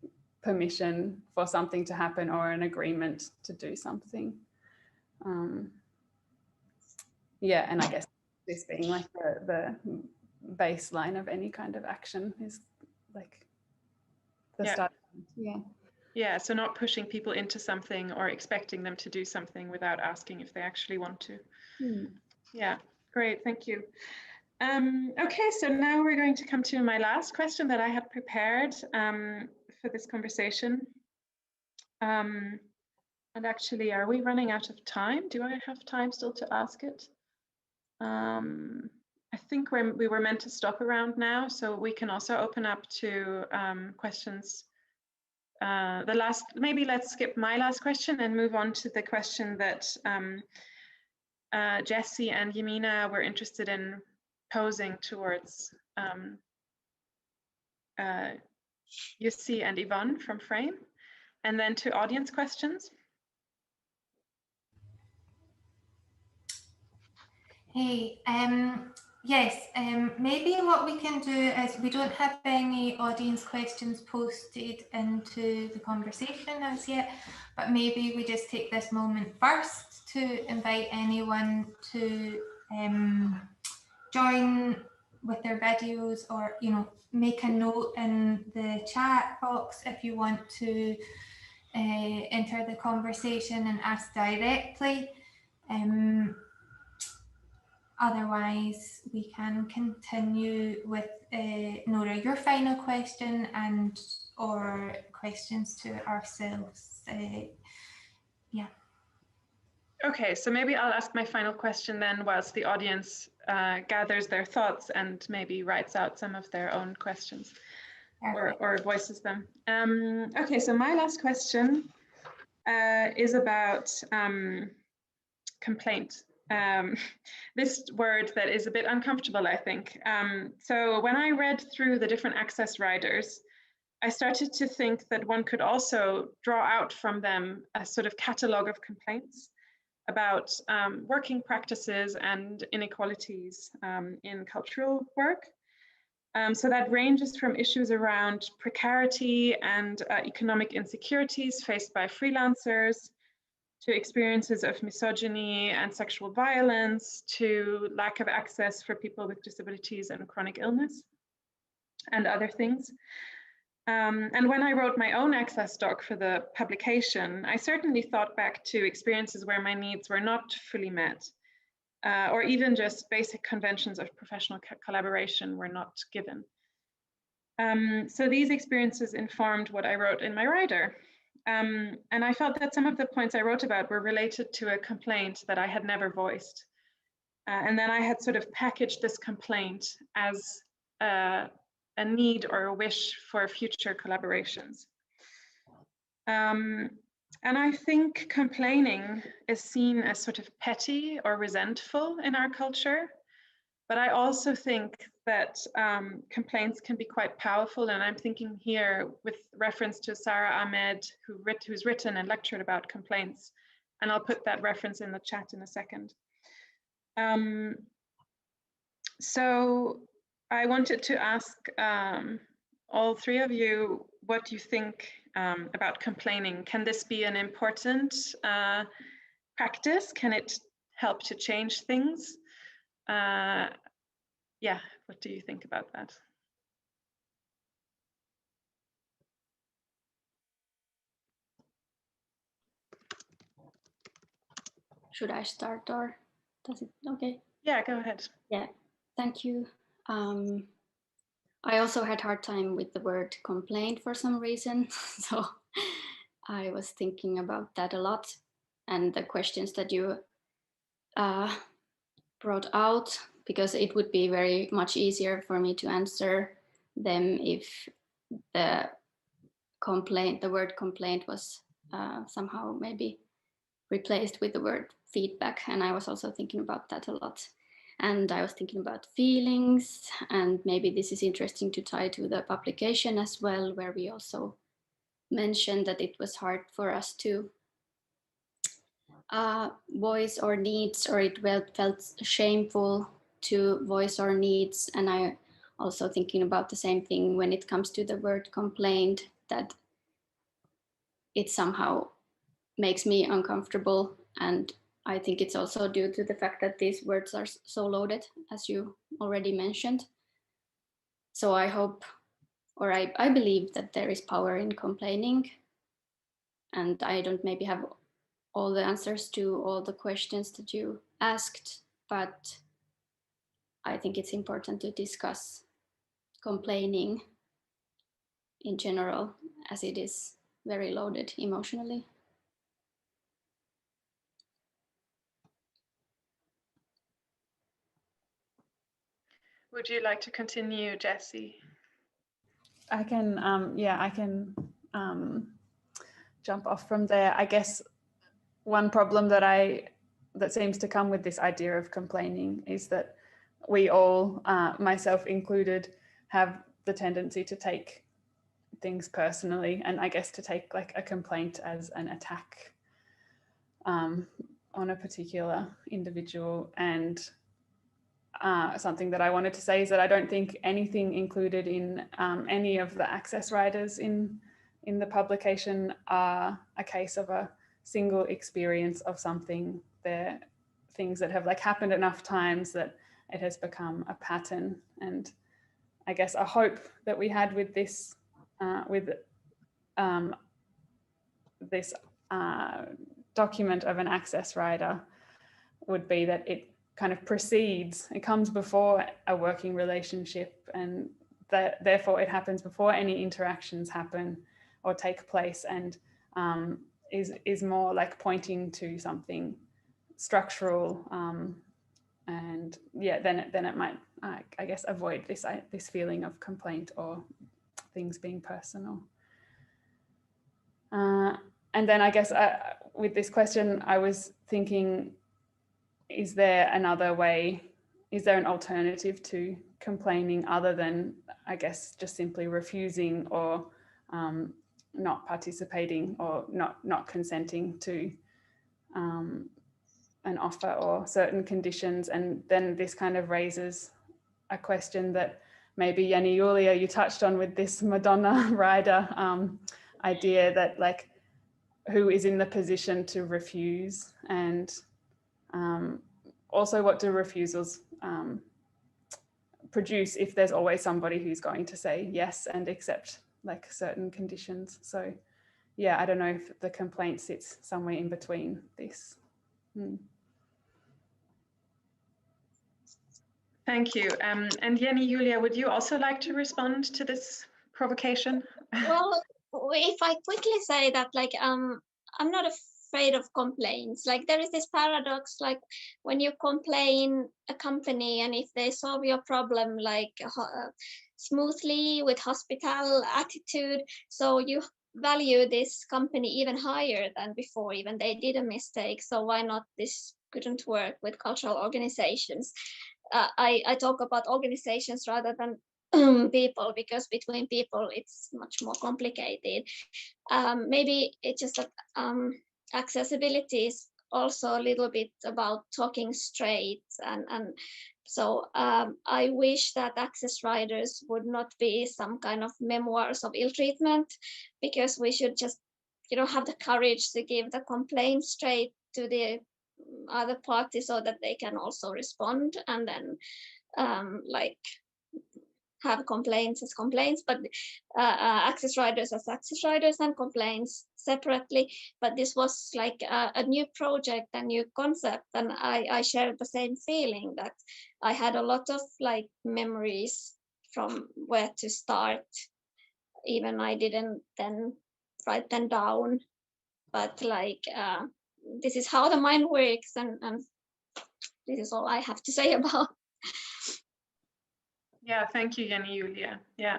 permission for something to happen or an agreement to do something. Yeah, and I guess this being like the baseline of any kind of action is like the start. Yeah. Yeah, so not pushing people into something or expecting them to do something without asking if they actually want to. Yeah, great, thank you. Okay, so now we're going to come to my last question that I had prepared for this conversation. And actually, are we running out of time? Do I have time still to ask it? I think we were meant to stop around now, so we can also open up to questions. Maybe let's skip my last question and move on to the question that Jessie and Jemina were interested in posing towards Jussi and Yvonne from Frame, and then to audience questions. Hey, yes, maybe what we can do is we don't have any audience questions posted into the conversation as yet, but maybe we just take this moment first to invite anyone to join with their videos, or, you know, make a note in the chat box if you want to enter the conversation and ask directly. Otherwise, we can continue with Nora, your final question, and or questions to ourselves. Yeah. Okay, so maybe I'll ask my final question then, whilst the audience gathers their thoughts and maybe writes out some of their own questions or voices them. Okay, so my last question is about complaint. This word that is a bit uncomfortable, I think. So when I read through the different access riders, I started to think that one could also draw out from them a sort of catalogue of complaints about working practices and inequalities in cultural work. So that ranges from issues around precarity and economic insecurities faced by freelancers, to experiences of misogyny and sexual violence, to lack of access for people with disabilities and chronic illness, and other things. And when I wrote my own access doc for the publication, I certainly thought back to experiences where my needs were not fully met, or even just basic conventions of professional collaboration were not given. So these experiences informed what I wrote in my rider. And I felt that some of the points I wrote about were related to a complaint that I had never voiced. And then I had sort of packaged this complaint as a need or a wish for future collaborations. And I think complaining is seen as sort of petty or resentful in our culture. But I also think that complaints can be quite powerful. And I'm thinking here with reference to Sarah Ahmed, who's written and lectured about complaints. And I'll put that reference in the chat in a second. So I wanted to ask all three of you what you think about complaining. Can this be an important practice? Can it help to change things? Yeah, what do you think about that? Should I start or does it okay? Yeah, go ahead. Yeah, thank you. I also had a hard time with the word complaint for some reason. So I was thinking about that a lot. And the questions that you brought out, because it would be very much easier for me to answer them if the word complaint was somehow maybe replaced with the word feedback. And I was also thinking about that a lot. And I was thinking about feelings, and maybe this is interesting to tie to the publication as well, where we also mentioned that it was hard for us to voice our needs, or it felt shameful to voice our needs. And I also thinking about the same thing when it comes to the word complaint, that it somehow makes me uncomfortable. And I think it's also due to the fact that these words are so loaded, as you already mentioned. So I hope, or I believe that there is power in complaining. And I don't maybe have all the answers to all the questions that you asked, but I think it's important to discuss complaining in general, as it is very loaded emotionally. Would you like to continue, Jessie? I can, I can jump off from there. I guess one problem that seems to come with this idea of complaining is that we all, myself included, have the tendency to take things personally, and I guess to take like a complaint as an attack on a particular individual. And something that I wanted to say is that I don't think anything included in any of the access riders in the publication are a case of a single experience of something. They're things that have like happened enough times that it has become a pattern. And I guess a hope that we had with this this document of an access rider would be that it kind of precedes, it comes before a working relationship, and that therefore it happens before any interactions happen or take place, and is more like pointing to something structural, and yeah, then it might, I guess, avoid this feeling of complaint or things being personal. And then I guess with this question, I was thinking, is there another way? Is there an alternative to complaining other than, I guess, just simply refusing or not participating or not consenting to an offer or certain conditions? And then this kind of raises a question that maybe Jenni-Juulia, you touched on with this Madonna rider idea, that like who is in the position to refuse, and also what do refusals produce if there's always somebody who's going to say yes and accept like certain conditions. So yeah, I don't know if the complaint sits somewhere in between this. Thank you. And Jenni-Juulia, would you also like to respond to this provocation? Well, if I quickly say that, like, I'm not afraid of complaints. Like, there is this paradox, like when you complain a company and if they solve your problem like smoothly with hospital attitude, so you value this company even higher than before, even they did a mistake. So why not this couldn't work with cultural organizations? I talk about organizations rather than people, because between people it's much more complicated. Maybe it's just that accessibility is also a little bit about talking straight, and so I wish that access riders would not be some kind of memoirs of ill treatment, because we should just, you know, have the courage to give the complaint straight to the other party so that they can also respond, and then like have complaints as complaints, but access riders as access riders, and complaints separately. But this was like a new project, a new concept, and I shared the same feeling, that I had a lot of like memories from where to start. Even I didn't then write them down, but like this is how the mind works, and this is all I have to say about. Yeah, thank you, Jenni-Juulia. Yeah.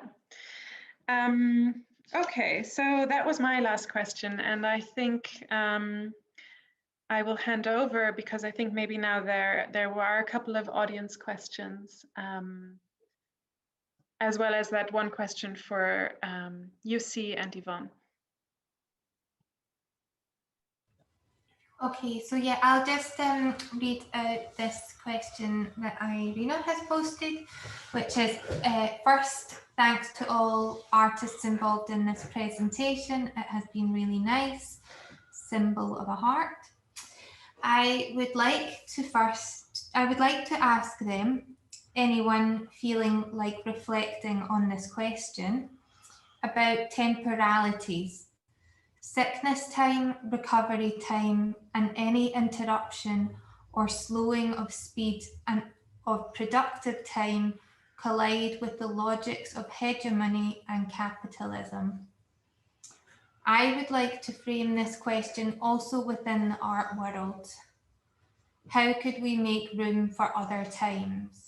Okay, so that was my last question, and I think I will hand over, because I think maybe now there were a couple of audience questions, as well as that one question for Jussi and Yvonne. Okay, so yeah, I'll just read out this question that Irina has posted, which is first, thanks to all artists involved in this presentation. It has been really nice. Symbol of a heart. I would like to ask them, anyone feeling like reflecting on this question, about temporalities. Sickness time, recovery time, and any interruption or slowing of speed and of productive time collide with the logics of hegemony and capitalism. I would like to frame this question also within the art world. How could we make room for other times?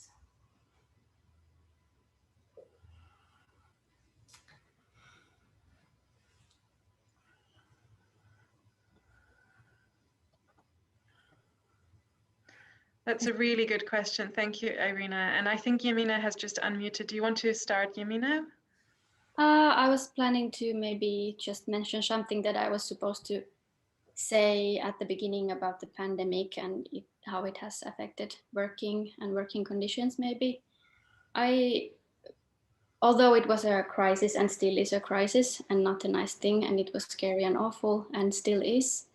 That's a really good question. Thank you, Irina. And I think Jemina has just unmuted. Do you want to start, Jemina? I was planning to maybe just mention something that I was supposed to say at the beginning about the pandemic and how it has affected working and working conditions maybe. Although it was a crisis and still is a crisis and not a nice thing, and it was scary and awful and still is,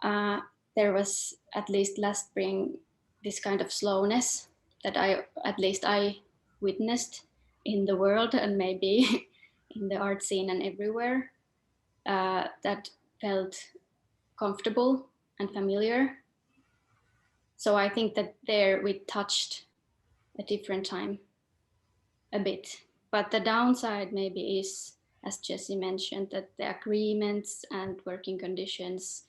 there was, at least last spring, this kind of slowness that at least I witnessed in the world, and maybe in the art scene and everywhere, that felt comfortable and familiar. So I think that there we touched a different time a bit. But the downside maybe is, as Jessie mentioned, that the agreements and working conditions,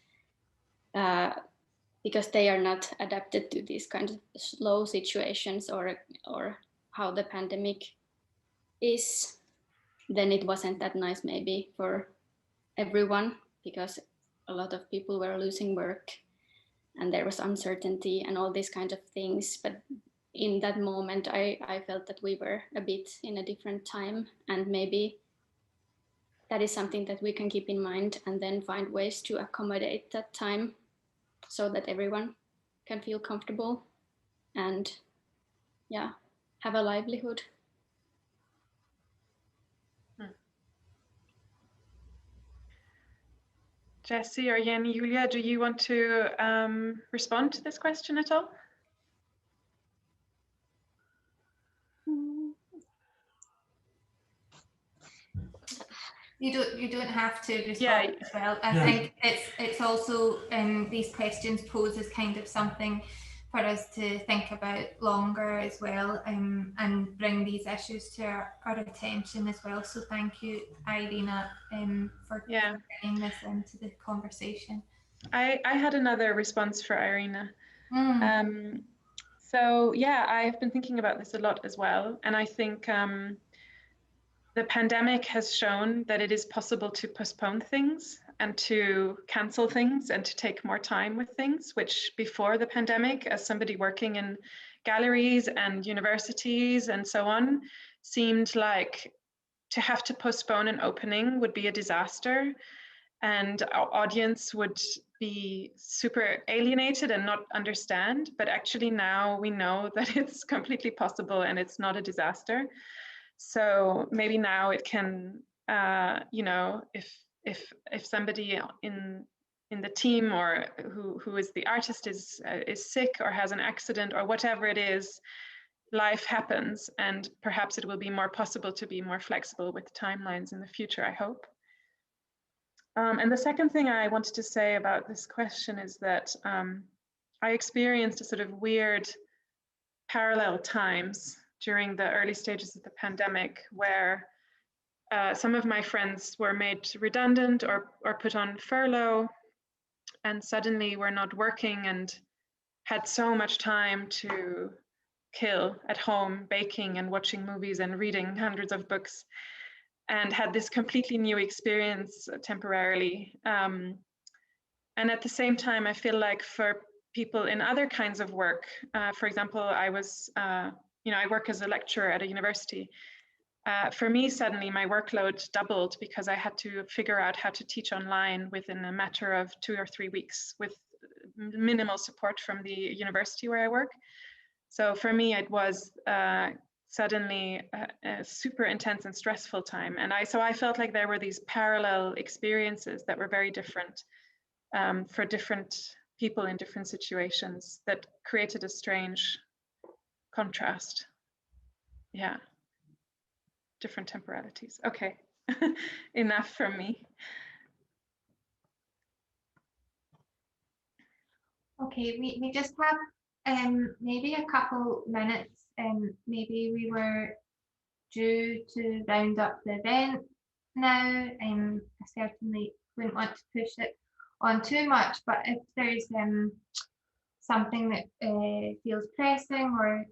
because they are not adapted to these kind of slow situations or how the pandemic is, then it wasn't that nice maybe for everyone, because a lot of people were losing work and there was uncertainty and all these kind of things. But in that moment, I felt that we were a bit in a different time, and maybe that is something that we can keep in mind and then find ways to accommodate that time so that everyone can feel comfortable and, yeah, have a livelihood. Jessie or Jenni-Juulia, do you want to respond to this question at all? You don't have to respond Yeah. as well. I think it's also these questions pose as kind of something for us to think about longer as well, and bring these issues to our attention as well. So thank you, Irina, for bringing this into the conversation. I had another response for Irina. So yeah, I've been thinking about this a lot as well, and I think the pandemic has shown that it is possible to postpone things and to cancel things and to take more time with things, which before the pandemic, as somebody working in galleries and universities and so on, seemed like to have to postpone an opening would be a disaster, and our audience would be super alienated and not understand. But actually now we know that it's completely possible and it's not a disaster. So maybe now it can, you know, if somebody in the team or who is the artist is sick or has an accident or whatever it is, life happens, and perhaps it will be more possible to be more flexible with timelines in the future, I hope. And the second thing I wanted to say about this question is that I experienced a sort of weird parallel times during the early stages of the pandemic, where some of my friends were made redundant or put on furlough, and suddenly were not working and had so much time to kill at home, baking and watching movies and reading hundreds of books, and had this completely new experience temporarily. And at the same time, I feel like for people in other kinds of work, for example, I was you know, I work as a lecturer at a university. For me, suddenly my workload doubled because I had to figure out how to teach online within a matter of 2 or 3 weeks with minimal support from the university where I work. So for me, it was suddenly a super intense and stressful time. And so I felt like there were these parallel experiences that were very different for different people in different situations that created a strange contrast. Yeah, different temporalities. Okay, enough from me. Okay, we just have maybe a couple minutes, and maybe we were due to round up the event now. I certainly wouldn't want to push it on too much, but if there's something that feels pressing, or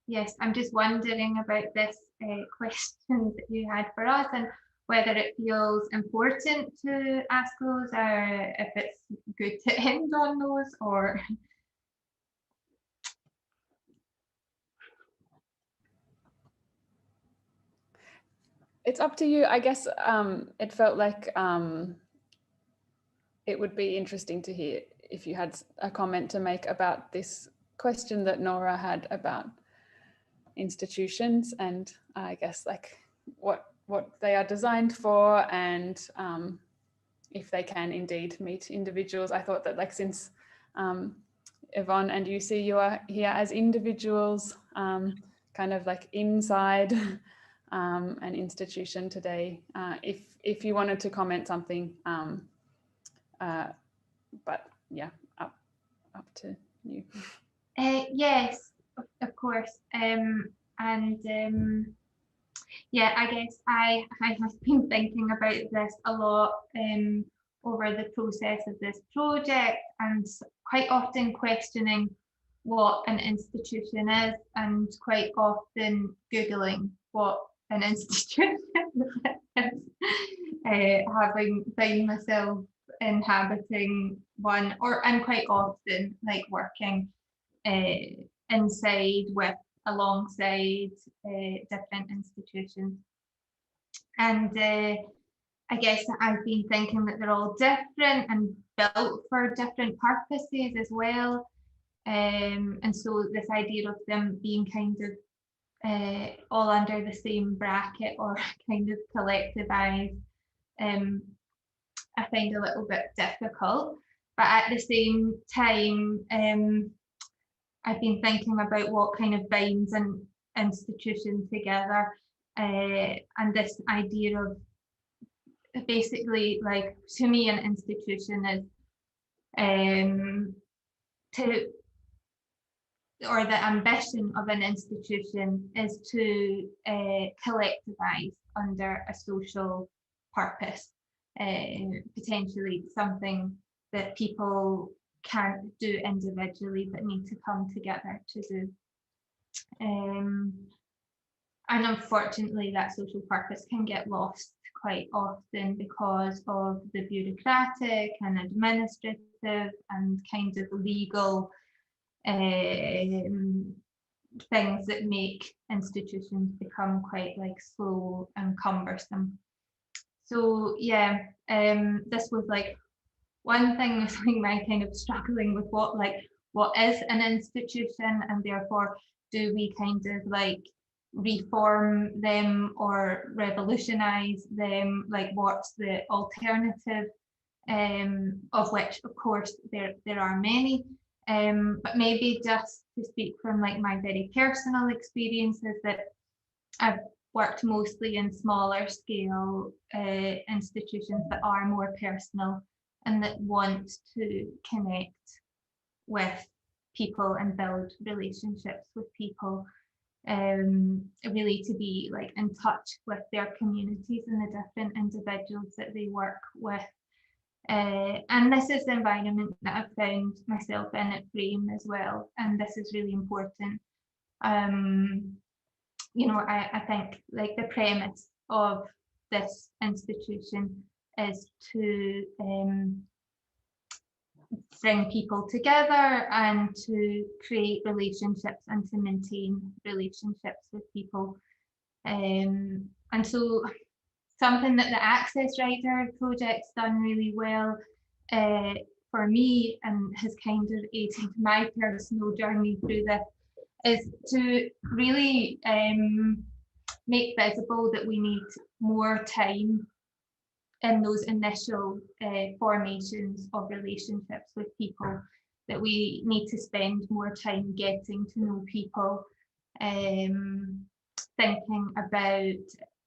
yes, I'm just wondering about this question that you had for us, and whether it feels important to ask those, or if it's good to end on those, or... It's up to you. I guess it felt like it would be interesting to hear if you had a comment to make about this question that Nora had about institutions, and I guess like what they are designed for, and if they can indeed meet individuals. I thought that, like, since Yvonne and Jussi, you are here as individuals, kind of like inside an institution today, if you wanted to comment something, but yeah, up to you. Yes, of course. Yeah, I guess I have been thinking about this a lot over the process of this project, and quite often questioning what an institution is, and quite often Googling what an institution is, having found myself inhabiting one, and quite often like working inside with alongside different institutions. And I guess I've been thinking that they're all different and built for different purposes as well. And so this idea of them being kind of all under the same bracket, or kind of collectivized, I find a little bit difficult. But at the same time, I've been thinking about what kind of binds an institution together, and this idea of basically, like, to me, an institution is or the ambition of an institution is to collectivize under a social purpose, potentially something that people can't do individually but need to come together to do. And unfortunately, that social purpose can get lost quite often because of the bureaucratic and administrative and kind of legal things that make institutions become quite like slow and cumbersome. So yeah, this was like one thing was like my kind of struggling with what is an institution, and therefore do we kind of like reform them or revolutionize them, like what's the alternative, of which of course there are many, but maybe just to speak from like my very personal experiences, that I've worked mostly in smaller scale institutions that are more personal and that want to connect with people and build relationships with people, really to be like in touch with their communities and the different individuals that they work with. And this is the environment that I've found myself in at Frame as well, and this is really important. You know, I think like the premise of this institution is to bring people together and to create relationships and to maintain relationships with people. And so something that the Access Rider project's done really well for me and has kind of aided my personal journey through this is to really make visible that we need more time in those initial formations of relationships with people, that we need to spend more time getting to know people, thinking about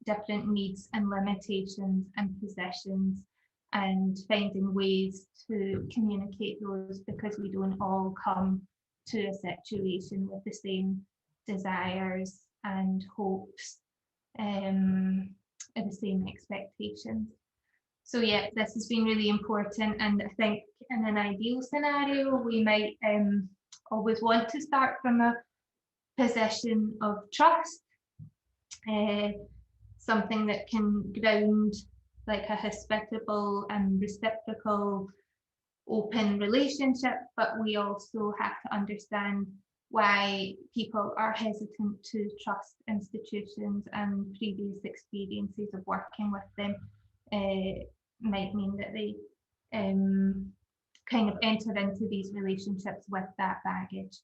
different needs and limitations and positions, and finding ways to communicate those, because we don't all come to a situation with the same desires and hopes, and the same expectations. So yeah, this has been really important, and I think in an ideal scenario we might always want to start from a position of trust, something that can ground like a hospitable and reciprocal open relationship, but we also have to understand why people are hesitant to trust institutions, and previous experiences of working with them might mean that they kind of enter into these relationships with that baggage.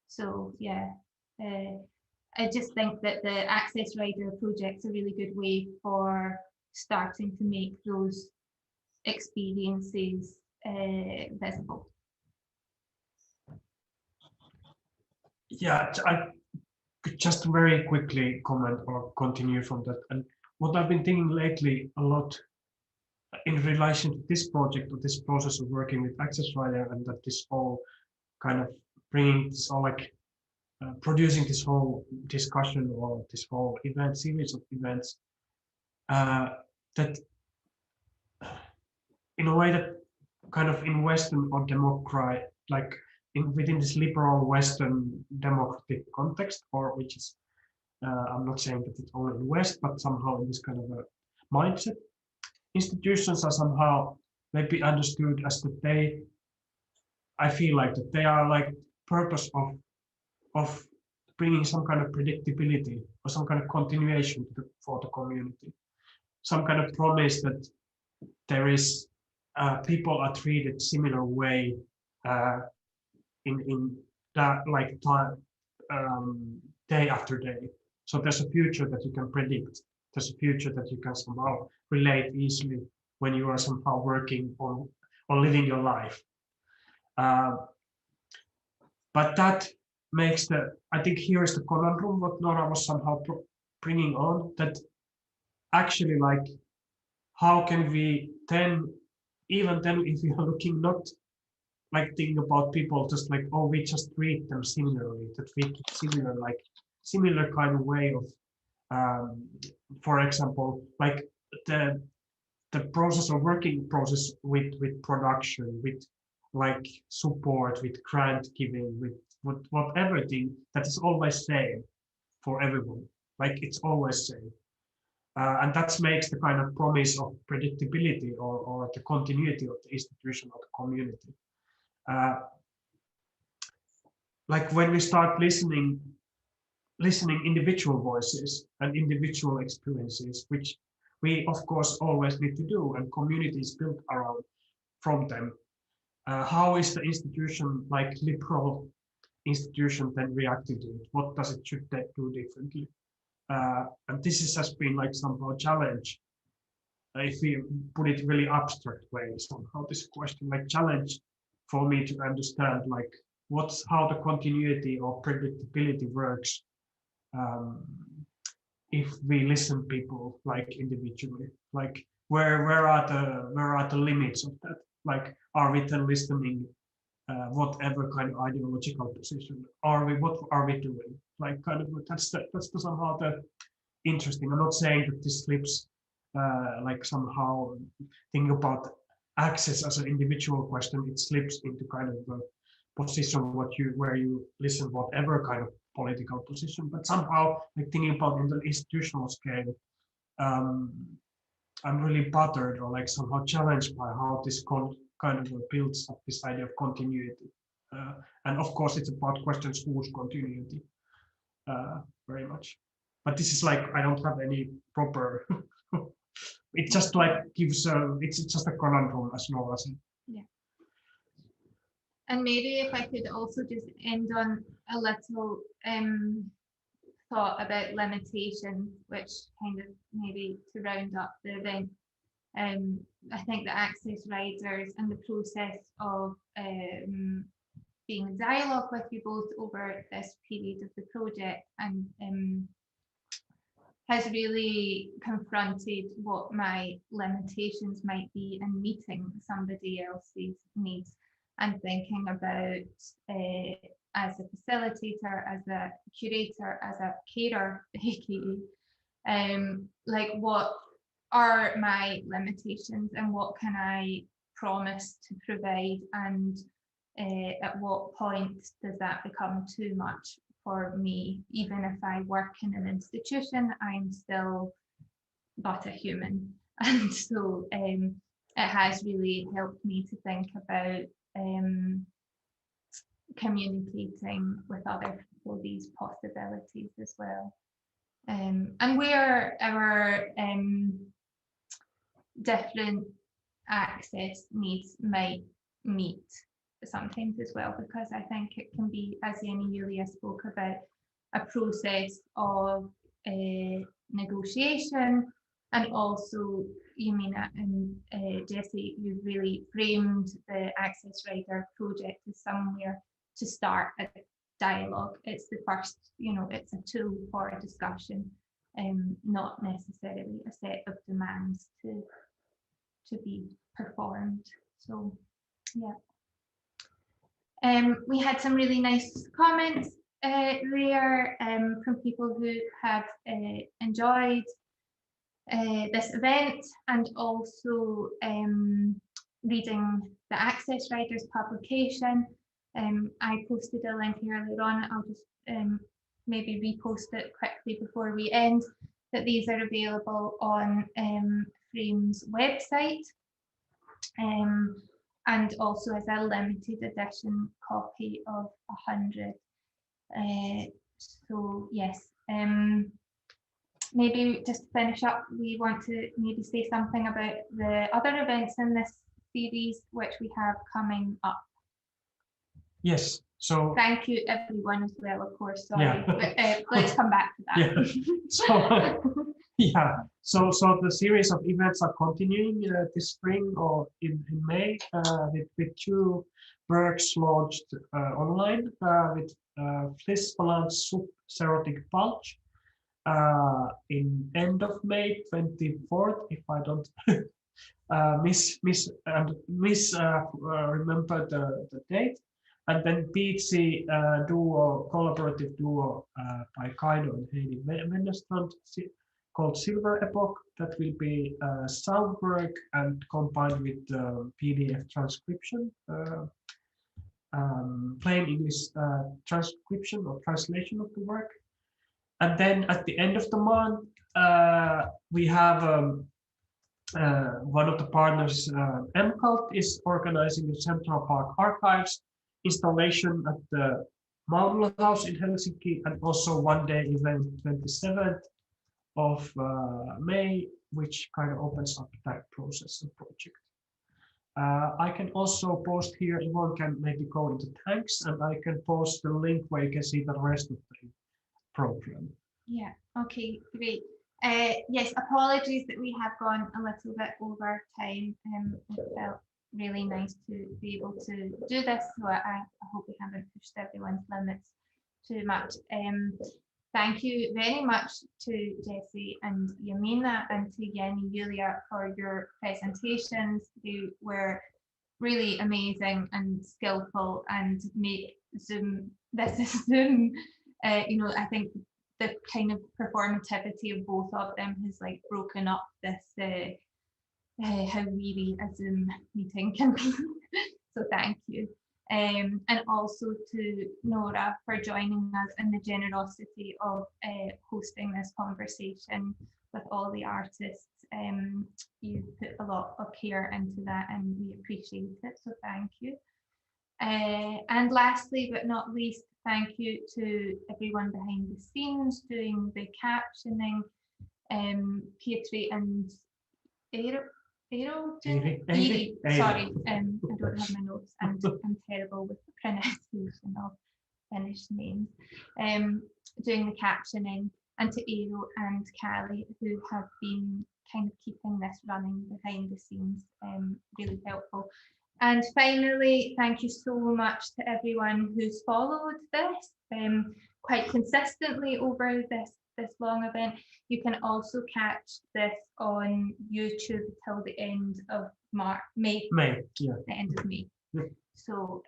So yeah, I just think that the Access Rider project's a really good way for starting to make those experiences visible. Yeah, I could just very quickly comment or continue from that. And what I've been thinking lately a lot in relation to this project, or this process of working with Access Rider, and that this whole kind of bringing this all like producing this whole discussion or this whole event series of events, that in a way that kind of in Western or democratic, like within this liberal Western democratic context, or which is, I'm not saying that it's only in West, but somehow in this kind of a mindset, institutions are somehow maybe understood as that they, I feel like that they are like purpose of bringing some kind of predictability or some kind of continuation for the community, some kind of promise that there is people are treated similar way in that like time, day after day. So there's a future that you can predict. There's a future that you can somehow relate easily when you are somehow working or living your life. But that makes I think here is the conundrum what Nora was somehow bringing on, that actually like how can we then, even then if we are looking not like thinking about people just like, oh, we just treat them similarly, that we keep similar kind of way of, for example, like the process or working process with production, with like support, with grant giving, with whatever thing, that is always same for everyone. Like it's always same. And that makes the kind of promise of predictability or the continuity of the institution or the community. Like when we start listening individual voices and individual experiences, which we of course always need to do, and communities built around from them. How is the institution, like liberal institution, then reacting to it? What does it should that do differently? And this has been like somehow a challenge. If we put it really abstract way, somehow this question like challenge for me to understand like how the continuity or predictability works if we listen people like individually, like where are the limits of that? Like, are we then listening whatever kind of ideological position? What are we doing? Like, kind of that's somehow the interesting. I'm not saying that this slips like somehow think about access as an individual question. It slips into kind of a position where you listen whatever kind of political position, but somehow like thinking about in the institutional scale, I'm really bothered or like somehow challenged by how this kind of builds up this idea of continuity. And of course, it's about questions whose continuity very much. But this is like, I don't have any proper, it just like gives it's just a conundrum, as Nora said. Yeah. And maybe if I could also just end on a little thought about limitations, which kind of maybe to round up the event. I think the access riders and the process of being in dialogue with you both over this period of the project and has really confronted what my limitations might be in meeting somebody else's needs, and thinking about as a facilitator, as a curator, as a carer, aka, like what are my limitations and what can I promise to provide, and at what point does that become too much for me? Even if I work in an institution, I'm still but a human. And so it has really helped me to think about communicating with other people these possibilities as well. And where our different access needs might meet sometimes as well, because I think it can be, as Jenni-Juulia spoke about, a process of negotiation, and also Jemina and Jessie, you really framed the Access Rider project as somewhere to start a dialogue. It's the first, it's a tool for a discussion, not necessarily a set of demands to be performed. So yeah. We had some really nice comments there from people who have enjoyed this event, and also reading the Access Riders publication. I posted a link earlier on. I'll just maybe repost it quickly before we end, that these are available on Frame's website, and also as a limited edition copy of 100. So yes, maybe just to finish up, we want to maybe say something about the other events in this series which we have coming up. Yes, so thank you everyone as well, of course. Sorry, yeah. but let's come back to that. Yeah. So Yeah, so the series of events are continuing this spring or in May with 2 works launched online with Fliss Balance Subserotic Bulge in end of May 24th, if I don't remember the date, and then Peachy collaborative duo by Kaido and Heidi Wennerstrand called Silver Epoch, that will be sound work and combined with PDF transcription, plain English transcription or translation of the work. And then at the end of the month, we have one of the partners, MCult, is organizing the Central Park Archives installation at the Maunula House in Helsinki, and also one-day event 27th of May, which kind of opens up that process and project. I can also post here, Yvonne can maybe go into thanks, and I can post the link where you can see the rest of the program. Yeah, okay, great. Yes, apologies that we have gone a little bit over time. It felt really nice to be able to do this, so I hope we haven't pushed everyone's limits too much. Thank you very much to Jessie and Jemina and to Jenni-Juulia for your presentations. They were really amazing and skillful and make Zoom, you know, I think the kind of performativity of both of them has like broken up this how weary a Zoom meeting can be. So thank you. And also to Nora for joining us and the generosity of hosting this conversation with all the artists. You put a lot of care into that and we appreciate it, so thank you. And lastly but not least, thank you to everyone behind the scenes doing the captioning, Pietri and sorry, I don't have my notes and I'm terrible with the pronunciation of Finnish names. Doing the captioning, and to Eero and Callie, who have been kind of keeping this running behind the scenes, really helpful. And finally, thank you so much to everyone who's followed this quite consistently over this long event. You can also catch this on YouTube till the end of May, yeah. The end of May. Yeah. So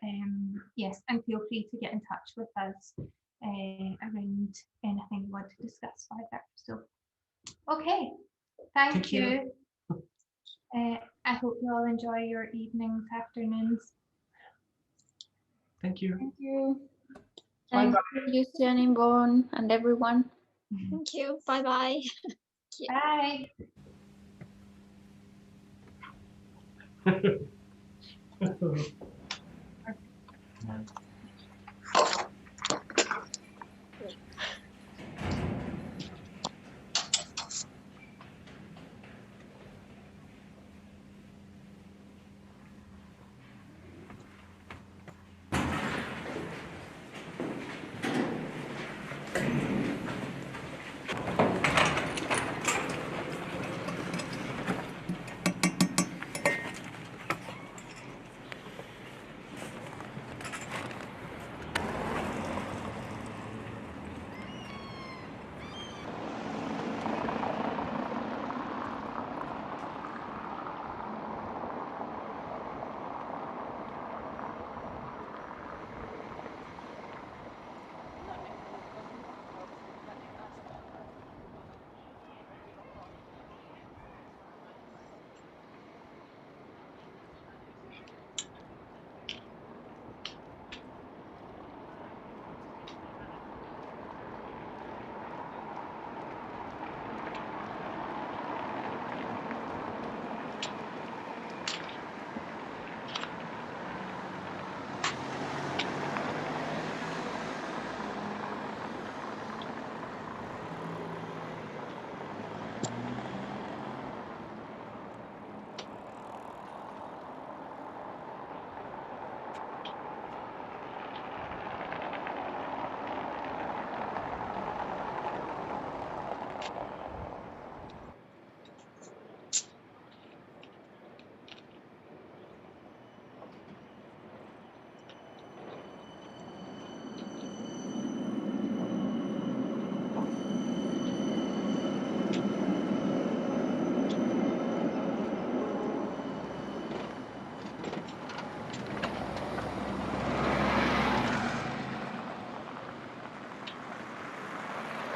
yes, and feel free to get in touch with us around anything you want to discuss further. So, okay, thank you. I hope you all enjoy your evenings, afternoons. Thank you. Thank you. Bye bye. Thank you, Jussi and Yvonne and everyone. Thank you. Bye-bye. Bye.